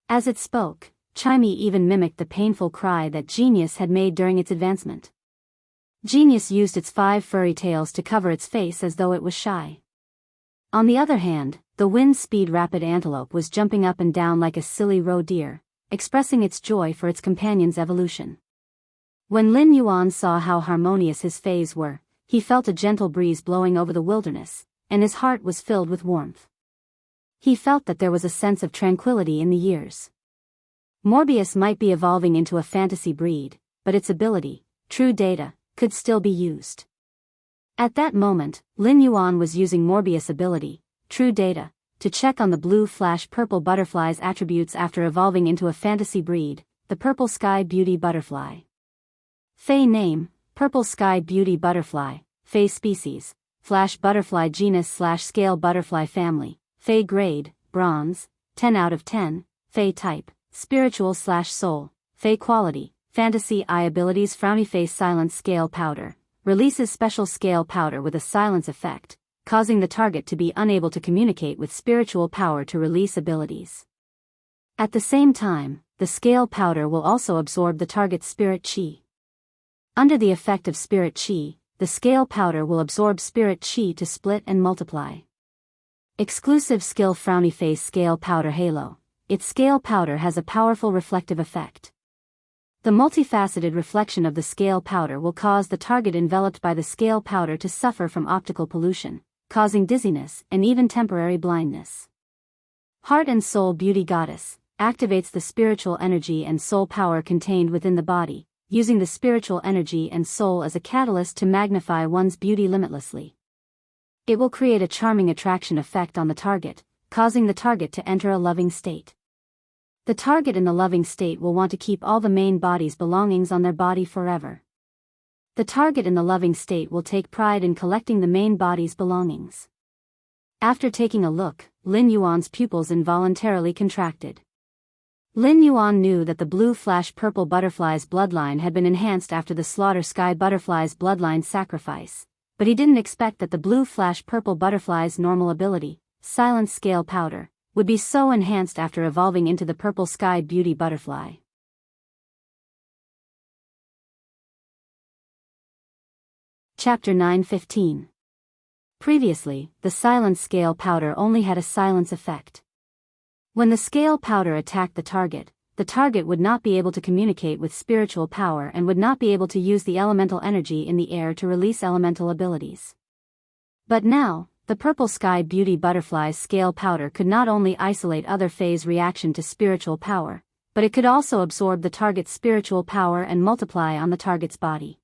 As it spoke, Chimey even mimicked the painful cry that Genius had made during its advancement. Genius used its 5 furry tails to cover its face as though it was shy. On the other hand, the wind-speed rapid antelope was jumping up and down like a silly roe deer, expressing its joy for its companion's evolution. When Lin Yuan saw how harmonious his fays were, he felt a gentle breeze blowing over the wilderness, and his heart was filled with warmth. He felt that there was a sense of tranquility in the years. Morbius might be evolving into a fantasy breed, but its ability, true data, could still be used. At that moment, Lin Yuan was using Morbius' ability, true data, to check on the blue flash purple butterfly's attributes after evolving into a fantasy breed, the purple sky beauty butterfly. Fey name, Purple Sky Beauty Butterfly, Fey species, Flash Butterfly genus/scale butterfly family, Fey grade, Bronze, 10 out of 10, Fey type, Spiritual/soul, Fey quality, Fantasy eye abilities Frowny face Silence scale powder, releases special scale powder with a silence effect, causing the target to be unable to communicate with spiritual power to release abilities. At the same time, the scale powder will also absorb the target's spirit chi. Under the effect of spirit chi, the scale powder will absorb spirit chi to split and multiply. Exclusive skill Frowny Face Scale Powder Halo. Its scale powder has a powerful reflective effect. The multifaceted reflection of the scale powder will cause the target enveloped by the scale powder to suffer from optical pollution, causing dizziness and even temporary blindness. Heart and Soul Beauty Goddess activates the spiritual energy and soul power contained within the body, using the spiritual energy and soul as a catalyst to magnify one's beauty limitlessly. It will create a charming attraction effect on the target, causing the target to enter a loving state. The target in the loving state will want to keep all the main body's belongings on their body forever. The target in the loving state will take pride in collecting the main body's belongings. After taking a look, Lin Yuan's pupils involuntarily contracted. Lin Yuan knew that the blue flash purple butterfly's bloodline had been enhanced after the slaughter sky butterfly's bloodline sacrifice, but he didn't expect that the blue flash purple butterfly's normal ability, silence scale powder, would be so enhanced after evolving into the purple sky beauty butterfly. Chapter 9:15. Previously, the silence scale powder only had a silence effect. When the scale powder attacked the target would not be able to communicate with spiritual power and would not be able to use the elemental energy in the air to release elemental abilities. But now, the purple sky beauty butterfly's scale powder could not only isolate other phase reaction to spiritual power, but it could also absorb the target's spiritual power and multiply on the target's body.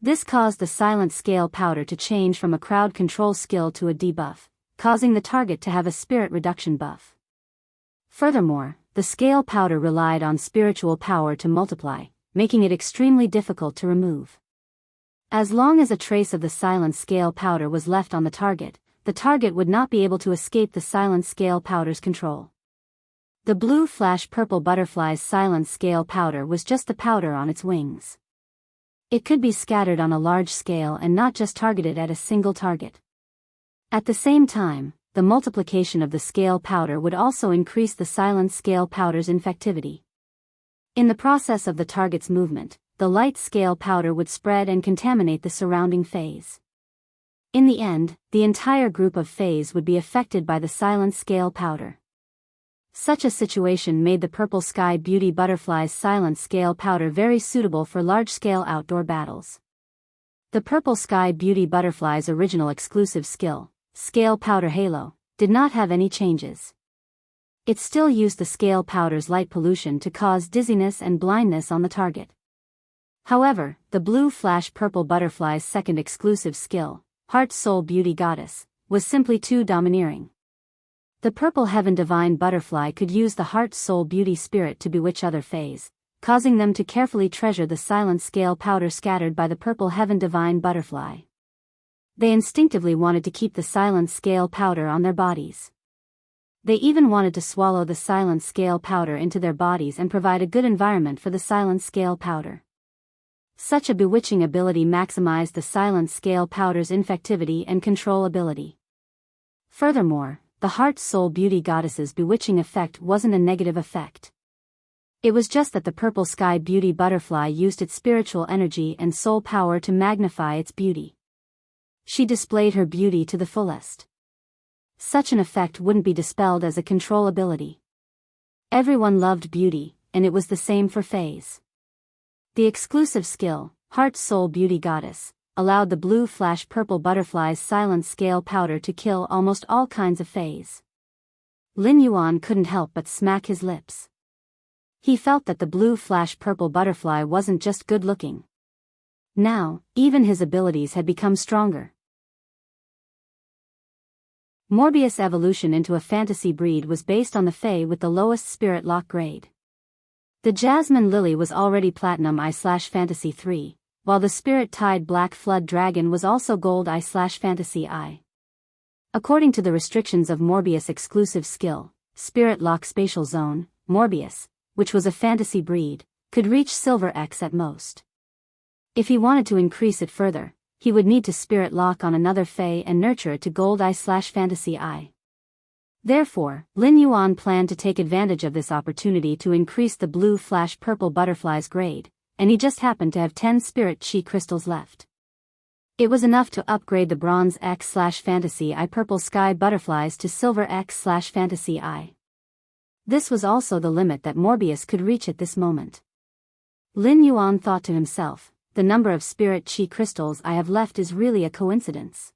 This caused the silent scale powder to change from a crowd control skill to a debuff, causing the target to have a spirit reduction buff. Furthermore, the scale powder relied on spiritual power to multiply, making it extremely difficult to remove. As long as a trace of the silent scale powder was left on the target would not be able to escape the silent scale powder's control. The blue flash purple butterfly's silent scale powder was just the powder on its wings. It could be scattered on a large scale and not just targeted at a single target. At the same time, the multiplication of the scale powder would also increase the silent scale powder's infectivity. In the process of the target's movement, the light scale powder would spread and contaminate the surrounding phase. In the end, the entire group of phase would be affected by the silent scale powder. Such a situation made the purple sky beauty butterfly's silent scale powder very suitable for large-scale outdoor battles. The purple sky beauty butterfly's original exclusive skill, Scale Powder Halo, did not have any changes. It still used the scale powder's light pollution to cause dizziness and blindness on the target. However, the blue flash purple butterfly's second exclusive skill, Heart Soul Beauty Goddess, was simply too domineering. The purple heaven divine butterfly could use the heart soul beauty spirit to bewitch other phase, causing them to carefully treasure the silent scale powder scattered by the purple heaven divine butterfly. They instinctively wanted to keep the silent scale powder on their bodies. They even wanted to swallow the silent scale powder into their bodies and provide a good environment for the silent scale powder. Such a bewitching ability maximized the silent scale powder's infectivity and control ability. Furthermore, the heart soul beauty goddess's bewitching effect wasn't a negative effect. It was just that the purple sky beauty butterfly used its spiritual energy and soul power to magnify its beauty. She displayed her beauty to the fullest. Such an effect wouldn't be dispelled as a control ability. Everyone loved beauty, and it was the same for phase. The exclusive skill, Heart Soul Beauty Goddess, allowed the blue flash purple butterfly's silent scale powder to kill almost all kinds of phase. Lin Yuan couldn't help but smack his lips. He felt that the blue flash purple butterfly wasn't just good looking. Now, even his abilities had become stronger. Morbius' evolution into a fantasy breed was based on the Fae with the lowest spirit lock grade. The Jasmine Lily was already Platinum I/Fantasy 3, while the Spirit-Tide Black Flood Dragon was also Gold I/Fantasy I. According to the restrictions of Morbius' exclusive skill, Spirit Lock Spatial Zone, Morbius, which was a fantasy breed, could reach Silver X at most. If he wanted to increase it further, he would need to spirit lock on another Fae and nurture it to Gold Eye/Fantasy Eye. Therefore, Lin Yuan planned to take advantage of this opportunity to increase the blue/purple butterfly's grade, and he just happened to have 10 spirit chi crystals left. It was enough to upgrade the bronze X/Fantasy Eye purple sky butterflies to silver X/Fantasy Eye. This was also the limit that Morbius could reach at this moment. Lin Yuan thought to himself, the number of spirit chi crystals I have left is really a coincidence.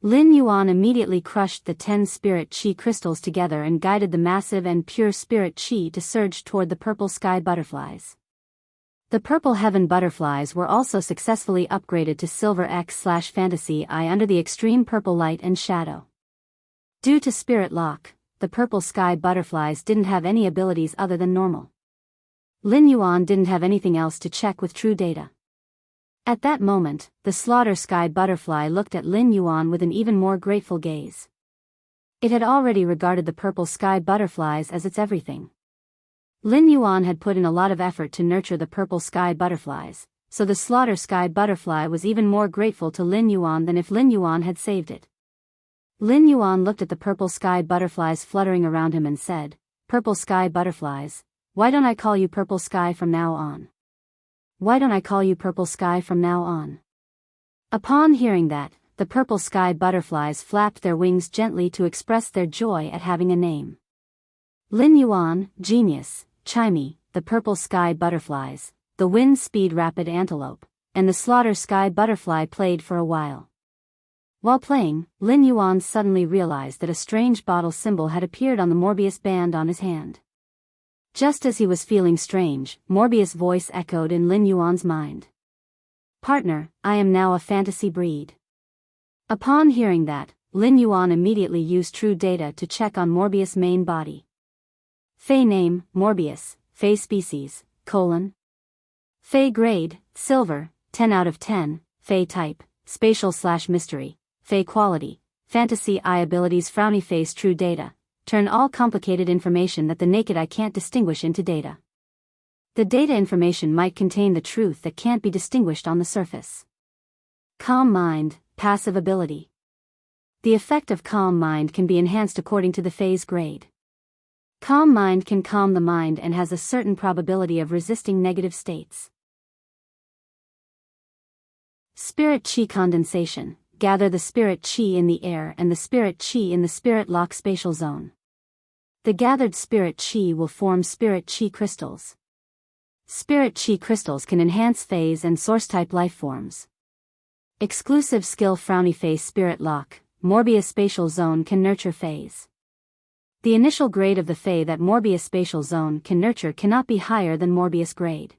Lin Yuan immediately crushed the 10 spirit chi crystals together and guided the massive and pure spirit chi to surge toward the purple sky butterflies. The purple heaven butterflies were also successfully upgraded to silver X/Fantasy Eye under the extreme purple light and shadow. Due to spirit lock, the purple sky butterflies didn't have any abilities other than normal. Lin Yuan didn't have anything else to check with true data. At that moment, the slaughter sky butterfly looked at Lin Yuan with an even more grateful gaze. It had already regarded the purple sky butterflies as its everything. Lin Yuan had put in a lot of effort to nurture the purple sky butterflies, so the slaughter sky butterfly was even more grateful to Lin Yuan than if Lin Yuan had saved it. Lin Yuan looked at the purple sky butterflies fluttering around him and said, "Purple sky butterflies, why don't I call you purple sky from now on? Why don't I call you purple sky from now on?" Upon hearing that, the purple sky butterflies flapped their wings gently to express their joy at having a name. Lin Yuan, genius, Chimey, the purple sky butterflies, the wind speed rapid antelope, and the slaughter sky butterfly played for a while. While playing, Lin Yuan suddenly realized that a strange bottle symbol had appeared on the Morbius band on his hand. Just as he was feeling strange, Morbius' voice echoed in Lin Yuan's mind. "Partner, I am now a fantasy breed." Upon hearing that, Lin Yuan immediately used true data to check on Morbius' main body. Fey name, Morbius, Fey species, Fey grade, silver, 10 out of 10, Fey type, spatial/mystery, Fey quality, fantasy eye abilities frowny face true data, turn all complicated information that the naked eye can't distinguish into data. The data information might contain the truth that can't be distinguished on the surface. Calm mind, passive ability. The effect of calm mind can be enhanced according to the Fey's grade. Calm mind can calm the mind and has a certain probability of resisting negative states. Spirit chi condensation. Gather the spirit chi in the air and the spirit chi in the spirit lock spatial zone. The gathered spirit chi will form spirit chi crystals. Spirit chi crystals can enhance phase and source-type life forms. Exclusive skill frowny face spirit lock. Morbius spatial zone can nurture phase. The initial grade of the Fey that Morbius spatial zone can nurture cannot be higher than Morbius grade.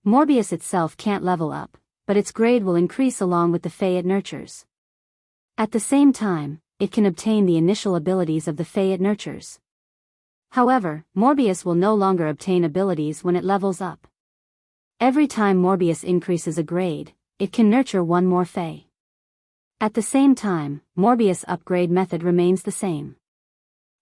Morbius itself can't level up, but its grade will increase along with the Fey it nurtures. At the same time, it can obtain the initial abilities of the Fey it nurtures. However, Morbius will no longer obtain abilities when it levels up. Every time Morbius increases a grade, it can nurture one more Fey. At the same time, Morbius upgrade method remains the same.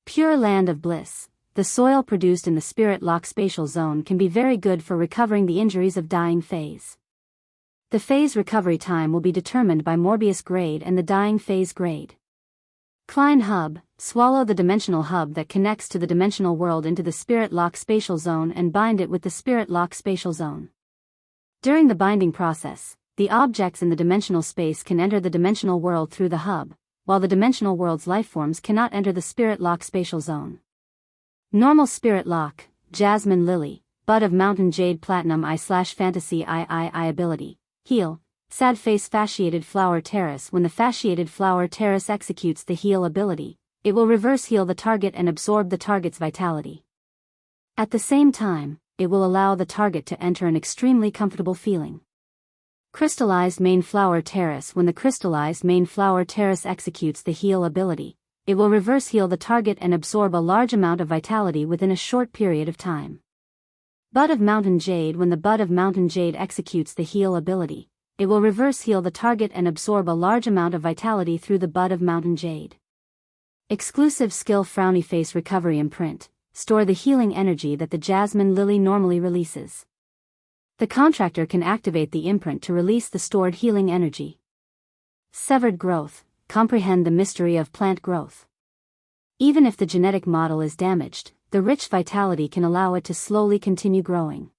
Pure land of bliss. The soil produced in the spirit lock spatial zone can be very good for recovering the injuries of dying phase. The phase recovery time will be determined by Morbius grade and the dying phase grade. Klein hub. Swallow the dimensional hub that connects to the dimensional world into the spirit lock spatial zone and bind it with the spirit lock spatial zone. During the binding process, the objects in the dimensional space can enter the dimensional world through the hub, while the dimensional world's lifeforms cannot enter the spirit lock spatial zone. Normal spirit lock, Jasmine Lily, Bud of Mountain Jade Platinum Eye/Fantasy Eye ability, heal, sad face fasciated flower terrace. When the fasciated flower terrace executes the heal ability, it will reverse heal the target and absorb the target's vitality. At the same time, it will allow the target to enter an extremely comfortable feeling. Crystallized main flower terrace. When the crystallized main flower terrace executes the heal ability, it will reverse heal the target and absorb a large amount of vitality within a short period of time. Bud of Mountain Jade. When the Bud of Mountain Jade executes the heal ability, it will reverse heal the target and absorb a large amount of vitality through the Bud of Mountain Jade. Exclusive skill frowny face recovery imprint. Store the healing energy that the Jasmine Lily normally releases. The contractor can activate the imprint to release the stored healing energy. Severed growth. Comprehend the mystery of plant growth. Even if the genetic model is damaged, the rich vitality can allow it to slowly continue growing.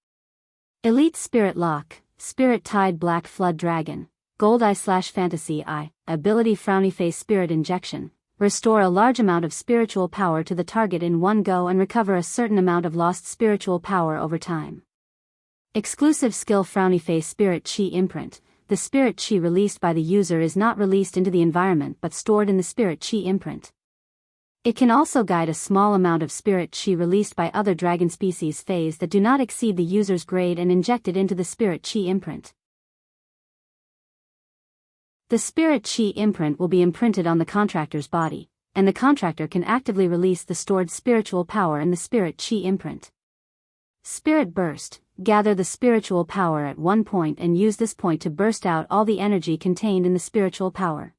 Elite Spirit Lock, Spirit Tide Black Flood Dragon, Gold Eye/Fantasy Eye, Ability Frowny Face Spirit Injection. Restore a large amount of spiritual power to the target in one go and recover a certain amount of lost spiritual power over time. Exclusive skill Frowny Face Spirit Chi Imprint. The spirit chi released by the user is not released into the environment but stored in the spirit chi imprint. It can also guide a small amount of spirit chi released by other dragon species phase that do not exceed the user's grade and inject it into the spirit chi imprint. The spirit chi imprint will be imprinted on the contractor's body, and the contractor can actively release the stored spiritual power in the spirit chi imprint. Spirit Burst. Gather the spiritual power at one point and use this point to burst out all the energy contained in the spiritual power.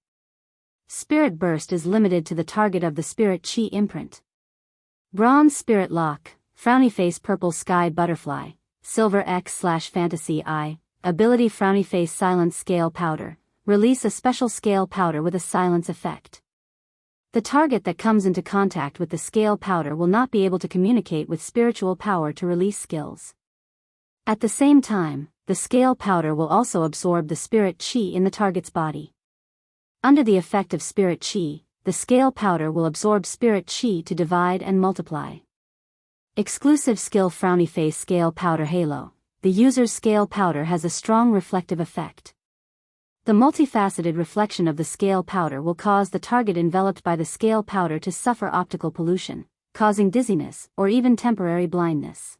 Spirit Burst is limited to the target of the spirit chi imprint. Bronze Spirit Lock, Frowny Face Purple Sky Butterfly, Silver X/Fantasy Eye, Ability Frowny Face Silence Scale Powder. Release a special scale powder with a silence effect. The target that comes into contact with the scale powder will not be able to communicate with spiritual power to release skills. At the same time, the scale powder will also absorb the spirit chi in the target's body. Under the effect of spirit chi, the scale powder will absorb spirit chi to divide and multiply. Exclusive skill Frowny Face Scale Powder Halo. The user's scale powder has a strong reflective effect. The multifaceted reflection of the scale powder will cause the target enveloped by the scale powder to suffer optical pollution, causing dizziness or even temporary blindness.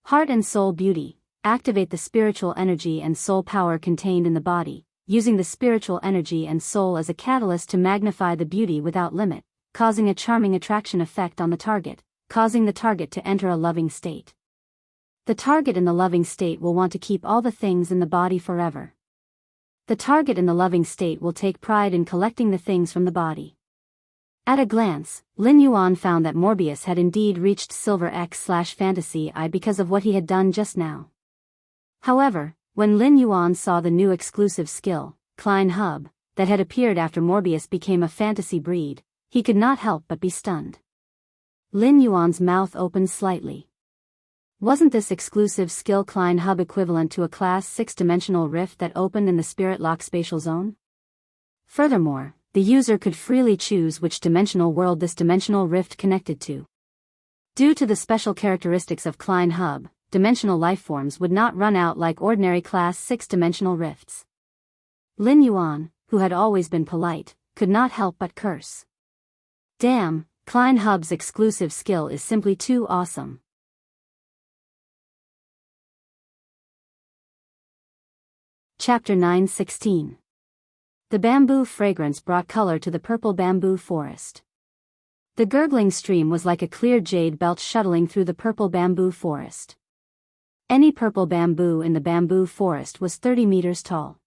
Heart and Soul Beauty. Activate the spiritual energy and soul power contained in the body, using the spiritual energy and soul as a catalyst to magnify the beauty without limit, causing a charming attraction effect on the target, causing the target to enter a loving state. The target in the loving state will want to keep all the things in the body forever. The target in the loving state will take pride in collecting the things from the body. At a glance, Lin Yuan found that Morbius had indeed reached Silver X/Fantasy Eye because of what he had done just now. However, when Lin Yuan saw the new exclusive skill, Klein Hub, that had appeared after Morbius became a fantasy breed, he could not help but be stunned. Lin Yuan's mouth opened slightly. Wasn't this exclusive skill Klein Hub equivalent to a Class 6-dimensional rift that opened in the Spirit Lock spatial zone? Furthermore, the user could freely choose which dimensional world this dimensional rift connected to. Due to the special characteristics of Klein Hub, dimensional lifeforms would not run out like ordinary Class 6-dimensional rifts. Lin Yuan, who had always been polite, could not help but curse. Damn, Klein Hub's exclusive skill is simply too awesome. Chapter 9:16. The bamboo fragrance brought color to the purple bamboo forest. The gurgling stream was like a clear jade belt shuttling through the purple bamboo forest. Any purple bamboo in the bamboo forest was 30 meters tall.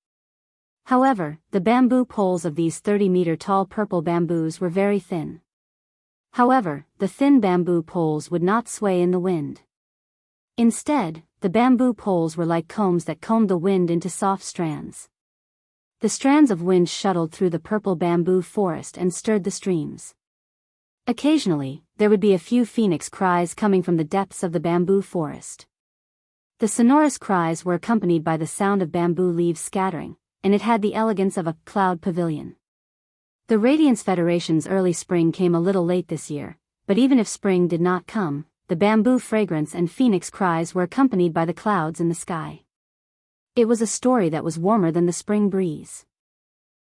However, the bamboo poles of these 30-meter-tall purple bamboos were very thin. However, the thin bamboo poles would not sway in the wind. Instead, the bamboo poles were like combs that combed the wind into soft strands. The strands of wind shuttled through the purple bamboo forest and stirred the streams. Occasionally, there would be a few phoenix cries coming from the depths of the bamboo forest. The sonorous cries were accompanied by the sound of bamboo leaves scattering, and it had the elegance of a cloud pavilion. The Radiance Federation's early spring came a little late this year, but even if spring did not come, the bamboo fragrance and phoenix cries were accompanied by the clouds in the sky. It was a story that was warmer than the spring breeze.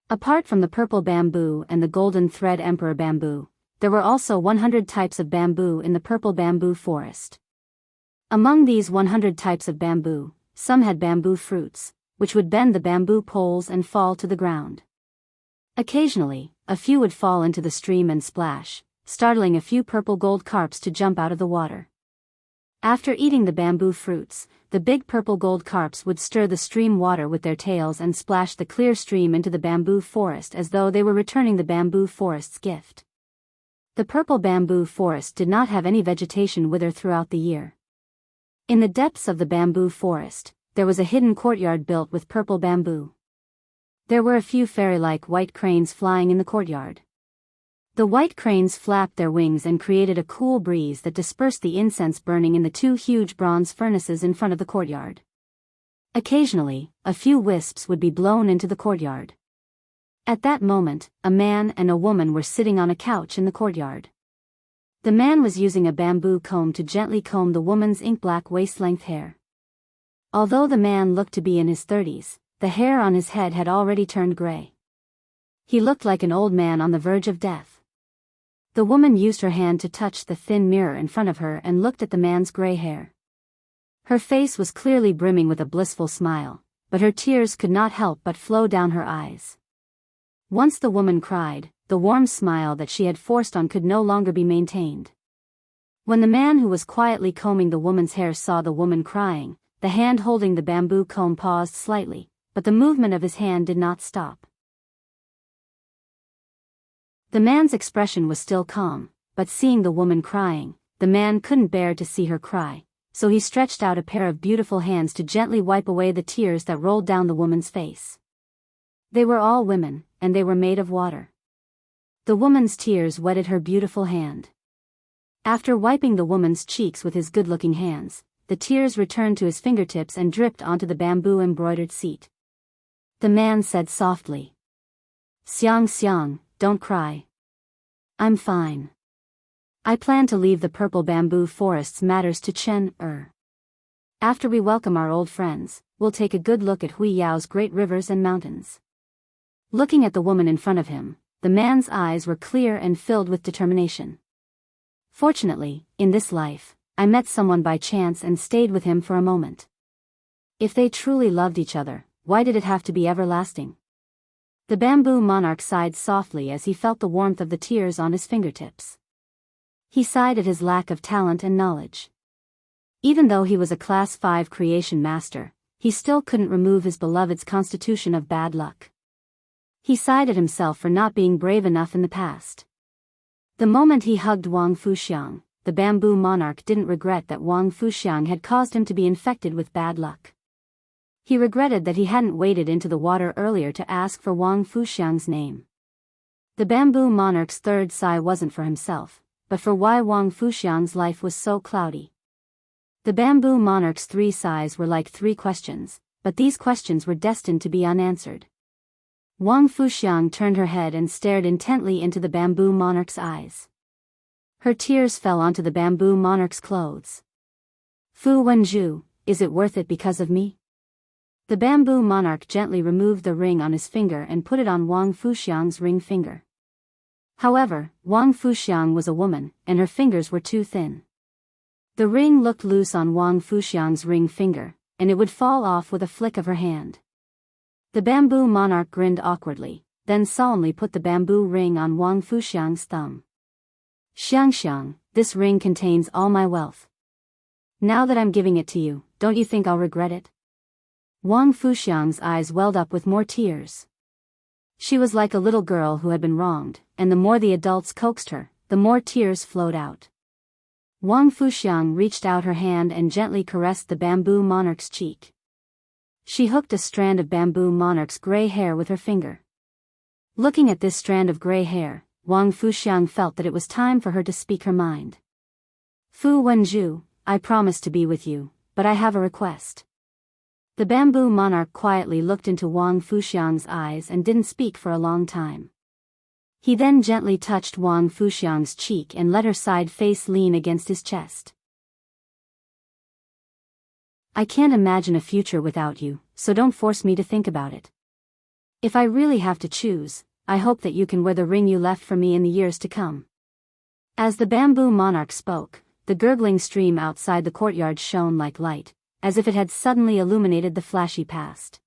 Apart from the purple bamboo and the golden thread emperor bamboo, there were also 100 types of bamboo in the purple bamboo forest. Among these 100 types of bamboo, some had bamboo fruits, which would bend the bamboo poles and fall to the ground. Occasionally, a few would fall into the stream and splash, startling a few purple gold carps to jump out of the water. After eating the bamboo fruits, the big purple gold carps would stir the stream water with their tails and splash the clear stream into the bamboo forest as though they were returning the bamboo forest's gift. The purple bamboo forest did not have any vegetation wither throughout the year. In the depths of the bamboo forest, there was a hidden courtyard built with purple bamboo. There were a few fairy-like white cranes flying in the courtyard. The white cranes flapped their wings and created a cool breeze that dispersed the incense burning in the two huge bronze furnaces in front of the courtyard. Occasionally, a few wisps would be blown into the courtyard. At that moment, a man and a woman were sitting on a couch in the courtyard. The man was using a bamboo comb to gently comb the woman's ink-black waist-length hair. Although the man looked to be in his 30s, the hair on his head had already turned gray. He looked like an old man on the verge of death. The woman used her hand to touch the thin mirror in front of her and looked at the man's gray hair. Her face was clearly brimming with a blissful smile, but her tears could not help but flow down her eyes. Once the woman cried, the warm smile that she had forced on could no longer be maintained. When the man who was quietly combing the woman's hair saw the woman crying, the hand holding the bamboo comb paused slightly, but the movement of his hand did not stop. The man's expression was still calm, but seeing the woman crying, the man couldn't bear to see her cry, so he stretched out a pair of beautiful hands to gently wipe away the tears that rolled down the woman's face. They were all women, and they were made of water. The woman's tears wetted her beautiful hand. After wiping the woman's cheeks with his good-looking hands, the tears returned to his fingertips and dripped onto the bamboo-embroidered seat. The man said softly, "Xiang Xiang, don't cry. I'm fine. I plan to leave the purple bamboo forest's matters to Chen Er. After we welcome our old friends, we'll take a good look at Huiyao's great rivers and mountains." Looking at the woman in front of him, the man's eyes were clear and filled with determination. "Fortunately, in this life, I met someone by chance and stayed with him for a moment. If they truly loved each other, why did it have to be everlasting?" The bamboo monarch sighed softly as he felt the warmth of the tears on his fingertips. He sighed at his lack of talent and knowledge. Even though he was a Class 5 creation master, he still couldn't remove his beloved's constitution of bad luck. He sighed at himself for not being brave enough in the past. The moment he hugged Wang Fuxiang, the bamboo monarch didn't regret that Wang Fuxiang had caused him to be infected with bad luck. He regretted that he hadn't waded into the water earlier to ask for Wang Fuxiang's name. The bamboo monarch's third sigh wasn't for himself, but for why Wang Fuxiang's life was so cloudy. The bamboo monarch's three sighs were like three questions, but these questions were destined to be unanswered. Wang Fuxiang turned her head and stared intently into the bamboo monarch's eyes. Her tears fell onto the bamboo monarch's clothes. "Fu Wenju, is it worth it because of me?" The bamboo monarch gently removed the ring on his finger and put it on Wang Fuxiang's ring finger. However, Wang Fuxiang was a woman, and her fingers were too thin. The ring looked loose on Wang Fuxiang's ring finger, and it would fall off with a flick of her hand. The bamboo monarch grinned awkwardly, then solemnly put the bamboo ring on Wang Fuxiang's thumb. "Xiang Xiang, this ring contains all my wealth. Now that I'm giving it to you, don't you think I'll regret it?" Wang Fuxiang's eyes welled up with more tears. She was like a little girl who had been wronged, and the more the adults coaxed her, the more tears flowed out. Wang Fuxiang reached out her hand and gently caressed the bamboo monarch's cheek. She hooked a strand of bamboo monarch's gray hair with her finger. Looking at this strand of gray hair, Wang Fuxiang felt that it was time for her to speak her mind. "Fu Wenju, I promise to be with you, but I have a request." The bamboo monarch quietly looked into Wang Fuxiang's eyes and didn't speak for a long time. He then gently touched Wang Fuxiang's cheek and let her side face lean against his chest. "I can't imagine a future without you, so don't force me to think about it. If I really have to choose, I hope that you can wear the ring you left for me in the years to come." As the bamboo monarch spoke, the gurgling stream outside the courtyard shone like light, as if it had suddenly illuminated the flashy past.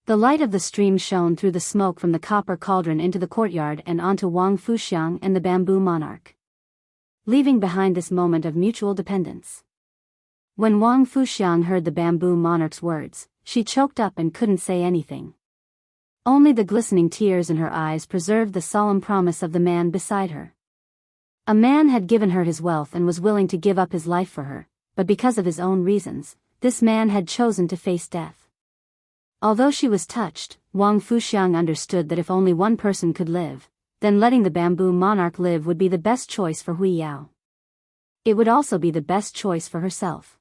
The light of the stream shone through the smoke from the copper cauldron into the courtyard and onto Wang Fuxiang and the bamboo monarch, leaving behind this moment of mutual dependence. When Wang Fuxiang heard the bamboo monarch's words, she choked up and couldn't say anything. Only the glistening tears in her eyes preserved the solemn promise of the man beside her. A man had given her his wealth and was willing to give up his life for her, but because of his own reasons, this man had chosen to face death. Although she was touched, Wang Fuxiang understood that if only one person could live, then letting the bamboo monarch live would be the best choice for Biyao. It would also be the best choice for herself.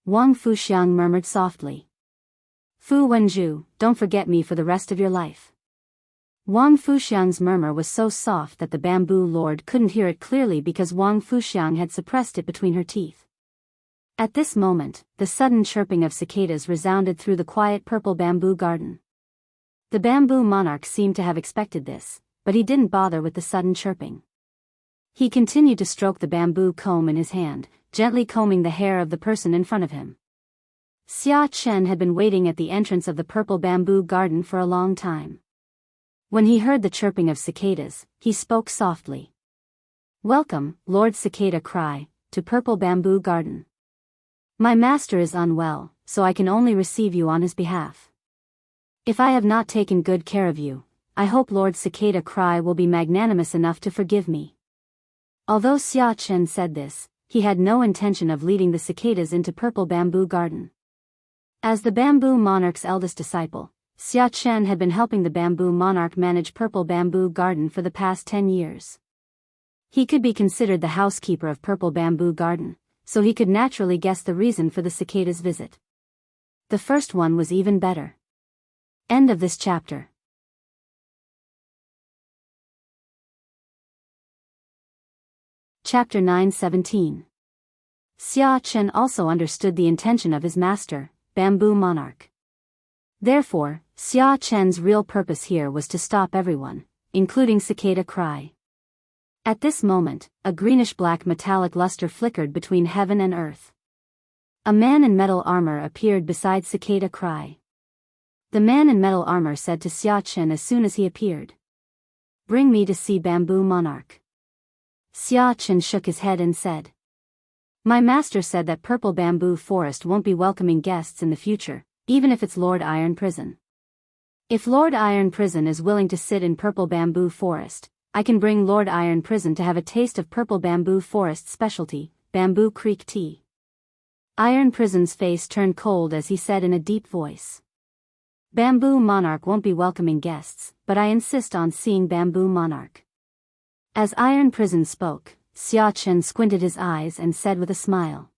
Wang Fuxiang murmured softly. Fu Wenju, don't forget me for the rest of your life. Wang Fuxiang's murmur was so soft that the bamboo lord couldn't hear it clearly because Wang Fuxiang had suppressed it between her teeth. At this moment, the sudden chirping of cicadas resounded through the quiet purple bamboo garden. The bamboo monarch seemed to have expected this, but he didn't bother with the sudden chirping. He continued to stroke the bamboo comb in his hand, gently combing the hair of the person in front of him. Xia Chen had been waiting at the entrance of the purple bamboo garden for a long time. When he heard the chirping of cicadas, he spoke softly. Welcome, Lord Cicada Cry, to Purple Bamboo Garden. My master is unwell, so I can only receive you on his behalf. If I have not taken good care of you, I hope Lord Cicada Cry will be magnanimous enough to forgive me. Although Xia Chen said this, he had no intention of leading the cicadas into Purple Bamboo Garden. As the bamboo monarch's eldest disciple, Xia Chen had been helping the bamboo monarch manage Purple Bamboo Garden for the past 10 years. He could be considered the housekeeper of Purple Bamboo Garden, so he could naturally guess the reason for the cicada's visit. The first one was even better. End of this chapter. Chapter 9:17. Xia Chen also understood the intention of his master, Bamboo Monarch. Therefore, Xia Chen's real purpose here was to stop everyone, including Cicada Cry. At this moment, a greenish-black metallic luster flickered between heaven and earth. A man in metal armor appeared beside Cicada Cry. The man in metal armor said to Xia Chen as soon as he appeared. Bring me to see Bamboo Monarch. Xia Chen shook his head and said. My master said that Purple Bamboo Forest won't be welcoming guests in the future, even if it's Lord Iron Prison. If Lord Iron Prison is willing to sit in Purple Bamboo Forest, I can bring Lord Iron Prison to have a taste of Purple Bamboo Forest specialty, Bamboo Creek tea. Iron Prison's face turned cold as he said in a deep voice. Bamboo Monarch won't be welcoming guests, but I insist on seeing Bamboo Monarch. As Iron Prison spoke, Xia Chen squinted his eyes and said with a smile.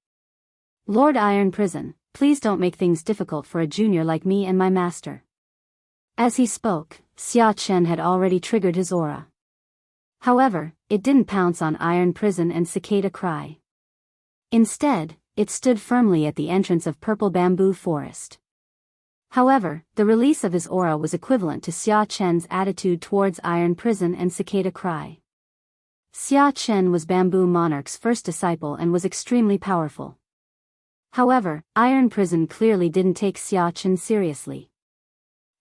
Lord Iron Prison, please don't make things difficult for a junior like me and my master. As he spoke, Xia Chen had already triggered his aura. However, it didn't pounce on Iron Prison and Cicada Cry. Instead, it stood firmly at the entrance of Purple Bamboo Forest. However, the release of his aura was equivalent to Xia Chen's attitude towards Iron Prison and Cicada Cry. Xia Chen was Bamboo Monarch's first disciple and was extremely powerful. However, Iron Prison clearly didn't take Xia Chen seriously.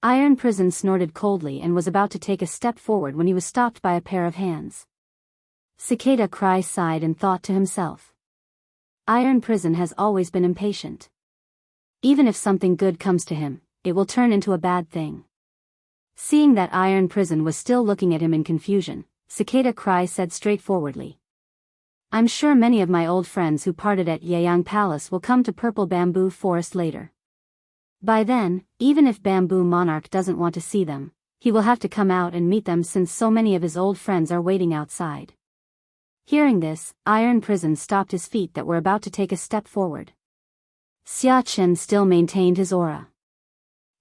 Iron Prison snorted coldly and was about to take a step forward when he was stopped by a pair of hands. Cicada Cry sighed and thought to himself. Iron Prison has always been impatient. Even if something good comes to him, it will turn into a bad thing. Seeing that Iron Prison was still looking at him in confusion, Cicada Cry said straightforwardly. I'm sure many of my old friends who parted at Yeyang Palace will come to Purple Bamboo Forest later. By then, even if Bamboo Monarch doesn't want to see them, he will have to come out and meet them since so many of his old friends are waiting outside. Hearing this, Iron Prison stopped his feet that were about to take a step forward. Xia Chen still maintained his aura.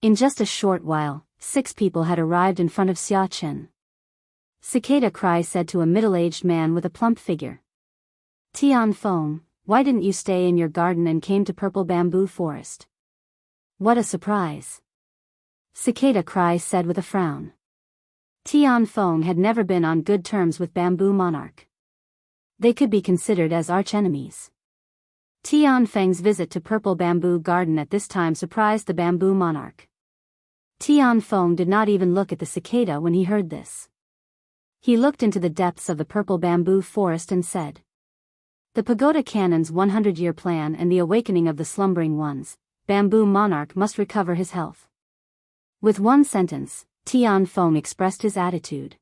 In just a short while, 6 people had arrived in front of Xia Chen. Cicada Cry said to a middle-aged man with a plump figure. Tian Feng, why didn't you stay in your garden and came to Purple Bamboo Forest? What a surprise! Cicada Cry said with a frown. Tian Feng had never been on good terms with Bamboo Monarch. They could be considered as archenemies. Tian Feng's visit to Purple Bamboo Garden at this time surprised the Bamboo Monarch. Tian Feng did not even look at the cicada when he heard this. He looked into the depths of the Purple Bamboo Forest and said. The Pagoda Cannon's 100-year plan and the awakening of the slumbering ones, Bamboo Monarch must recover his health. With one sentence, Tian Feng expressed his attitude.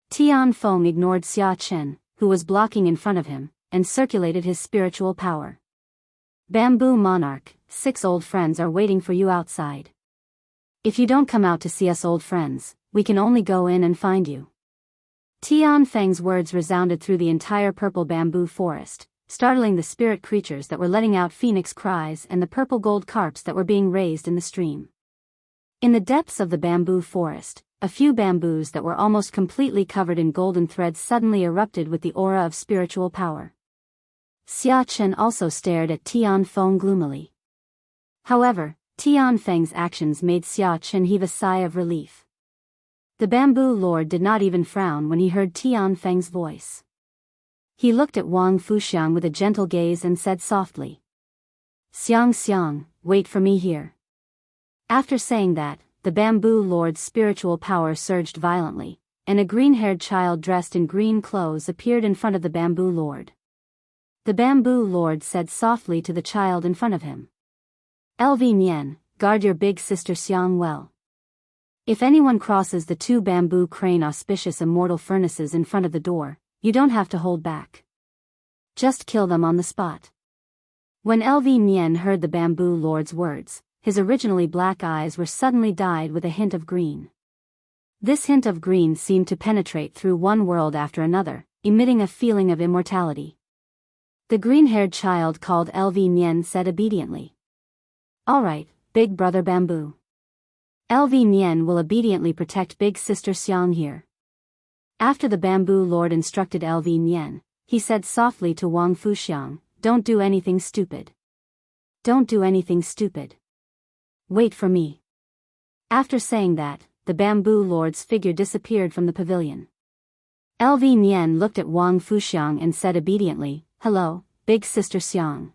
Tian Feng ignored Xia Chen, who was blocking in front of him, and circulated his spiritual power. Bamboo Monarch, 6 old friends are waiting for you outside. If you don't come out to see us old friends, we can only go in and find you. Tian Feng's words resounded through the entire purple bamboo forest, startling the spirit creatures that were letting out phoenix cries and the purple gold carps that were being raised in the stream. In the depths of the bamboo forest, a few bamboos that were almost completely covered in golden threads suddenly erupted with the aura of spiritual power. Xia Chen also stared at Tian Feng gloomily. However, Tian Feng's actions made Xia Chen heave a sigh of relief. The bamboo lord did not even frown when he heard Tian Feng's voice. He looked at Wang Fuxiang with a gentle gaze and said softly, Xiang, wait for me here. After saying that, the bamboo lord's spiritual power surged violently, and a green-haired child dressed in green clothes appeared in front of the bamboo lord. The bamboo lord said softly to the child in front of him, LV Nian, guard your big sister Xiang well. If anyone crosses the 2 bamboo crane auspicious immortal furnaces in front of the door, you don't have to hold back. Just kill them on the spot. When LV Nian heard the bamboo lord's words, his originally black eyes were suddenly dyed with a hint of green. This hint of green seemed to penetrate through one world after another, emitting a feeling of immortality. The green-haired child called LV Nian said obediently. All right, big brother bamboo. LV Nian will obediently protect big sister Xiang here. After the bamboo lord instructed LV Nian, he said softly to Wang Fuxiang, don't do anything stupid. Don't do anything stupid. Wait for me. After saying that, the bamboo lord's figure disappeared from the pavilion. LV Nian looked at Wang Fuxiang and said obediently, hello, big sister Xiang.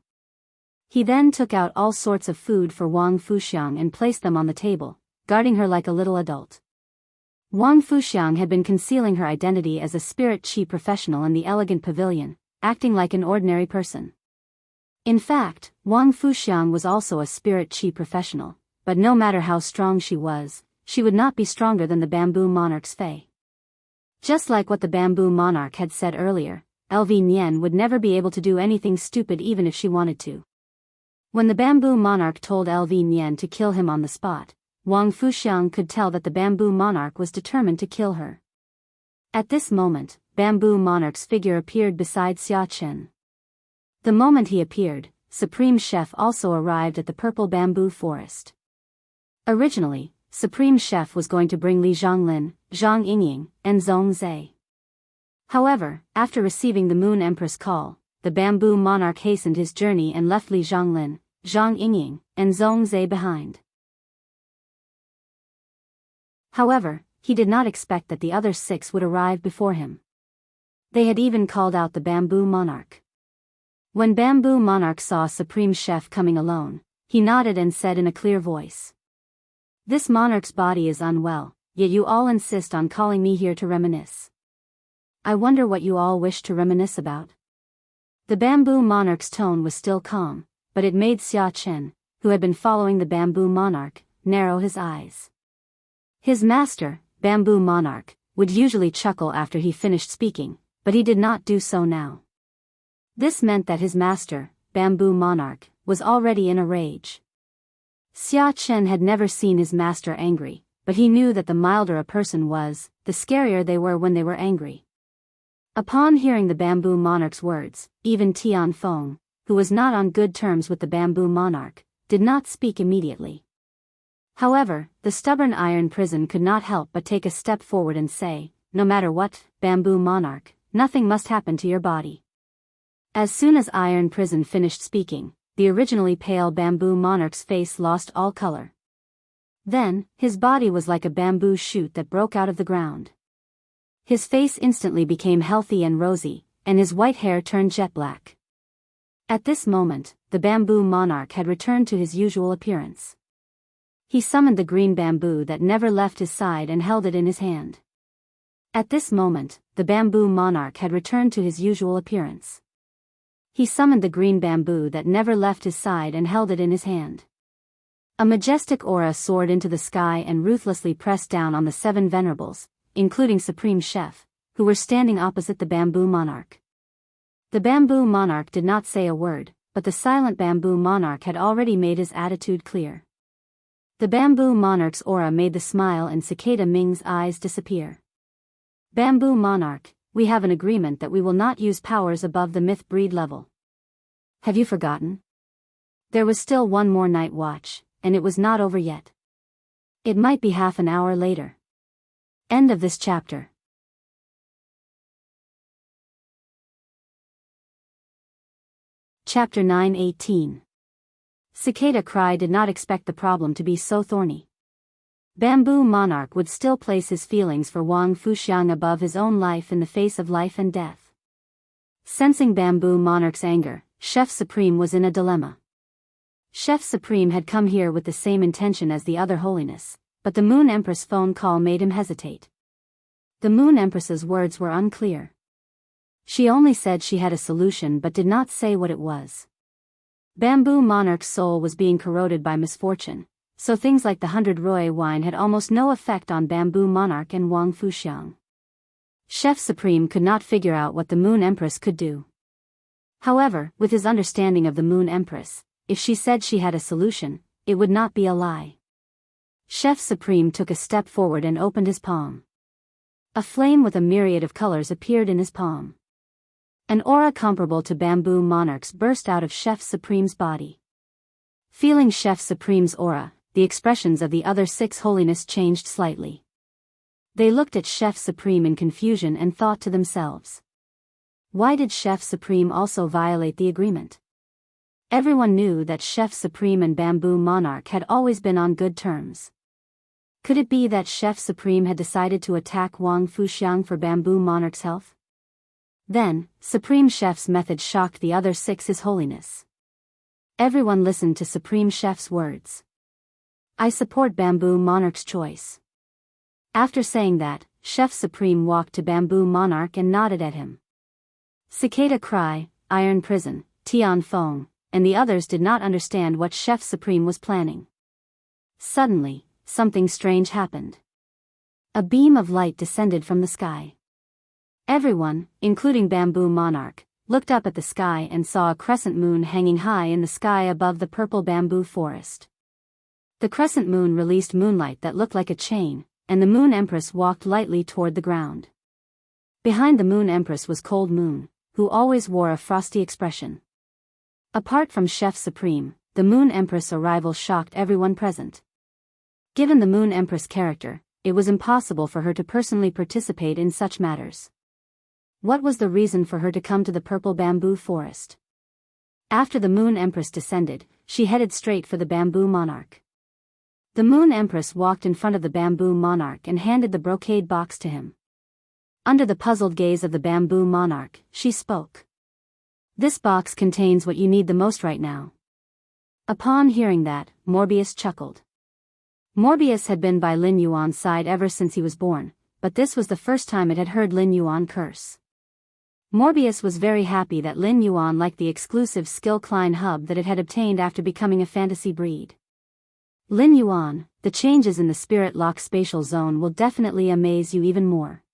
He then took out all sorts of food for Wang Fuxiang and placed them on the table, guarding her like a little adult. Wang Fuxiang had been concealing her identity as a spirit chi professional in the elegant pavilion, acting like an ordinary person. In fact, Wang Fuxiang was also a spirit chi professional, but no matter how strong she would not be stronger than the bamboo monarch's fae. Just like what the bamboo monarch had said earlier, LV Nian would never be able to do anything stupid even if she wanted to. When the bamboo monarch told LV Nian to kill him on the spot, Wang Fuxiang could tell that the bamboo monarch was determined to kill her. At this moment, bamboo monarch's figure appeared beside Xia Chen. The moment he appeared, Supreme Chef also arrived at the purple bamboo forest. Originally, Supreme Chef was going to bring Li Zhonglin, Zhang Yingying, and Zhong Zhe. However, after receiving the Moon Empress call, the bamboo monarch hastened his journey and left Li Zhonglin, Zhang Yingying, and Zhong Zhe behind. However, he did not expect that the other 6 would arrive before him. They had even called out the bamboo monarch. When bamboo monarch saw Supreme Chef coming alone, he nodded and said in a clear voice, this monarch's body is unwell, yet you all insist on calling me here to reminisce. I wonder what you all wish to reminisce about. The bamboo monarch's tone was still calm, but it made Xia Chen, who had been following the bamboo monarch, narrow his eyes. His master, bamboo monarch, would usually chuckle after he finished speaking, but he did not do so now. This meant that his master, bamboo monarch, was already in a rage. Xia Chen had never seen his master angry, but he knew that the milder a person was, the scarier they were when they were angry. Upon hearing the bamboo monarch's words, even Tian Feng, who was not on good terms with the bamboo monarch, did not speak immediately. However, the stubborn iron prison could not help but take a step forward and say, no matter what, bamboo monarch, nothing must happen to your body. As soon as iron prison finished speaking, the originally pale bamboo monarch's face lost all color. Then, his body was like a bamboo shoot that broke out of the ground. His face instantly became healthy and rosy, and his white hair turned jet black. At this moment, the bamboo monarch had returned to his usual appearance. He summoned the green bamboo that never left his side and held it in his hand. At this moment, the bamboo monarch had returned to his usual appearance. He summoned the green bamboo that never left his side and held it in his hand. A majestic aura soared into the sky and ruthlessly pressed down on the 7 venerables, including Supreme Chef, who were standing opposite the bamboo monarch. The bamboo monarch did not say a word, but the silent bamboo monarch had already made his attitude clear. The bamboo monarch's aura made the smile in Cicada Ming's eyes disappear. Bamboo monarch, we have an agreement that we will not use powers above the myth breed level. Have you forgotten? There was still one more night watch, and it was not over yet. It might be half an hour later. End of this chapter. Chapter 9:18. Cicada Cry did not expect the problem to be so thorny. Bamboo Monarch would still place his feelings for Wang Fuxiang above his own life in the face of life and death. Sensing Bamboo Monarch's anger, Chef Supreme was in a dilemma. Chef Supreme had come here with the same intention as the other holiness, but the Moon Empress phone call made him hesitate. The Moon Empress's words were unclear. She only said she had a solution but did not say what it was. Bamboo Monarch's soul was being corroded by misfortune, so things like the 100 Roi wine had almost no effect on Bamboo Monarch and Wang Fuxiang. Chef Supreme could not figure out what the Moon Empress could do. However, with his understanding of the Moon Empress, if she said she had a solution, it would not be a lie. Chef Supreme took a step forward and opened his palm. A flame with a myriad of colors appeared in his palm. An aura comparable to Bamboo Monarch's burst out of Chef Supreme's body. Feeling Chef Supreme's aura, the expressions of the other 6 holiness changed slightly. They looked at Chef Supreme in confusion and thought to themselves. Why did Chef Supreme also violate the agreement? Everyone knew that Chef Supreme and Bamboo Monarch had always been on good terms. Could it be that Chef Supreme had decided to attack Wang Fuxiang for Bamboo Monarch's health? Then, Supreme Chef's method shocked the other 6 His Holiness. Everyone listened to Supreme Chef's words. I support Bamboo Monarch's choice. After saying that, Chef Supreme walked to Bamboo Monarch and nodded at him. Cicada Cry, Iron Prison, Tian Feng, and the others did not understand what Chef Supreme was planning. Suddenly, something strange happened. A beam of light descended from the sky. Everyone, including Bamboo Monarch, looked up at the sky and saw a crescent moon hanging high in the sky above the purple bamboo forest. The crescent moon released moonlight that looked like a chain, and the Moon Empress walked lightly toward the ground. Behind the Moon Empress was Cold Moon, who always wore a frosty expression. Apart from Chef Supreme, the Moon Empress' arrival shocked everyone present. Given the Moon Empress' character, it was impossible for her to personally participate in such matters. What was the reason for her to come to the purple bamboo forest? After the Moon Empress descended, she headed straight for the Bamboo Monarch. The Moon Empress walked in front of the Bamboo Monarch and handed the brocade box to him. Under the puzzled gaze of the Bamboo Monarch, she spoke. This box contains what you need the most right now. Upon hearing that, Morbius chuckled. Morbius had been by Lin Yuan's side ever since he was born, but this was the first time it had heard Lin Yuan curse. Morbius was very happy that Lin Yuan liked the exclusive skill Klein hub that it had obtained after becoming a fantasy breed. Lin Yuan, the changes in the Spirit Lock spatial zone will definitely amaze you even more.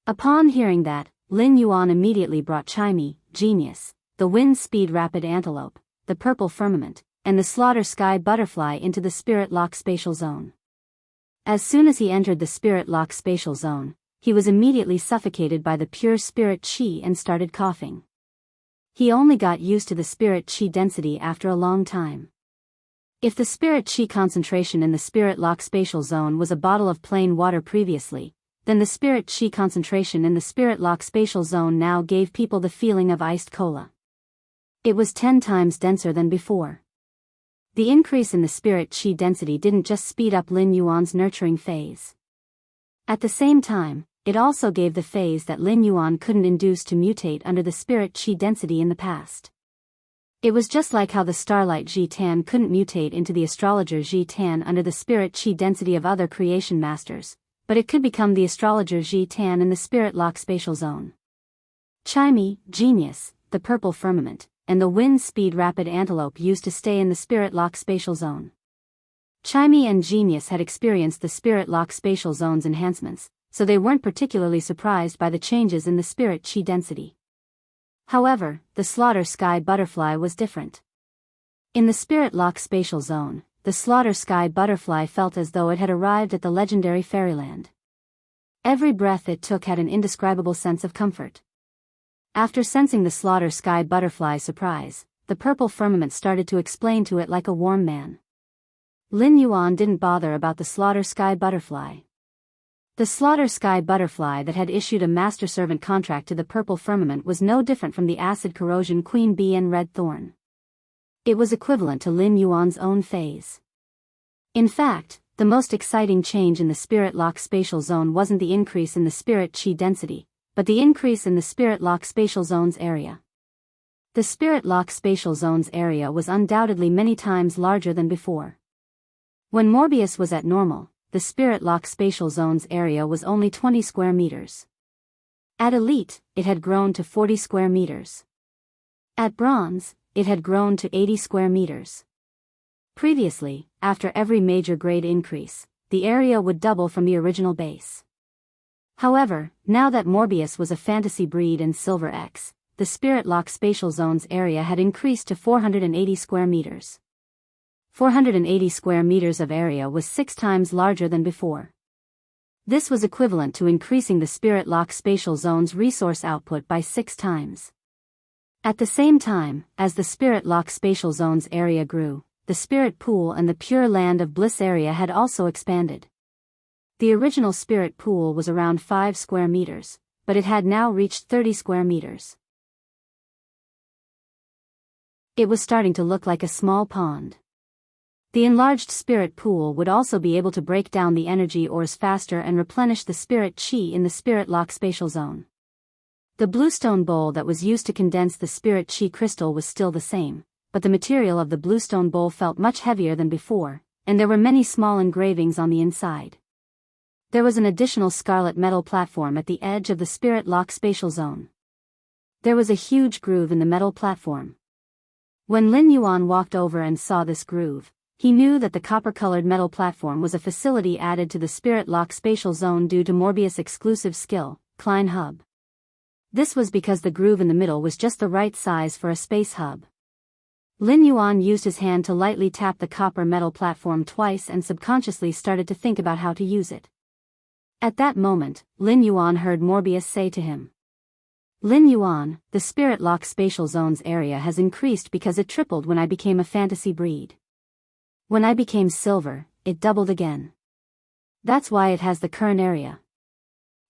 Upon hearing that, Lin Yuan immediately brought Chimey, Genius, the Wind Speed Rapid Antelope, the Purple Firmament, and the Slaughter Sky Butterfly into the Spirit Lock spatial zone. As soon as he entered the Spirit Lock spatial zone, he was immediately suffocated by the pure spirit chi and started coughing. He only got used to the spirit chi density after a long time. If the spirit chi concentration in the Spirit Lock spatial zone was a bottle of plain water previously, then the spirit chi concentration in the Spirit Lock spatial zone now gave people the feeling of iced cola. It was 10 times denser than before. The increase in the spirit chi density didn't just speed up Lin Yuan's nurturing phase. At the same time, it also gave the phase that Lin Yuan couldn't induce to mutate under the spirit chi density in the past. It was just like how the Starlight Ji Tan couldn't mutate into the Astrologer Ji Tan under the spirit chi density of other creation masters, but it could become the Astrologer Ji Tan in the Spirit Lock spatial zone. Chimey, Genius, the Purple Firmament, and the Wind Speed Rapid Antelope used to stay in the Spirit Lock spatial zone. Chimey and Genius had experienced the Spirit Lock spatial zone's enhancements, so they weren't particularly surprised by the changes in the spirit chi density. However, the Slaughter Sky Butterfly was different. In the Spirit Lock spatial zone, the Slaughter Sky Butterfly felt as though it had arrived at the legendary fairyland. Every breath it took had an indescribable sense of comfort. After sensing the Slaughter Sky Butterfly's surprise, the purple firmament started to explain to it like a warm man. Lin Yuan didn't bother about the Slaughter Sky Butterfly. The Slaughter Sky Butterfly that had issued a master servant contract to the purple firmament was no different from the acid corrosion queen bee and red thorn. It was equivalent to Lin Yuan's own phase. In fact, the most exciting change in the Spirit Lock spatial zone wasn't the increase in the spirit chi density, but the increase in the Spirit Lock spatial zone's area. The Spirit Lock spatial zone's area was undoubtedly many times larger than before. When Morbius was at normal, the Spirit Lock spatial zone's area was only 20 square meters. At Elite, it had grown to 40 square meters. At Bronze, it had grown to 80 square meters. Previously, after every major grade increase, the area would double from the original base. However, now that Morbius was a fantasy breed and Silver X, the Spirit Lock spatial zone's area had increased to 480 square meters. 480 square meters of area was 6 times larger than before. This was equivalent to increasing the Spirit Lock spatial zone's resource output by 6 times. At the same time, as the Spirit Lock spatial zone's area grew, the Spirit Pool and the Pure Land of Bliss area had also expanded. The original Spirit Pool was around 5 square meters, but it had now reached 30 square meters. It was starting to look like a small pond. The enlarged Spirit Pool would also be able to break down the energy ores faster and replenish the Spirit Chi in the Spirit Lock spatial zone. The bluestone bowl that was used to condense the Spirit Chi crystal was still the same, but the material of the bluestone bowl felt much heavier than before, and there were many small engravings on the inside. There was an additional scarlet metal platform at the edge of the Spirit Lock spatial zone. There was a huge groove in the metal platform. When Lin Yuan walked over and saw this groove, he knew that the copper-colored metal platform was a facility added to the Spirit Lock spatial zone due to Morbius' exclusive skill, Klein Hub. This was because the groove in the middle was just the right size for a space hub. Lin Yuan used his hand to lightly tap the copper metal platform twice and subconsciously started to think about how to use it. At that moment, Lin Yuan heard Morbius say to him, "Lin Yuan, the Spirit Lock spatial zone's area has increased because it tripled when I became a fantasy breed. When I became silver, it doubled again. That's why it has the current area."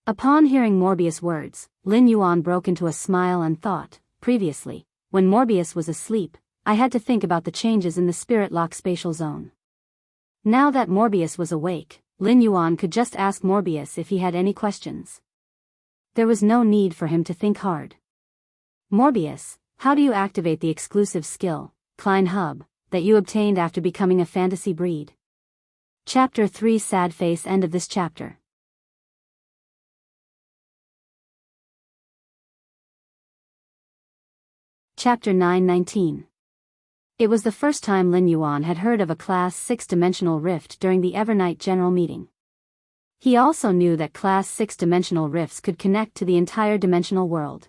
Upon hearing Morbius' words, Lin Yuan broke into a smile and thought, previously, when Morbius was asleep, I had to think about the changes in the Spirit Lock spatial zone. Now that Morbius was awake, Lin Yuan could just ask Morbius if he had any questions. There was no need for him to think hard. "Morbius, how do you activate the exclusive skill, Klein Hub, that you obtained after becoming a fantasy breed?" Chapter 3 Sad Face. End of this chapter. Chapter 9:19. It was the first time Lin Yuan had heard of a Class 6 dimensional rift during the Evernight General Meeting. He also knew that Class 6 dimensional rifts could connect to the entire dimensional world.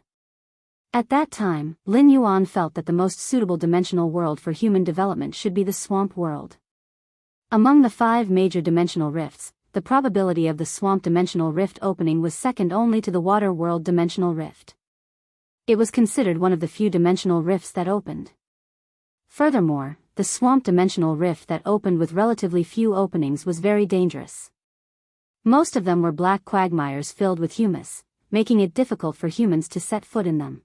At that time, Lin Yuan felt that the most suitable dimensional world for human development should be the Swamp World. Among the 5 major dimensional rifts, the probability of the Swamp Dimensional Rift opening was second only to the Water World Dimensional Rift. It was considered one of the few dimensional rifts that opened. Furthermore, the Swamp Dimensional Rift that opened with relatively few openings was very dangerous. Most of them were black quagmires filled with humus, making it difficult for humans to set foot in them.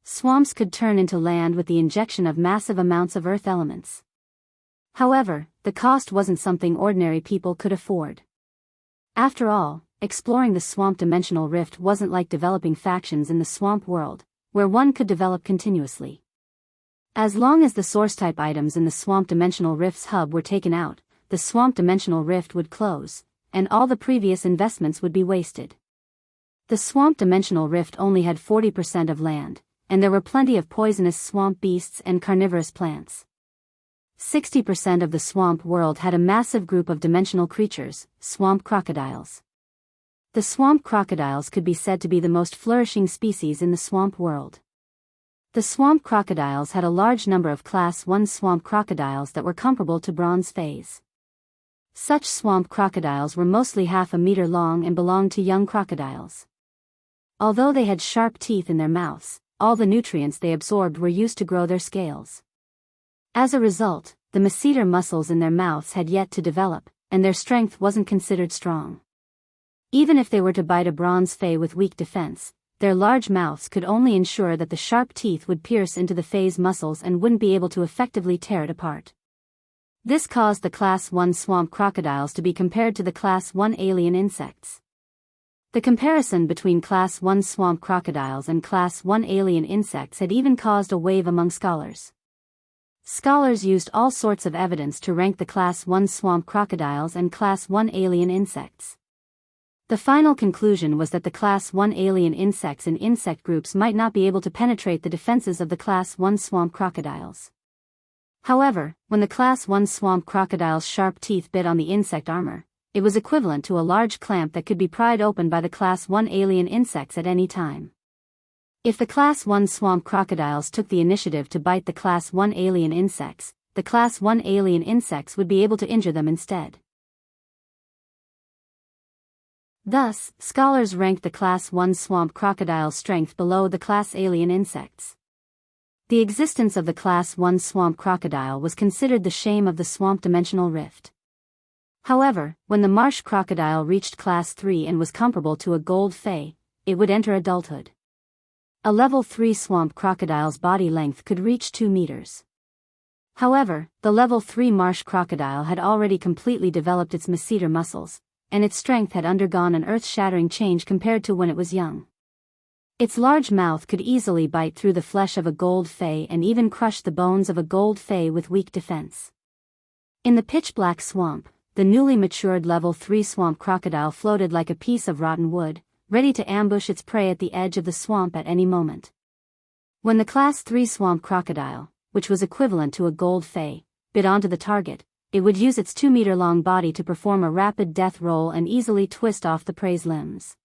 Swamps could turn into land with the injection of massive amounts of earth elements. However, the cost wasn't something ordinary people could afford. After all, exploring the Swamp Dimensional Rift wasn't like developing factions in the Swamp World, where one could develop continuously. As long as the source-type items in the Swamp Dimensional Rift's hub were taken out, the Swamp Dimensional Rift would close, and all the previous investments would be wasted. The Swamp Dimensional Rift only had 40% of land, and there were plenty of poisonous swamp beasts and carnivorous plants. 60% of the swamp world had a massive group of dimensional creatures, swamp crocodiles. The swamp crocodiles could be said to be the most flourishing species in the swamp world. The swamp crocodiles had a large number of Class 1 swamp crocodiles that were comparable to bronze phase. Such swamp crocodiles were mostly half a meter long and belonged to young crocodiles. Although they had sharp teeth in their mouths, all the nutrients they absorbed were used to grow their scales. As a result, the masseter muscles in their mouths had yet to develop, and their strength wasn't considered strong. Even if they were to bite a bronze fay with weak defense, their large mouths could only ensure that the sharp teeth would pierce into the fay's muscles and wouldn't be able to effectively tear it apart. This caused the Class 1 swamp crocodiles to be compared to the Class 1 alien insects. The comparison between Class 1 swamp crocodiles and Class 1 alien insects had even caused a wave among scholars. Scholars used all sorts of evidence to rank the Class 1 swamp crocodiles and Class 1 alien insects. The final conclusion was that the Class 1 alien insects and insect groups might not be able to penetrate the defenses of the Class 1 swamp crocodiles. However, when the Class 1 swamp crocodile's sharp teeth bit on the insect armor, it was equivalent to a large clamp that could be pried open by the Class 1 alien insects at any time. If the Class 1 swamp crocodiles took the initiative to bite the Class 1 alien insects, the Class 1 alien insects would be able to injure them instead. Thus, scholars ranked the Class 1 swamp crocodile's strength below the Class alien insects. The existence of the Class 1 swamp crocodile was considered the shame of the swamp dimensional rift. However, when the marsh crocodile reached Class 3 and was comparable to a gold fay, it would enter adulthood. A level 3 swamp crocodile's body length could reach 2 meters. However, the level 3 marsh crocodile had already completely developed its masseter muscles, and its strength had undergone an earth-shattering change compared to when it was young. Its large mouth could easily bite through the flesh of a gold fay and even crush the bones of a gold fay with weak defense. In the pitch-black swamp, the newly matured level 3 swamp crocodile floated like a piece of rotten wood, ready to ambush its prey at the edge of the swamp at any moment. When the Class 3 swamp crocodile, which was equivalent to a gold fay, bit onto the target, it would use its 2-meter-long body to perform a rapid death roll and easily twist off the prey's limbs.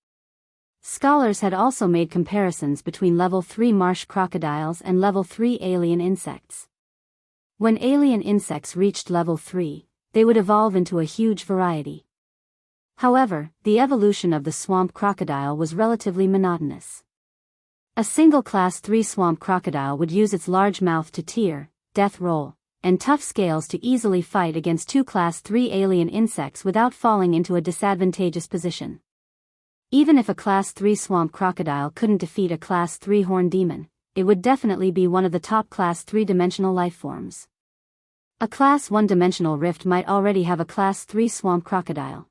Scholars had also made comparisons between level 3 marsh crocodiles and level 3 alien insects. When alien insects reached level 3, they would evolve into a huge variety. However, the evolution of the swamp crocodile was relatively monotonous. A single Class 3 swamp crocodile would use its large mouth to tear, death roll, and tough scales to easily fight against 2 Class 3 alien insects without falling into a disadvantageous position. Even if a Class 3 swamp crocodile couldn't defeat a Class 3 horned demon, it would definitely be one of the top Class 3-dimensional lifeforms. A Class 1-dimensional rift might already have a Class 3 swamp crocodile.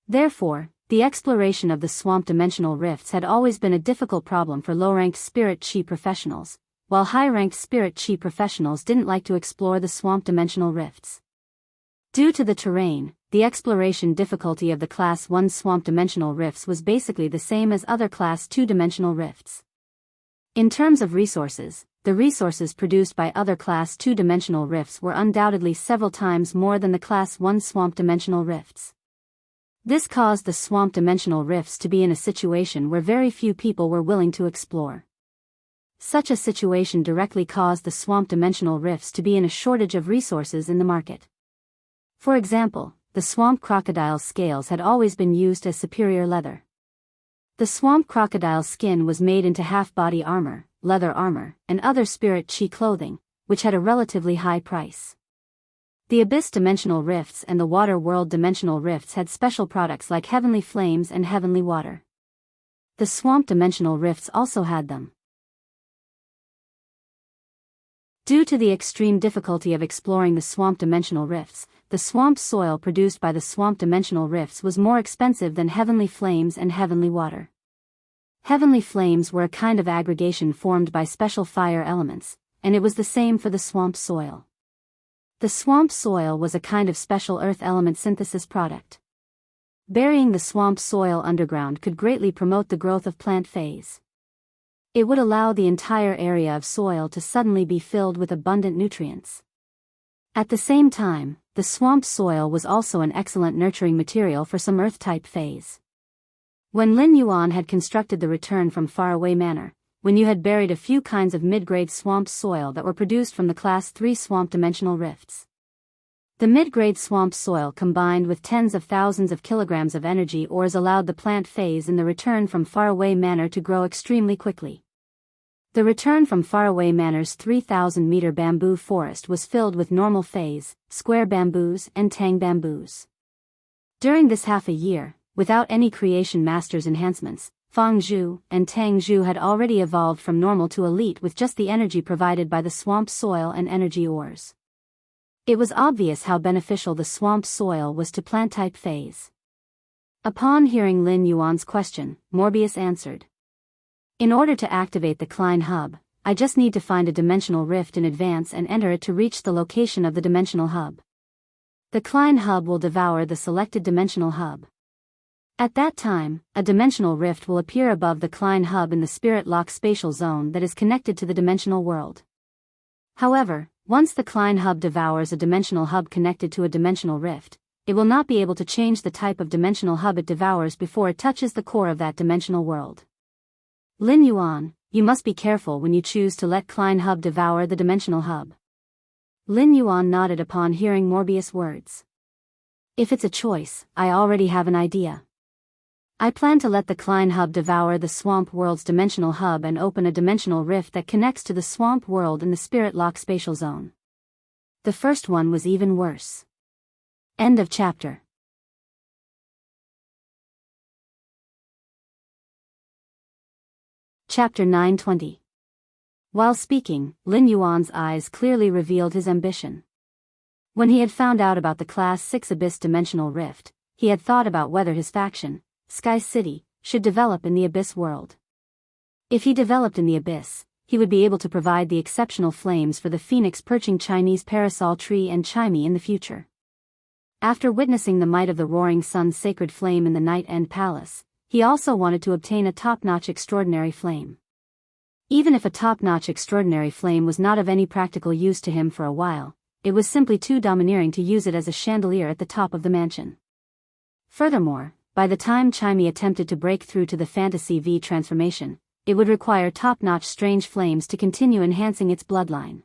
Therefore, the exploration of the swamp dimensional rifts had always been a difficult problem for low-ranked spirit chi professionals, while high-ranked spirit chi professionals didn't like to explore the swamp dimensional rifts. Due to the terrain, the exploration difficulty of the Class 1 swamp dimensional rifts was basically the same as other Class 2-dimensional rifts. In terms of resources, the resources produced by other Class 2-dimensional rifts were undoubtedly several times more than the Class 1 swamp dimensional rifts. This caused the swamp dimensional rifts to be in a situation where very few people were willing to explore. Such a situation directly caused the swamp dimensional rifts to be in a shortage of resources in the market. For example, the swamp crocodile's scales had always been used as superior leather. The swamp crocodile's skin was made into half-body armor, leather armor, and other spirit chi clothing, which had a relatively high price. The abyss dimensional rifts and the water world dimensional rifts had special products like heavenly flames and heavenly water. The swamp dimensional rifts also had them. Due to the extreme difficulty of exploring the swamp dimensional rifts, the swamp soil produced by the swamp dimensional rifts was more expensive than heavenly flames and heavenly water. Heavenly flames were a kind of aggregation formed by special fire elements, and it was the same for the swamp soil. The swamp soil was a kind of special earth element synthesis product. Burying the swamp soil underground could greatly promote the growth of plant phase. It would allow the entire area of soil to suddenly be filled with abundant nutrients. At the same time, the swamp soil was also an excellent nurturing material for some earth-type phase. When Lin Yuan had constructed the Return from Faraway Manor, when you had buried a few kinds of mid-grade swamp soil that were produced from the Class 3 swamp dimensional rifts. The mid-grade swamp soil combined with tens of thousands of kilograms of energy ores allowed the plant phase in the Return from Faraway Manor to grow extremely quickly. The Return from Faraway Manor's 3,000-meter bamboo forest was filled with normal phase, square bamboos and tang bamboos. During this half a year, without any Creation Master's enhancements, Fang Zhu and Tang Zhu had already evolved from normal to elite with just the energy provided by the swamp soil and energy ores. It was obvious how beneficial the swamp soil was to plant-type phase. Upon hearing Lin Yuan's question, Morbius answered. In order to activate the Klein Hub, I just need to find a dimensional rift in advance and enter it to reach the location of the dimensional hub. The Klein Hub will devour the selected dimensional hub. At that time, a dimensional rift will appear above the Klein Hub in the Spirit Lock spatial zone that is connected to the dimensional world. However, once the Klein Hub devours a dimensional hub connected to a dimensional rift, it will not be able to change the type of dimensional hub it devours before it touches the core of that dimensional world. Lin Yuan, you must be careful when you choose to let Klein Hub devour the dimensional hub. Lin Yuan nodded upon hearing Morbius' words. If it's a choice, I already have an idea. I plan to let the Klein Hub devour the Swamp World's dimensional hub and open a dimensional rift that connects to the Swamp World in the Spirit Lock spatial zone. The first one was even worse. End of chapter. Chapter 920. While speaking, Lin Yuan's eyes clearly revealed his ambition. When he had found out about the Class 6 Abyss dimensional rift, he had thought about whether his faction, Sky City, should develop in the Abyss world. If he developed in the Abyss, he would be able to provide the exceptional flames for the phoenix perching Chinese parasol tree and Chimey in the future. After witnessing the might of the roaring sun's sacred flame in the Night End Palace, he also wanted to obtain a top-notch extraordinary flame. Even if a top-notch extraordinary flame was not of any practical use to him for a while, it was simply too domineering to use it as a chandelier at the top of the mansion. Furthermore, by the time Chimey attempted to break through to the Fantasy V transformation, it would require top-notch strange flames to continue enhancing its bloodline.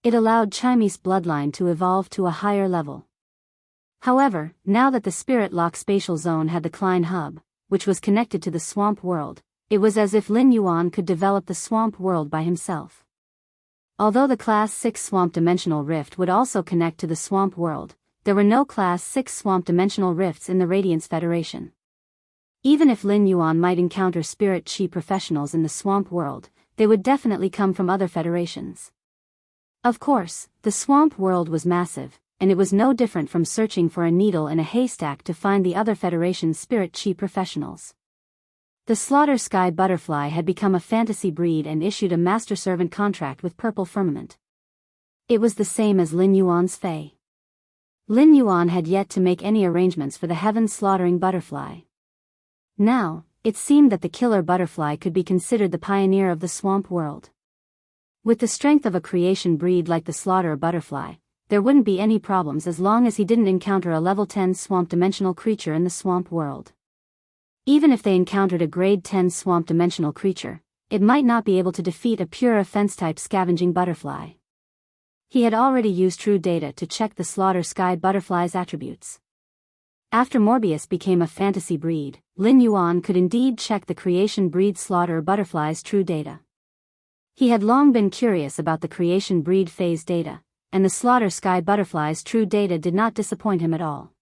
It allowed Chimey's bloodline to evolve to a higher level. However, now that the Spirit Lock spatial zone had the Klein Hub, which was connected to the Swamp World, it was as if Lin Yuan could develop the Swamp World by himself. Although the Class 6 Swamp Dimensional Rift would also connect to the Swamp World, there were no Class 6 Swamp Dimensional Rifts in the Radiance Federation. Even if Lin Yuan might encounter Spirit Chi professionals in the Swamp World, they would definitely come from other federations. Of course, the Swamp World was massive, and it was no different from searching for a needle in a haystack to find the other federation's Spirit Chi professionals. The Slaughter Sky Butterfly had become a fantasy breed and issued a master-servant contract with Purple Firmament. It was the same as Lin Yuan's Fae. Lin Yuan had yet to make any arrangements for the heaven-slaughtering butterfly. Now, it seemed that the killer butterfly could be considered the pioneer of the Swamp World. With the strength of a creation breed like the Slaughterer butterfly, there wouldn't be any problems as long as he didn't encounter a level 10 swamp dimensional creature in the Swamp World. Even if they encountered a grade 10 swamp dimensional creature, it might not be able to defeat a pure offense-type scavenging butterfly. He had already used true data to check the Slaughter Sky Butterfly's attributes. After Morbius became a fantasy breed, Lin Yuan could indeed check the creation breed Slaughterer Butterfly's true data. He had long been curious about the creation breed phase data, and the Slaughter Sky Butterfly's true data did not disappoint him at all.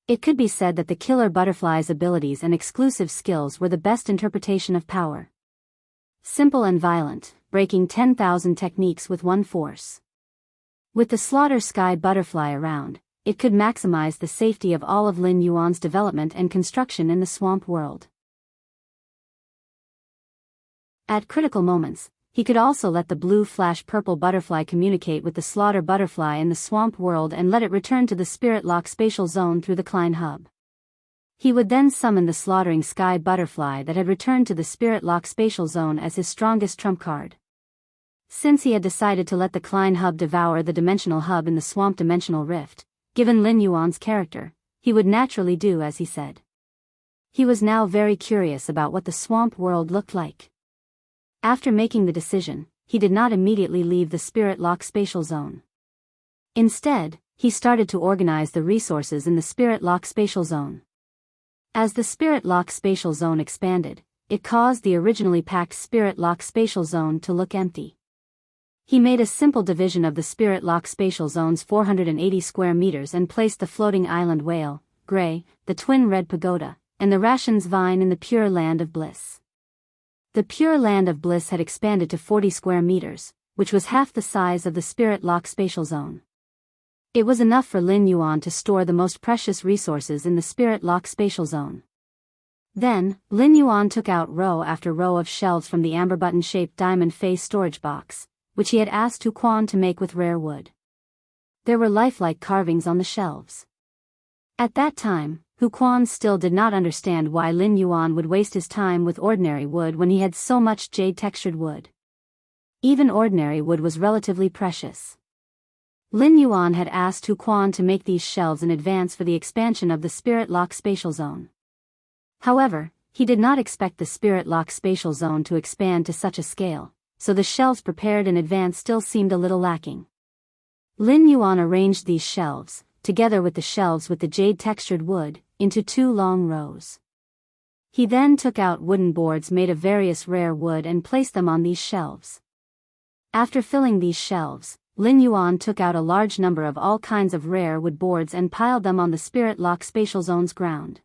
It could be said that the killer butterfly's abilities and exclusive skills were the best interpretation of power. Simple and violent, breaking 10,000 techniques with one force. With the Slaughter Sky Butterfly around, it could maximize the safety of all of Lin Yuan's development and construction in the Swamp World. At critical moments, he could also let the blue flash purple butterfly communicate with the Slaughter Butterfly in the Swamp World and let it return to the Spirit Lock spatial zone through the Klein Hub. He would then summon the Slaughtering Sky Butterfly that had returned to the Spirit Lock spatial zone as his strongest trump card. Since he had decided to let the Klein Hub devour the Dimensional Hub in the Swamp Dimensional Rift, given Lin Yuan's character, he would naturally do as he said. He was now very curious about what the swamp world looked like. After making the decision, he did not immediately leave the Spirit Lock spatial zone. Instead, he started to organize the resources in the Spirit Lock spatial zone. As the Spirit Lock spatial zone expanded, it caused the originally packed Spirit Lock spatial zone to look empty. He made a simple division of the Spirit Lock spatial zone's 480 square meters and placed the floating island whale, Gray, the twin red pagoda, and the rations vine in the Pure Land of Bliss. The Pure Land of Bliss had expanded to 40 square meters, which was half the size of the Spirit Lock spatial zone. It was enough for Lin Yuan to store the most precious resources in the Spirit Lock spatial zone. Then, Lin Yuan took out row after row of shelves from the amber button-shaped diamond face storage box, which he had asked Tu Quan to make with rare wood. There were lifelike carvings on the shelves. At that time, Tu Quan still did not understand why Lin Yuan would waste his time with ordinary wood when he had so much jade-textured wood. Even ordinary wood was relatively precious. Lin Yuan had asked Tu Quan to make these shelves in advance for the expansion of the Spirit Lock spatial zone. However, he did not expect the Spirit Lock spatial zone to expand to such a scale, so the shelves prepared in advance still seemed a little lacking. Lin Yuan arranged these shelves, together with the shelves with the jade-textured wood, into 2 long rows. He then took out wooden boards made of various rare wood and placed them on these shelves. After filling these shelves, Lin Yuan took out a large number of all kinds of rare wood boards and piled them on the Spirit Lock spatial zone's ground.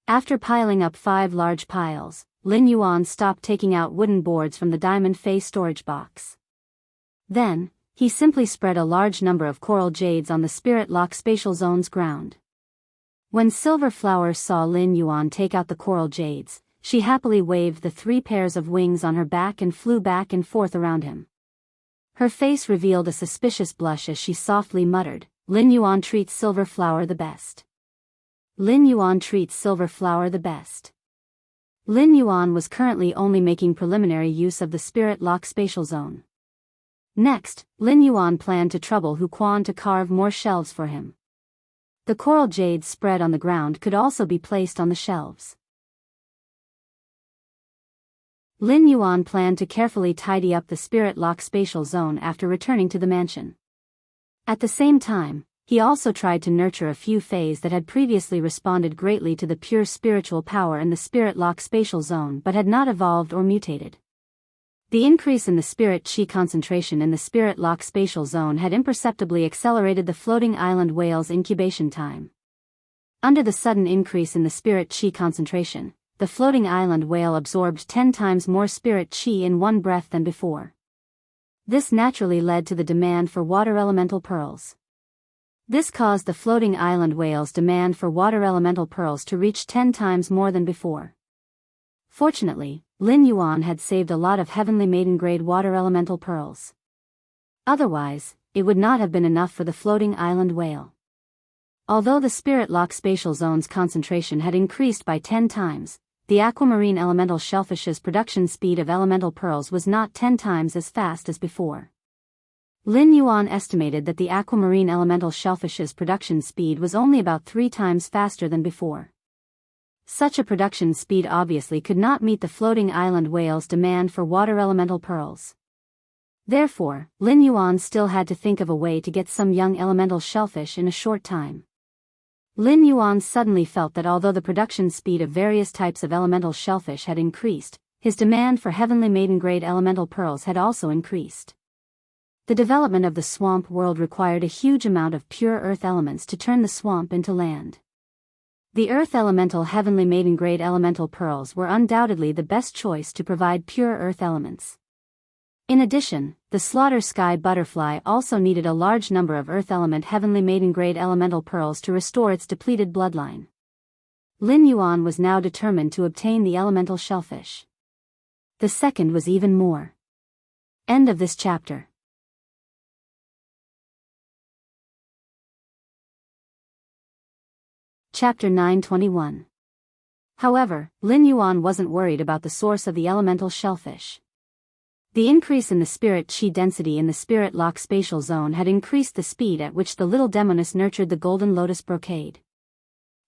After piling up 5 large piles, Lin Yuan stopped taking out wooden boards from the diamond face storage box. Then, he simply spread a large number of coral jades on the Spirit Lock spatial zone's ground. When Silver Flower saw Lin Yuan take out the coral jades, she happily waved the 3 pairs of wings on her back and flew back and forth around him. Her face revealed a suspicious blush as she softly muttered, "Lin Yuan treats Silver Flower the best. Lin Yuan treats Silver Flower the best." Lin Yuan was currently only making preliminary use of the Spirit Lock spatial zone. Next, Lin Yuan planned to trouble Tu Quan to carve more shelves for him. The coral jades spread on the ground could also be placed on the shelves. Lin Yuan planned to carefully tidy up the Spirit Lock spatial zone after returning to the mansion. At the same time, he also tried to nurture a few fays that had previously responded greatly to the pure spiritual power in the Spirit Lock spatial zone but had not evolved or mutated. The increase in the spirit chi concentration in the Spirit Lock spatial zone had imperceptibly accelerated the floating island whale's incubation time. Under the sudden increase in the spirit chi concentration, the floating island whale absorbed 10 times more spirit chi in one breath than before. This naturally led to the demand for water elemental pearls. This caused the floating island whale's demand for water elemental pearls to reach 10 times more than before. Fortunately, Lin Yuan had saved a lot of heavenly maiden-grade water elemental pearls. Otherwise, it would not have been enough for the floating island whale. Although the Spirit Lock spatial zone's concentration had increased by 10 times, the aquamarine elemental shellfish's production speed of elemental pearls was not 10 times as fast as before. Lin Yuan estimated that the aquamarine elemental shellfish's production speed was only about 3 times faster than before. Such a production speed obviously could not meet the floating island whale's demand for water elemental pearls. Therefore, Lin Yuan still had to think of a way to get some young elemental shellfish in a short time. Lin Yuan suddenly felt that although the production speed of various types of elemental shellfish had increased, his demand for heavenly maiden-grade elemental pearls had also increased. The development of the swamp world required a huge amount of pure earth elements to turn the swamp into land. The earth elemental heavenly maiden-grade elemental pearls were undoubtedly the best choice to provide pure earth elements. In addition, the slaughter sky butterfly also needed a large number of earth element heavenly maiden-grade elemental pearls to restore its depleted bloodline. Lin Yuan was now determined to obtain the elemental shellfish. The second was even more. End of this chapter. Chapter 921. However, Lin Yuan wasn't worried about the source of the elemental shellfish. The increase in the spirit chi density in the Spirit Lock spatial zone had increased the speed at which the little demoness nurtured the golden lotus brocade.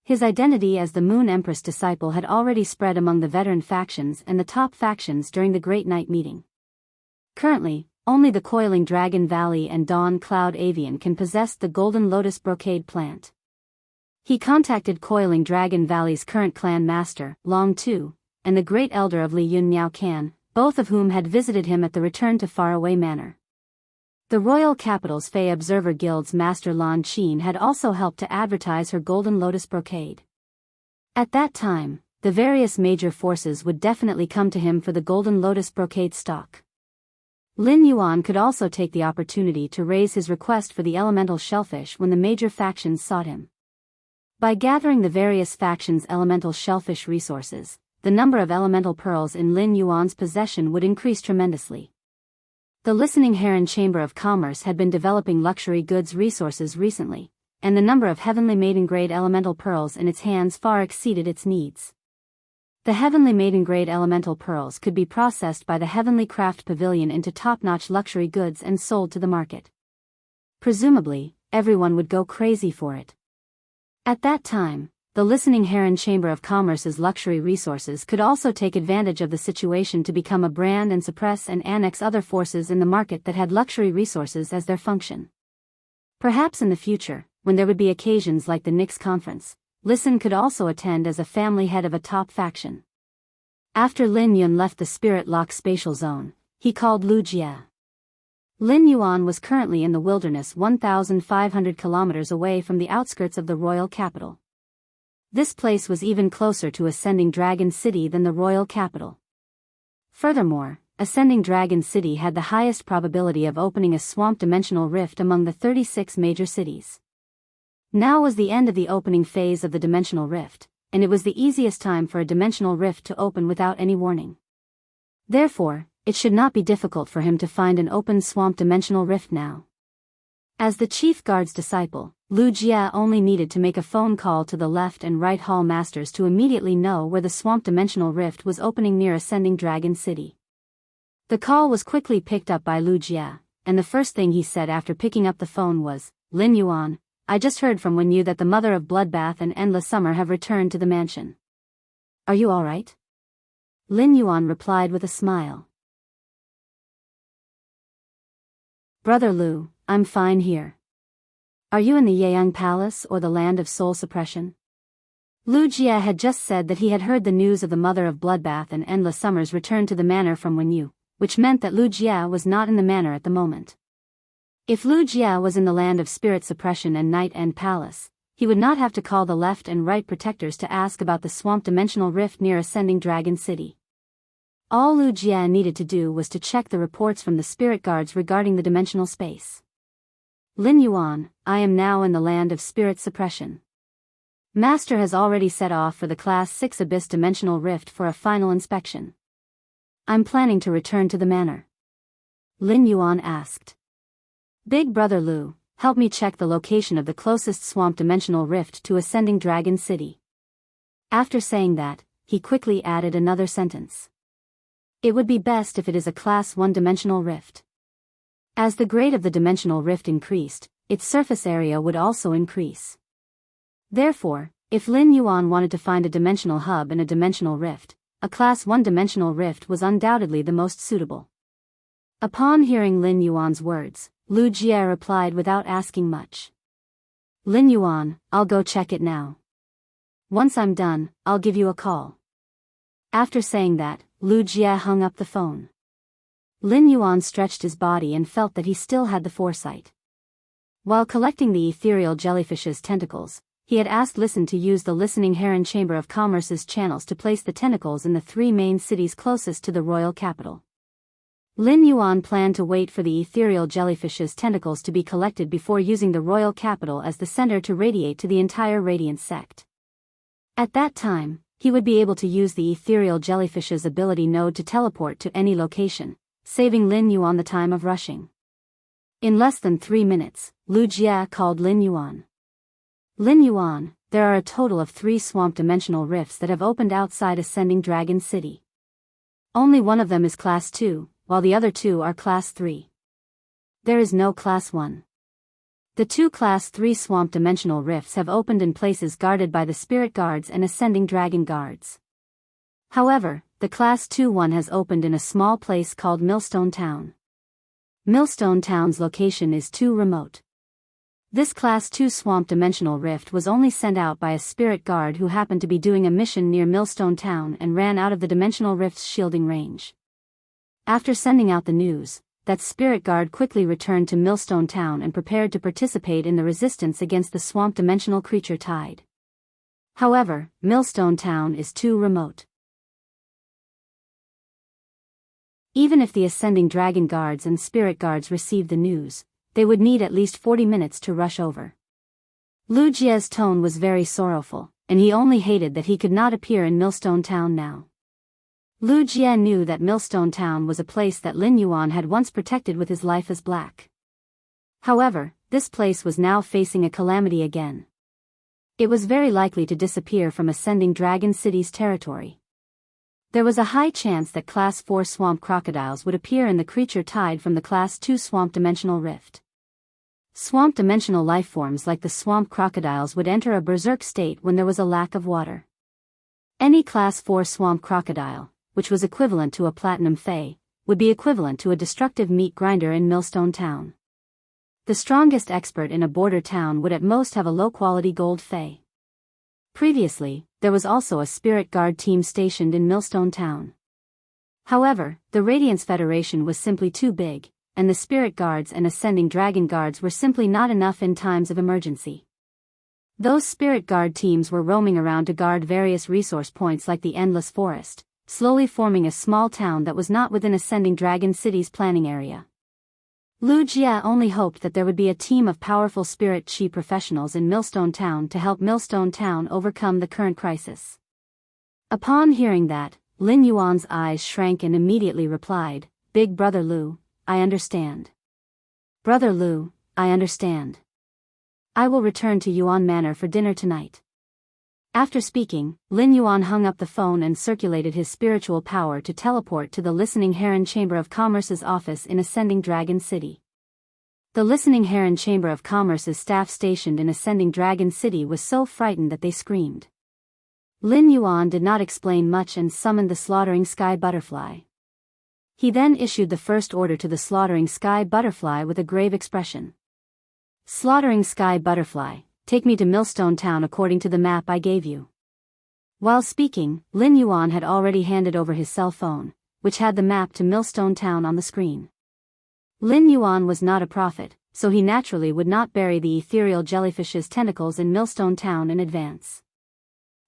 His identity as the Moon Empress disciple had already spread among the veteran factions and the top factions during the Great Night meeting. Currently, only the Coiling Dragon Valley and Dawn Cloud Avian can possess the Golden Lotus Brocade plant. He contacted Coiling Dragon Valley's current clan master, Long Tu, and the Great Elder of Li Yun Miao Can, both of whom had visited him at the Return to Faraway Manor. The royal capital's Fey Observer Guild's master Lan Qin had also helped to advertise her Golden Lotus Brocade. At that time, the various major forces would definitely come to him for the Golden Lotus Brocade stock. Lin Yuan could also take the opportunity to raise his request for the elemental shellfish when the major factions sought him. By gathering the various factions' elemental shellfish resources, the number of elemental pearls in Lin Yuan's possession would increase tremendously. The Listening Heron Chamber of Commerce had been developing luxury goods resources recently, and the number of Heavenly Maiden-grade elemental pearls in its hands far exceeded its needs. The Heavenly Maiden-grade elemental pearls could be processed by the Heavenly Craft Pavilion into top-notch luxury goods and sold to the market. Presumably, everyone would go crazy for it. At that time, the Listening Heron Chamber of Commerce's luxury resources could also take advantage of the situation to become a brand and suppress and annex other forces in the market that had luxury resources as their function. Perhaps in the future, when there would be occasions like the Nix conference, Listen could also attend as a family head of a top faction. After Lin Yun left the Spirit Lock spatial zone, he called Lu Jia. Lin Yuan was currently in the wilderness 1,500 kilometers away from the outskirts of the royal capital. This place was even closer to Ascending Dragon City than the royal capital. Furthermore, Ascending Dragon City had the highest probability of opening a swamp dimensional rift among the 36 major cities. Now was the end of the opening phase of the dimensional rift, and it was the easiest time for a dimensional rift to open without any warning. Therefore, it should not be difficult for him to find an open swamp dimensional rift now. As the chief guard's disciple, Lu Jia only needed to make a phone call to the left and right hall masters to immediately know where the swamp dimensional rift was opening near Ascending Dragon City. The call was quickly picked up by Lu Jia, and the first thing he said after picking up the phone was, "Lin Yuan, I just heard from Wen Yu that the mother of Bloodbath and Endless Summer have returned to the mansion. Are you all right?" Lin Yuan replied with a smile. "Brother Lu, I'm fine here. Are you in the Yaeyang Palace or the Land of Soul Suppression?" Lu Jia had just said that he had heard the news of the mother of Bloodbath and Endless Summer's return to the manor from Wen Yu, which meant that Lu Jia was not in the manor at the moment. If Lu Jia was in the Land of Spirit Suppression and Night End Palace, he would not have to call the left and right protectors to ask about the swamp dimensional rift near Ascending Dragon City. All Lu Jia needed to do was to check the reports from the spirit guards regarding the dimensional space. "Lin Yuan, I am now in the Land of Spirit Suppression. Master has already set off for the Class 6 Abyss Dimensional Rift for a final inspection. I'm planning to return to the manor." Lin Yuan asked. "Big Brother Lu, help me check the location of the closest swamp dimensional rift to Ascending Dragon City." After saying that, he quickly added another sentence. "It would be best if it is a Class 1 dimensional rift." As the grade of the dimensional rift increased, its surface area would also increase. Therefore, if Lin Yuan wanted to find a dimensional hub in a dimensional rift, a Class 1 dimensional rift was undoubtedly the most suitable. Upon hearing Lin Yuan's words, Lu Jia replied without asking much. "Lin Yuan, I'll go check it now. Once I'm done, I'll give you a call." After saying that, Lu Jia hung up the phone. Lin Yuan stretched his body and felt that he still had the foresight. While collecting the ethereal jellyfish's tentacles, he had asked Listen to use the Listening Heron Chamber of Commerce's channels to place the tentacles in the 3 main cities closest to the royal capital. Lin Yuan planned to wait for the ethereal jellyfish's tentacles to be collected before using the royal capital as the center to radiate to the entire Radiant sect. At that time, he would be able to use the ethereal jellyfish's ability node to teleport to any location, saving Lin Yuan the time of rushing. In less than 3 minutes, Lu Jia called Lin Yuan. "Lin Yuan, there are a total of 3 swamp dimensional rifts that have opened outside Ascending Dragon City. Only one of them is Class 2, while the other 2 are Class 3. There is no Class 1. The two Class 3 swamp dimensional rifts have opened in places guarded by the spirit guards and ascending dragon guards. However, the Class 2 one has opened in a small place called Millstone Town. Millstone Town's location is too remote. This Class 2 swamp dimensional rift was only sent out by a spirit guard who happened to be doing a mission near Millstone Town and ran out of the dimensional rift's shielding range. After sending out the news, that spirit guard quickly returned to Millstone Town and prepared to participate in the resistance against the swamp dimensional creature tide. However, Millstone Town is too remote. Even if the ascending dragon guards and spirit guards received the news, they would need at least 40 minutes to rush over. Lu Jie's tone was very sorrowful, and he only hated that he could not appear in Millstone Town now. Lu Jie knew that Millstone Town was a place that Lin Yuan had once protected with his life as black. However, this place was now facing a calamity again. It was very likely to disappear from Ascending Dragon City's territory. There was a high chance that Class 4 swamp crocodiles would appear in the creature tide from the Class 2 swamp dimensional rift. Swamp dimensional lifeforms like the swamp crocodiles would enter a berserk state when there was a lack of water. Any Class 4 swamp crocodile, which was equivalent to a platinum fae, would be equivalent to a destructive meat grinder in Millstone Town. The strongest expert in a border town would at most have a low-quality gold fae. Previously, there was also a spirit guard team stationed in Millstone Town. However, the Radiance Federation was simply too big, and the spirit guards and ascending dragon guards were simply not enough in times of emergency. Those spirit guard teams were roaming around to guard various resource points like the Endless Forest, slowly forming a small town that was not within Ascending Dragon City's planning area. Lu Jie only hoped that there would be a team of powerful spirit chi professionals in Millstone Town to help Millstone Town overcome the current crisis. Upon hearing that, Lin Yuan's eyes shrank and immediately replied, "Big Brother Lu, I understand. Brother Lu, I understand. I will return to Yuan Manor for dinner tonight." After speaking, Lin Yuan hung up the phone and circulated his spiritual power to teleport to the Listening Heron Chamber of Commerce's office in Ascending Dragon City. The Listening Heron Chamber of Commerce's staff stationed in Ascending Dragon City was so frightened that they screamed. Lin Yuan did not explain much and summoned the Slaughtering Sky Butterfly. He then issued the first order to the Slaughtering Sky Butterfly with a grave expression. "Slaughtering Sky Butterfly, take me to Millstone Town according to the map I gave you." While speaking, Lin Yuan had already handed over his cell phone, which had the map to Millstone Town on the screen. Lin Yuan was not a prophet, so he naturally would not bury the ethereal jellyfish's tentacles in Millstone Town in advance.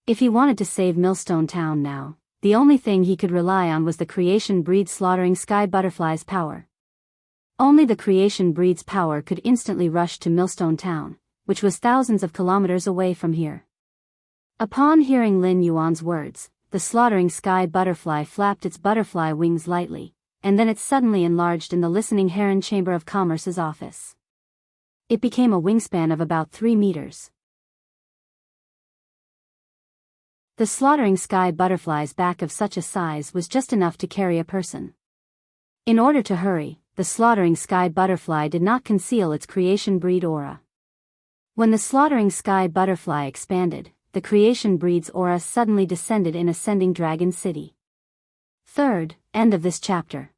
If he wanted to save Millstone Town now, the only thing he could rely on was the creation breed Slaughtering Sky Butterfly's power. Only the creation breed's power could instantly rush to Millstone Town, which was thousands of kilometers away from here. Upon hearing Lin Yuan's words, the Slaughtering Sky Butterfly flapped its butterfly wings lightly, and then it suddenly enlarged in the Listening Heron Chamber of Commerce's office. It became a wingspan of about 3 meters. The Slaughtering Sky Butterfly's back of such a size was just enough to carry a person. In order to hurry, the Slaughtering Sky Butterfly did not conceal its creation breed aura. When the Slaughtering Sky Butterfly expanded, the creation breed's aura suddenly descended in Ascending Dragon City. Third, end of this chapter.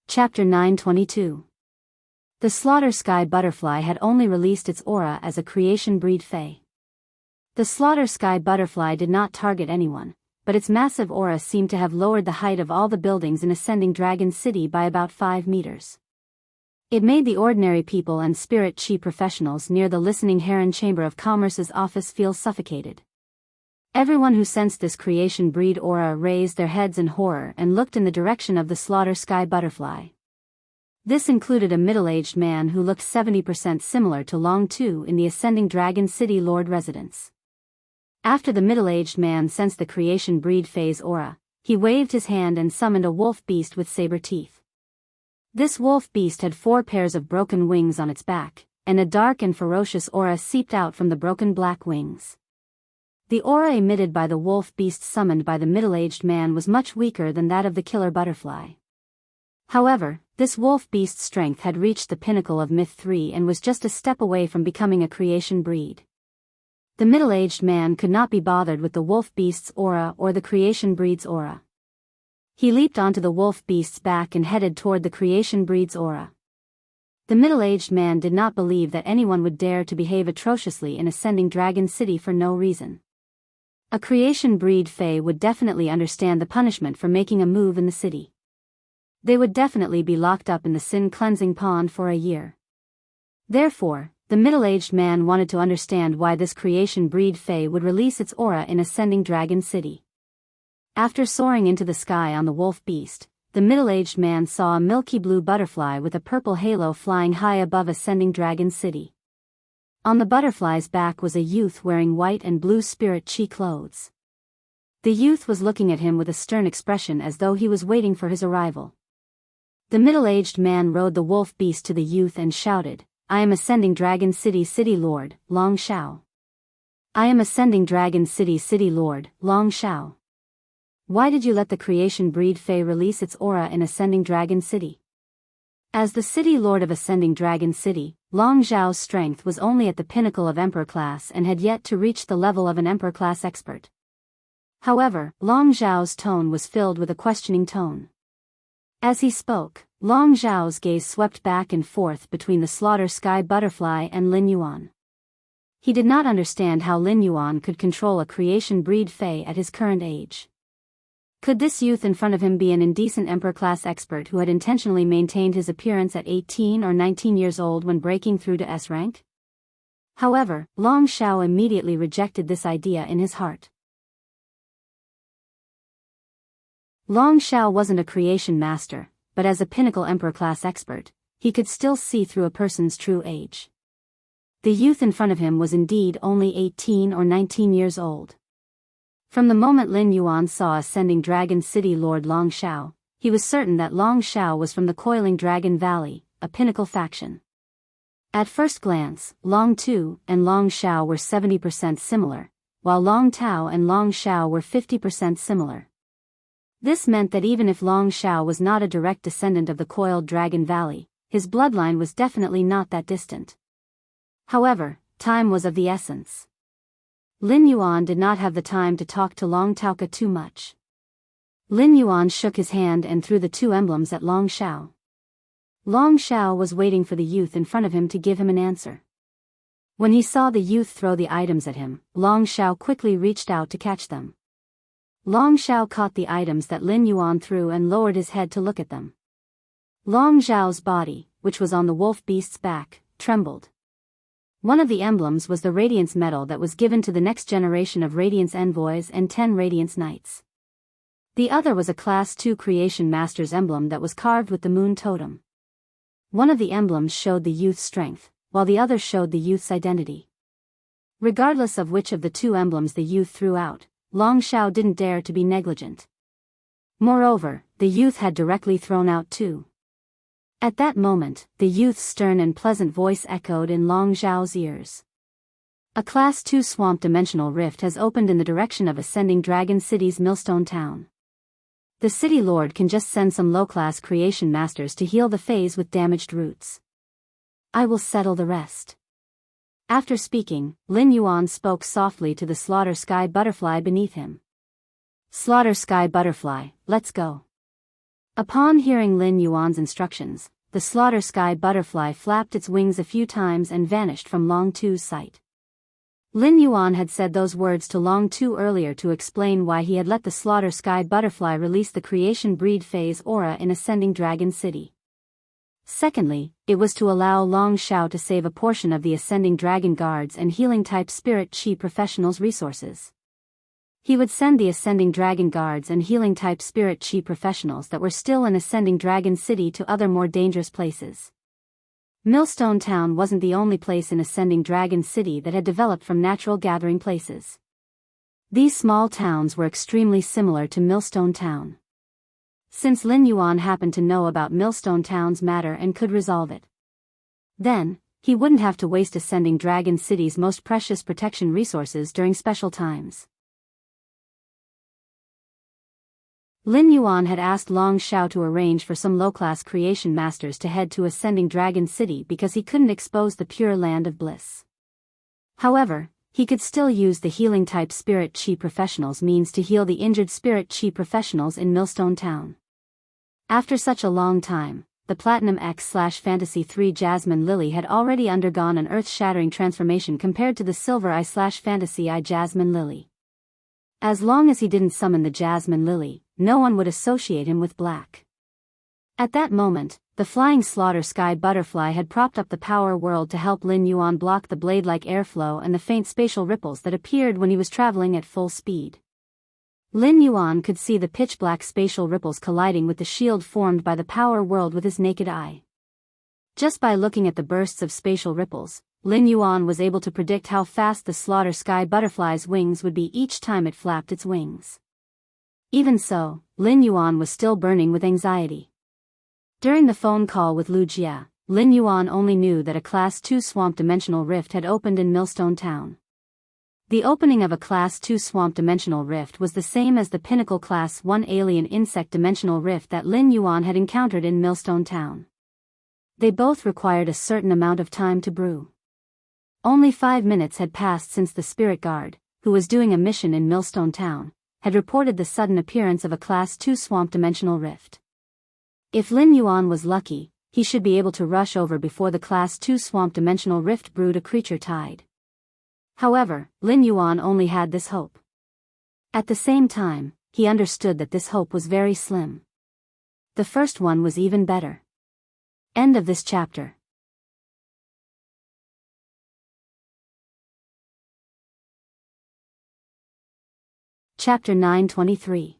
Chapter 922. The Slaughter Sky Butterfly had only released its aura as a creation breed fae. The Slaughter Sky Butterfly did not target anyone, but its massive aura seemed to have lowered the height of all the buildings in Ascending Dragon City by about 5 meters. It made the ordinary people and spirit chi professionals near the Listening Heron Chamber of Commerce's office feel suffocated. Everyone who sensed this creation breed aura raised their heads in horror and looked in the direction of the Slaughter Sky Butterfly. This included a middle-aged man who looked 70% similar to Long Tu in the Ascending Dragon City Lord residence. After the middle-aged man sensed the creation breed phase aura, he waved his hand and summoned a wolf beast with saber teeth. This wolf beast had 4 pairs of broken wings on its back, and a dark and ferocious aura seeped out from the broken black wings. The aura emitted by the wolf beast summoned by the middle-aged man was much weaker than that of the killer butterfly. However, this wolf beast's strength had reached the pinnacle of Myth 3 and was just a step away from becoming a creation breed. The middle-aged man could not be bothered with the wolf beast's aura or the creation breed's aura. He leaped onto the wolf beast's back and headed toward the creation breed's aura. The middle-aged man did not believe that anyone would dare to behave atrociously in Ascending Dragon City for no reason. A creation breed Fae would definitely understand the punishment for making a move in the city. They would definitely be locked up in the sin-cleansing pond for a year. Therefore, the middle-aged man wanted to understand why this creation breed Fae would release its aura in Ascending Dragon City. After soaring into the sky on the wolf beast, the middle-aged man saw a milky blue butterfly with a purple halo flying high above Ascending Dragon City. On the butterfly's back was a youth wearing white and blue spirit chi clothes. The youth was looking at him with a stern expression as though he was waiting for his arrival. The middle-aged man rode the wolf beast to the youth and shouted, "I am Ascending Dragon City City Lord, Long Shao. I am Ascending Dragon City City Lord, Long Shao. Why did you let the creation breed Fae release its aura in Ascending Dragon City?" As the City Lord of Ascending Dragon City, Long Zhao's strength was only at the pinnacle of Emperor class and had yet to reach the level of an Emperor class expert. However, Long Zhao's tone was filled with a questioning tone. As he spoke, Long Zhao's gaze swept back and forth between the Slaughter Sky Butterfly and Lin Yuan. He did not understand how Lin Yuan could control a creation breed Fae at his current age. Could this youth in front of him be an indecent Emperor class expert who had intentionally maintained his appearance at 18 or 19 years old when breaking through to S rank? However, Long Zhao immediately rejected this idea in his heart. Long Zhao wasn't a creation master, but as a pinnacle Emperor class expert, he could still see through a person's true age. The youth in front of him was indeed only 18 or 19 years old. From the moment Lin Yuan saw Ascending Dragon City Lord Long Zhao, he was certain that Long Zhao was from the Coiling Dragon Valley, a pinnacle faction. At first glance, Long Tu and Long Zhao were 70% similar, while Long Tao and Long Zhao were 50% similar. This meant that even if Long Zhao was not a direct descendant of the Coiled Dragon Valley, his bloodline was definitely not that distant. However, time was of the essence. Lin Yuan did not have the time to talk to Long Taoka too much. Lin Yuan shook his hand and threw the two emblems at Long Zhao. Long Zhao was waiting for the youth in front of him to give him an answer. When he saw the youth throw the items at him, Long Zhao quickly reached out to catch them. Long Zhao caught the items that Lin Yuan threw and lowered his head to look at them. Long Zhao's body, which was on the wolf beast's back, trembled. One of the emblems was the Radiance Medal that was given to the next generation of Radiance Envoys and 10 Radiance Knights. The other was a Class 2 Creation Master's emblem that was carved with the Moon Totem. One of the emblems showed the youth's strength, while the other showed the youth's identity. Regardless of which of the two emblems the youth threw out, Long Zhao didn't dare to be negligent. Moreover, the youth had directly thrown out two. At that moment, the youth's stern and pleasant voice echoed in Long Zhao's ears. A Class 2 Swamp Dimensional Rift has opened in the direction of Ascending Dragon City's Millstone Town. The City Lord can just send some low-class creation masters to heal the phase with damaged roots. I will settle the rest. After speaking, Lin Yuan spoke softly to the Slaughter Sky Butterfly beneath him. Slaughter Sky Butterfly, let's go. Upon hearing Lin Yuan's instructions, the Slaughter Sky Butterfly flapped its wings a few times and vanished from Long Tu's sight. Lin Yuan had said those words to Long Tu earlier to explain why he had let the Slaughter Sky Butterfly release the creation breed phase aura in Ascending Dragon City. Secondly, it was to allow Long Zhao to save a portion of the Ascending Dragon Guards and Healing-type Spirit Chi professionals' resources. He would send the Ascending Dragon Guards and Healing-type Spirit Chi professionals that were still in Ascending Dragon City to other more dangerous places. Millstone Town wasn't the only place in Ascending Dragon City that had developed from natural gathering places. These small towns were extremely similar to Millstone Town. Since Lin Yuan happened to know about Millstone Town's matter and could resolve it, then he wouldn't have to waste Ascending Dragon City's most precious protection resources during special times. Lin Yuan had asked Long Xiao to arrange for some low-class creation masters to head to Ascending Dragon City because he couldn't expose the pure land of bliss. However, he could still use the healing-type spirit chi professionals means to heal the injured spirit chi professionals in Millstone Town. After such a long time, the Platinum X/Fantasy 3 Jasmine Lily had already undergone an earth-shattering transformation compared to the Silver I/Fantasy I Jasmine Lily. As long as he didn't summon the Jasmine Lily, no one would associate him with black. At that moment, the flying slaughter sky butterfly had propped up the power world to help Lin Yuan block the blade-like airflow and the faint spatial ripples that appeared when he was traveling at full speed. Lin Yuan could see the pitch-black spatial ripples colliding with the shield formed by the power world with his naked eye. Just by looking at the bursts of spatial ripples, Lin Yuan was able to predict how fast the slaughter sky butterfly's wings would be each time it flapped its wings. Even so, Lin Yuan was still burning with anxiety. During the phone call with Lu Jia, Lin Yuan only knew that a Class 2 Swamp Dimensional Rift had opened in Millstone Town. The opening of a Class 2 Swamp Dimensional Rift was the same as the Pinnacle Class 1 Alien Insect Dimensional Rift that Lin Yuan had encountered in Millstone Town. They both required a certain amount of time to brew. Only 5 minutes had passed since the Spirit Guard, who was doing a mission in Millstone Town, had reported the sudden appearance of a Class 2 Swamp Dimensional Rift. If Lin Yuan was lucky, he should be able to rush over before the Class 2 Swamp Dimensional Rift brewed a creature tide. However, Lin Yuan only had this hope. At the same time, he understood that this hope was very slim. The first one was even better. End of this chapter. Chapter 923.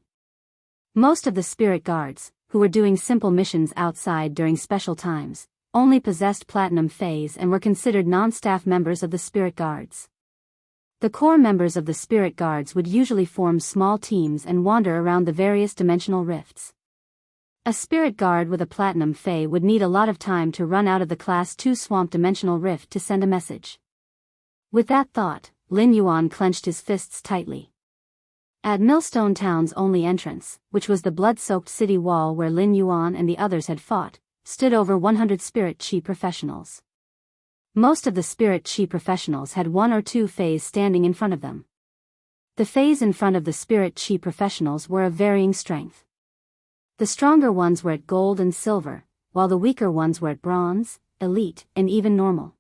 Most of the spirit guards, who were doing simple missions outside during special times, only possessed platinum phase and were considered non-staff members of the spirit guards. The core members of the spirit guards would usually form small teams and wander around the various dimensional rifts. A spirit guard with a platinum phase would need a lot of time to run out of the Class 2 Swamp Dimensional Rift to send a message. With that thought, Lin Yuan clenched his fists tightly. At Millstone Town's only entrance, which was the blood-soaked city wall where Lin Yuan and the others had fought, stood over 100 spirit chi professionals. Most of the spirit chi professionals had one or two fays standing in front of them. The fays in front of the spirit chi professionals were of varying strength. The stronger ones were at gold and silver, while the weaker ones were at bronze, elite, and even normal.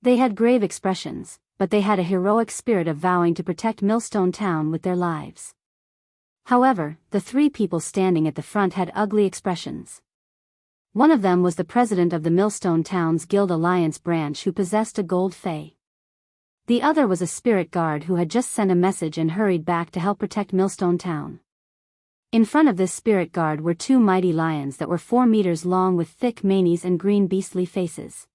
They had grave expressions, but they had a heroic spirit of vowing to protect Millstone Town with their lives. However, the three people standing at the front had ugly expressions. One of them was the president of the Millstone Town's Guild Alliance branch who possessed a gold fey. The other was a spirit guard who had just sent a message and hurried back to help protect Millstone Town. In front of this spirit guard were two mighty lions that were 4 meters long with thick manes and green beastly faces.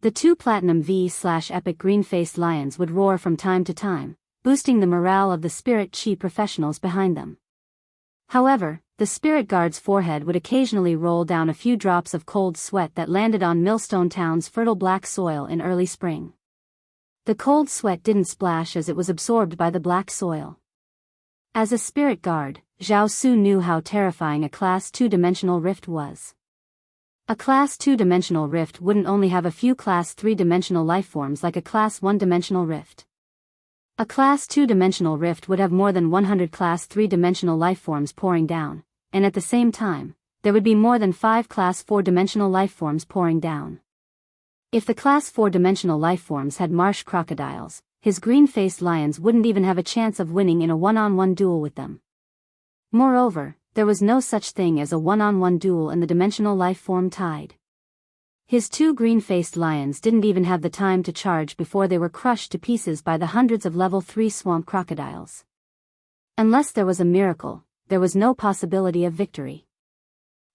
The two platinum V/epic green-faced lions would roar from time to time, boosting the morale of the spirit chi professionals behind them. However, the spirit guard's forehead would occasionally roll down a few drops of cold sweat that landed on Millstone Town's fertile black soil in early spring. The cold sweat didn't splash as it was absorbed by the black soil. As a spirit guard, Zhao Su knew how terrifying a Class 2-dimensional rift was. A Class 2-dimensional rift wouldn't only have a few Class 3-dimensional lifeforms like a Class 1-dimensional rift. A Class 2-dimensional rift would have more than 100 Class 3-dimensional lifeforms pouring down, and at the same time, there would be more than 5 Class 4-dimensional lifeforms pouring down. If the Class 4-dimensional lifeforms had marsh crocodiles, his green-faced lions wouldn't even have a chance of winning in a one-on-one duel with them. Moreover, there was no such thing as a one-on-one duel in the dimensional lifeform tide. His two green-faced lions didn't even have the time to charge before they were crushed to pieces by the hundreds of level 3 swamp crocodiles. Unless there was a miracle, there was no possibility of victory.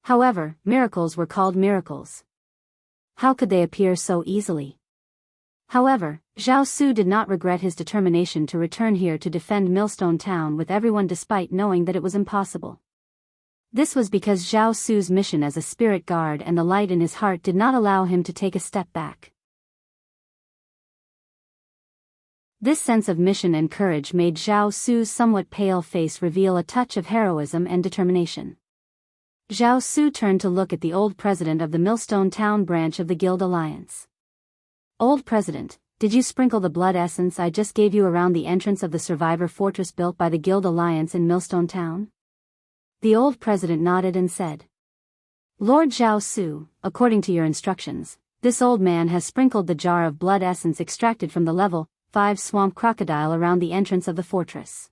However, miracles were called miracles. How could they appear so easily? However, Zhao Su did not regret his determination to return here to defend Millstone Town with everyone despite knowing that it was impossible. This was because Zhao Su's mission as a spirit guard and the light in his heart did not allow him to take a step back. This sense of mission and courage made Zhao Su's somewhat pale face reveal a touch of heroism and determination. Zhao Su turned to look at the old president of the Millstone Town branch of the Guild Alliance. "Old President, did you sprinkle the blood essence I just gave you around the entrance of the survivor fortress built by the Guild Alliance in Millstone Town?" The old president nodded and said, "Lord Zhao Su, according to your instructions, this old man has sprinkled the jar of blood essence extracted from the level 5 swamp crocodile around the entrance of the fortress."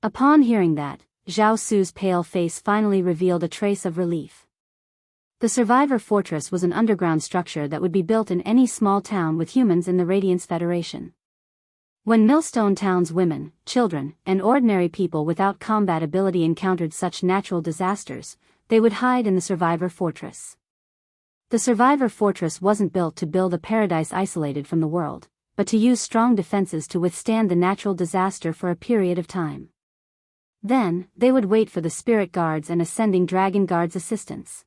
Upon hearing that, Zhao Su's pale face finally revealed a trace of relief. The survivor fortress was an underground structure that would be built in any small town with humans in the Radiance Federation. When Millstone Town's women, children, and ordinary people without combat ability encountered such natural disasters, they would hide in the survivor fortress. The survivor fortress wasn't built to build a paradise isolated from the world, but to use strong defenses to withstand the natural disaster for a period of time. Then, they would wait for the spirit guards and ascending dragon guards' assistance.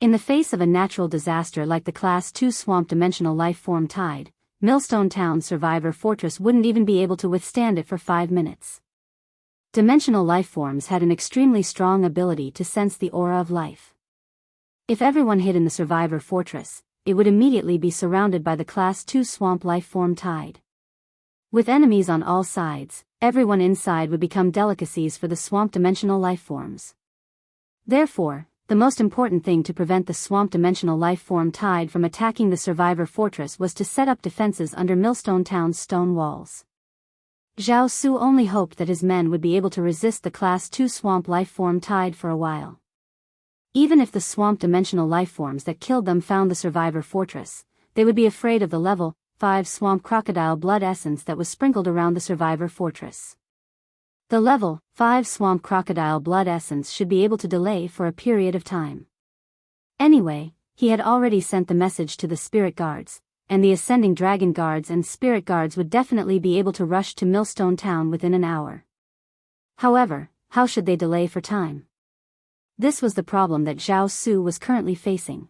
In the face of a natural disaster like the Class 2 swamp dimensional life form tide, Millstone Town's survivor fortress wouldn't even be able to withstand it for 5 minutes. Dimensional life forms had an extremely strong ability to sense the aura of life. If everyone hid in the survivor fortress, it would immediately be surrounded by the Class 2 swamp life form tide. With enemies on all sides, everyone inside would become delicacies for the swamp dimensional life forms. Therefore, the most important thing to prevent the swamp dimensional life form tide from attacking the survivor fortress was to set up defenses under Millstone Town's stone walls. Zhao Su only hoped that his men would be able to resist the Class 2 swamp life form tide for a while. Even if the swamp dimensional life forms that killed them found the survivor fortress, they would be afraid of the level 5 swamp crocodile blood essence that was sprinkled around the survivor fortress. The level 5 swamp crocodile blood essence should be able to delay for a period of time. Anyway, he had already sent the message to the spirit guards, and the ascending dragon guards and spirit guards would definitely be able to rush to Millstone Town within an hour. However, how should they delay for time? This was the problem that Zhao Su was currently facing.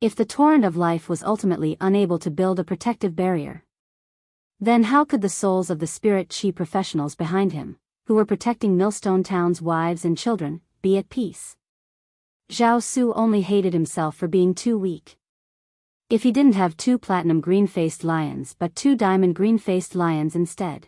If the torrent of life was ultimately unable to build a protective barrier, then how could the souls of the spirit chi professionals behind him, who were protecting Millstone Town's wives and children, be at peace? Zhao Su only hated himself for being too weak. If he didn't have 2 platinum green-faced lions but 2 diamond green-faced lions instead.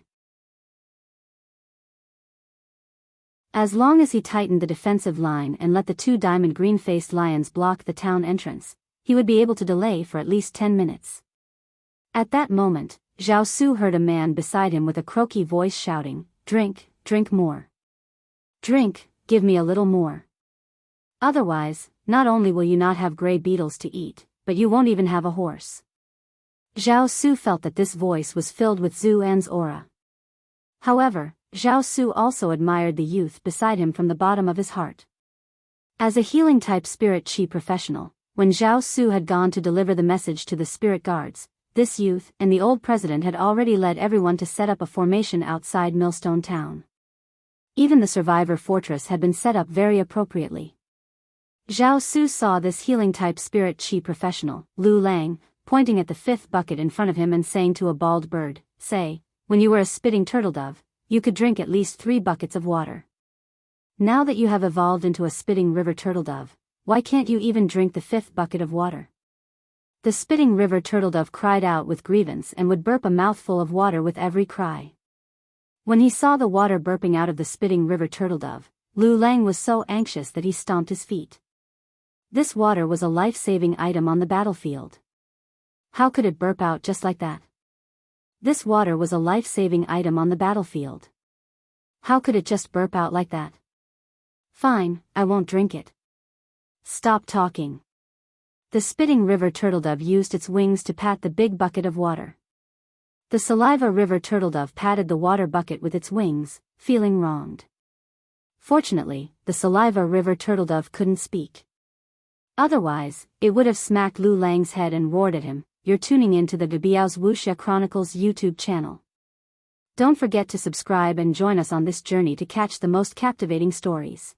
As long as he tightened the defensive line and let the 2 diamond green-faced lions block the town entrance, he would be able to delay for at least 10 minutes. At that moment, Zhao Su heard a man beside him with a croaky voice shouting, "Drink, drink more. Drink, give me a little more. Otherwise, not only will you not have gray beetles to eat, but you won't even have a horse." Zhao Su felt that this voice was filled with Zhu An's aura. However, Zhao Su also admired the youth beside him from the bottom of his heart. As a healing-type spirit chi professional, when Zhao Su had gone to deliver the message to the spirit guards, this youth and the old president had already led everyone to set up a formation outside Millstone Town. Even the survivor fortress had been set up very appropriately. Zhao Su saw this healing-type spirit chi professional, Lu Lang, pointing at the 5th bucket in front of him and saying to a bald bird, "Say, when you were a spitting turtle dove, you could drink at least 3 buckets of water. Now that you have evolved into a spitting river turtle dove, why can't you even drink the 5th bucket of water?" The spitting river turtle dove cried out with grievance and would burp a mouthful of water with every cry. When he saw the water burping out of the spitting river turtle dove, Lu Lang was so anxious that he stomped his feet. This water was a life-saving item on the battlefield. How could it burp out just like that? This water was a life-saving item on the battlefield. How could it just burp out like that? Fine, I won't drink it. Stop talking. The spitting river turtledove used its wings to pat the big bucket of water. The saliva river turtledove patted the water bucket with its wings, feeling wronged. Fortunately, the saliva river turtledove couldn't speak. Otherwise, it would have smacked Lu Lang's head and roared at him, "You're tuning in to the Biyao's Wuxia Chronicles YouTube channel. Don't forget to subscribe and join us on this journey to catch the most captivating stories."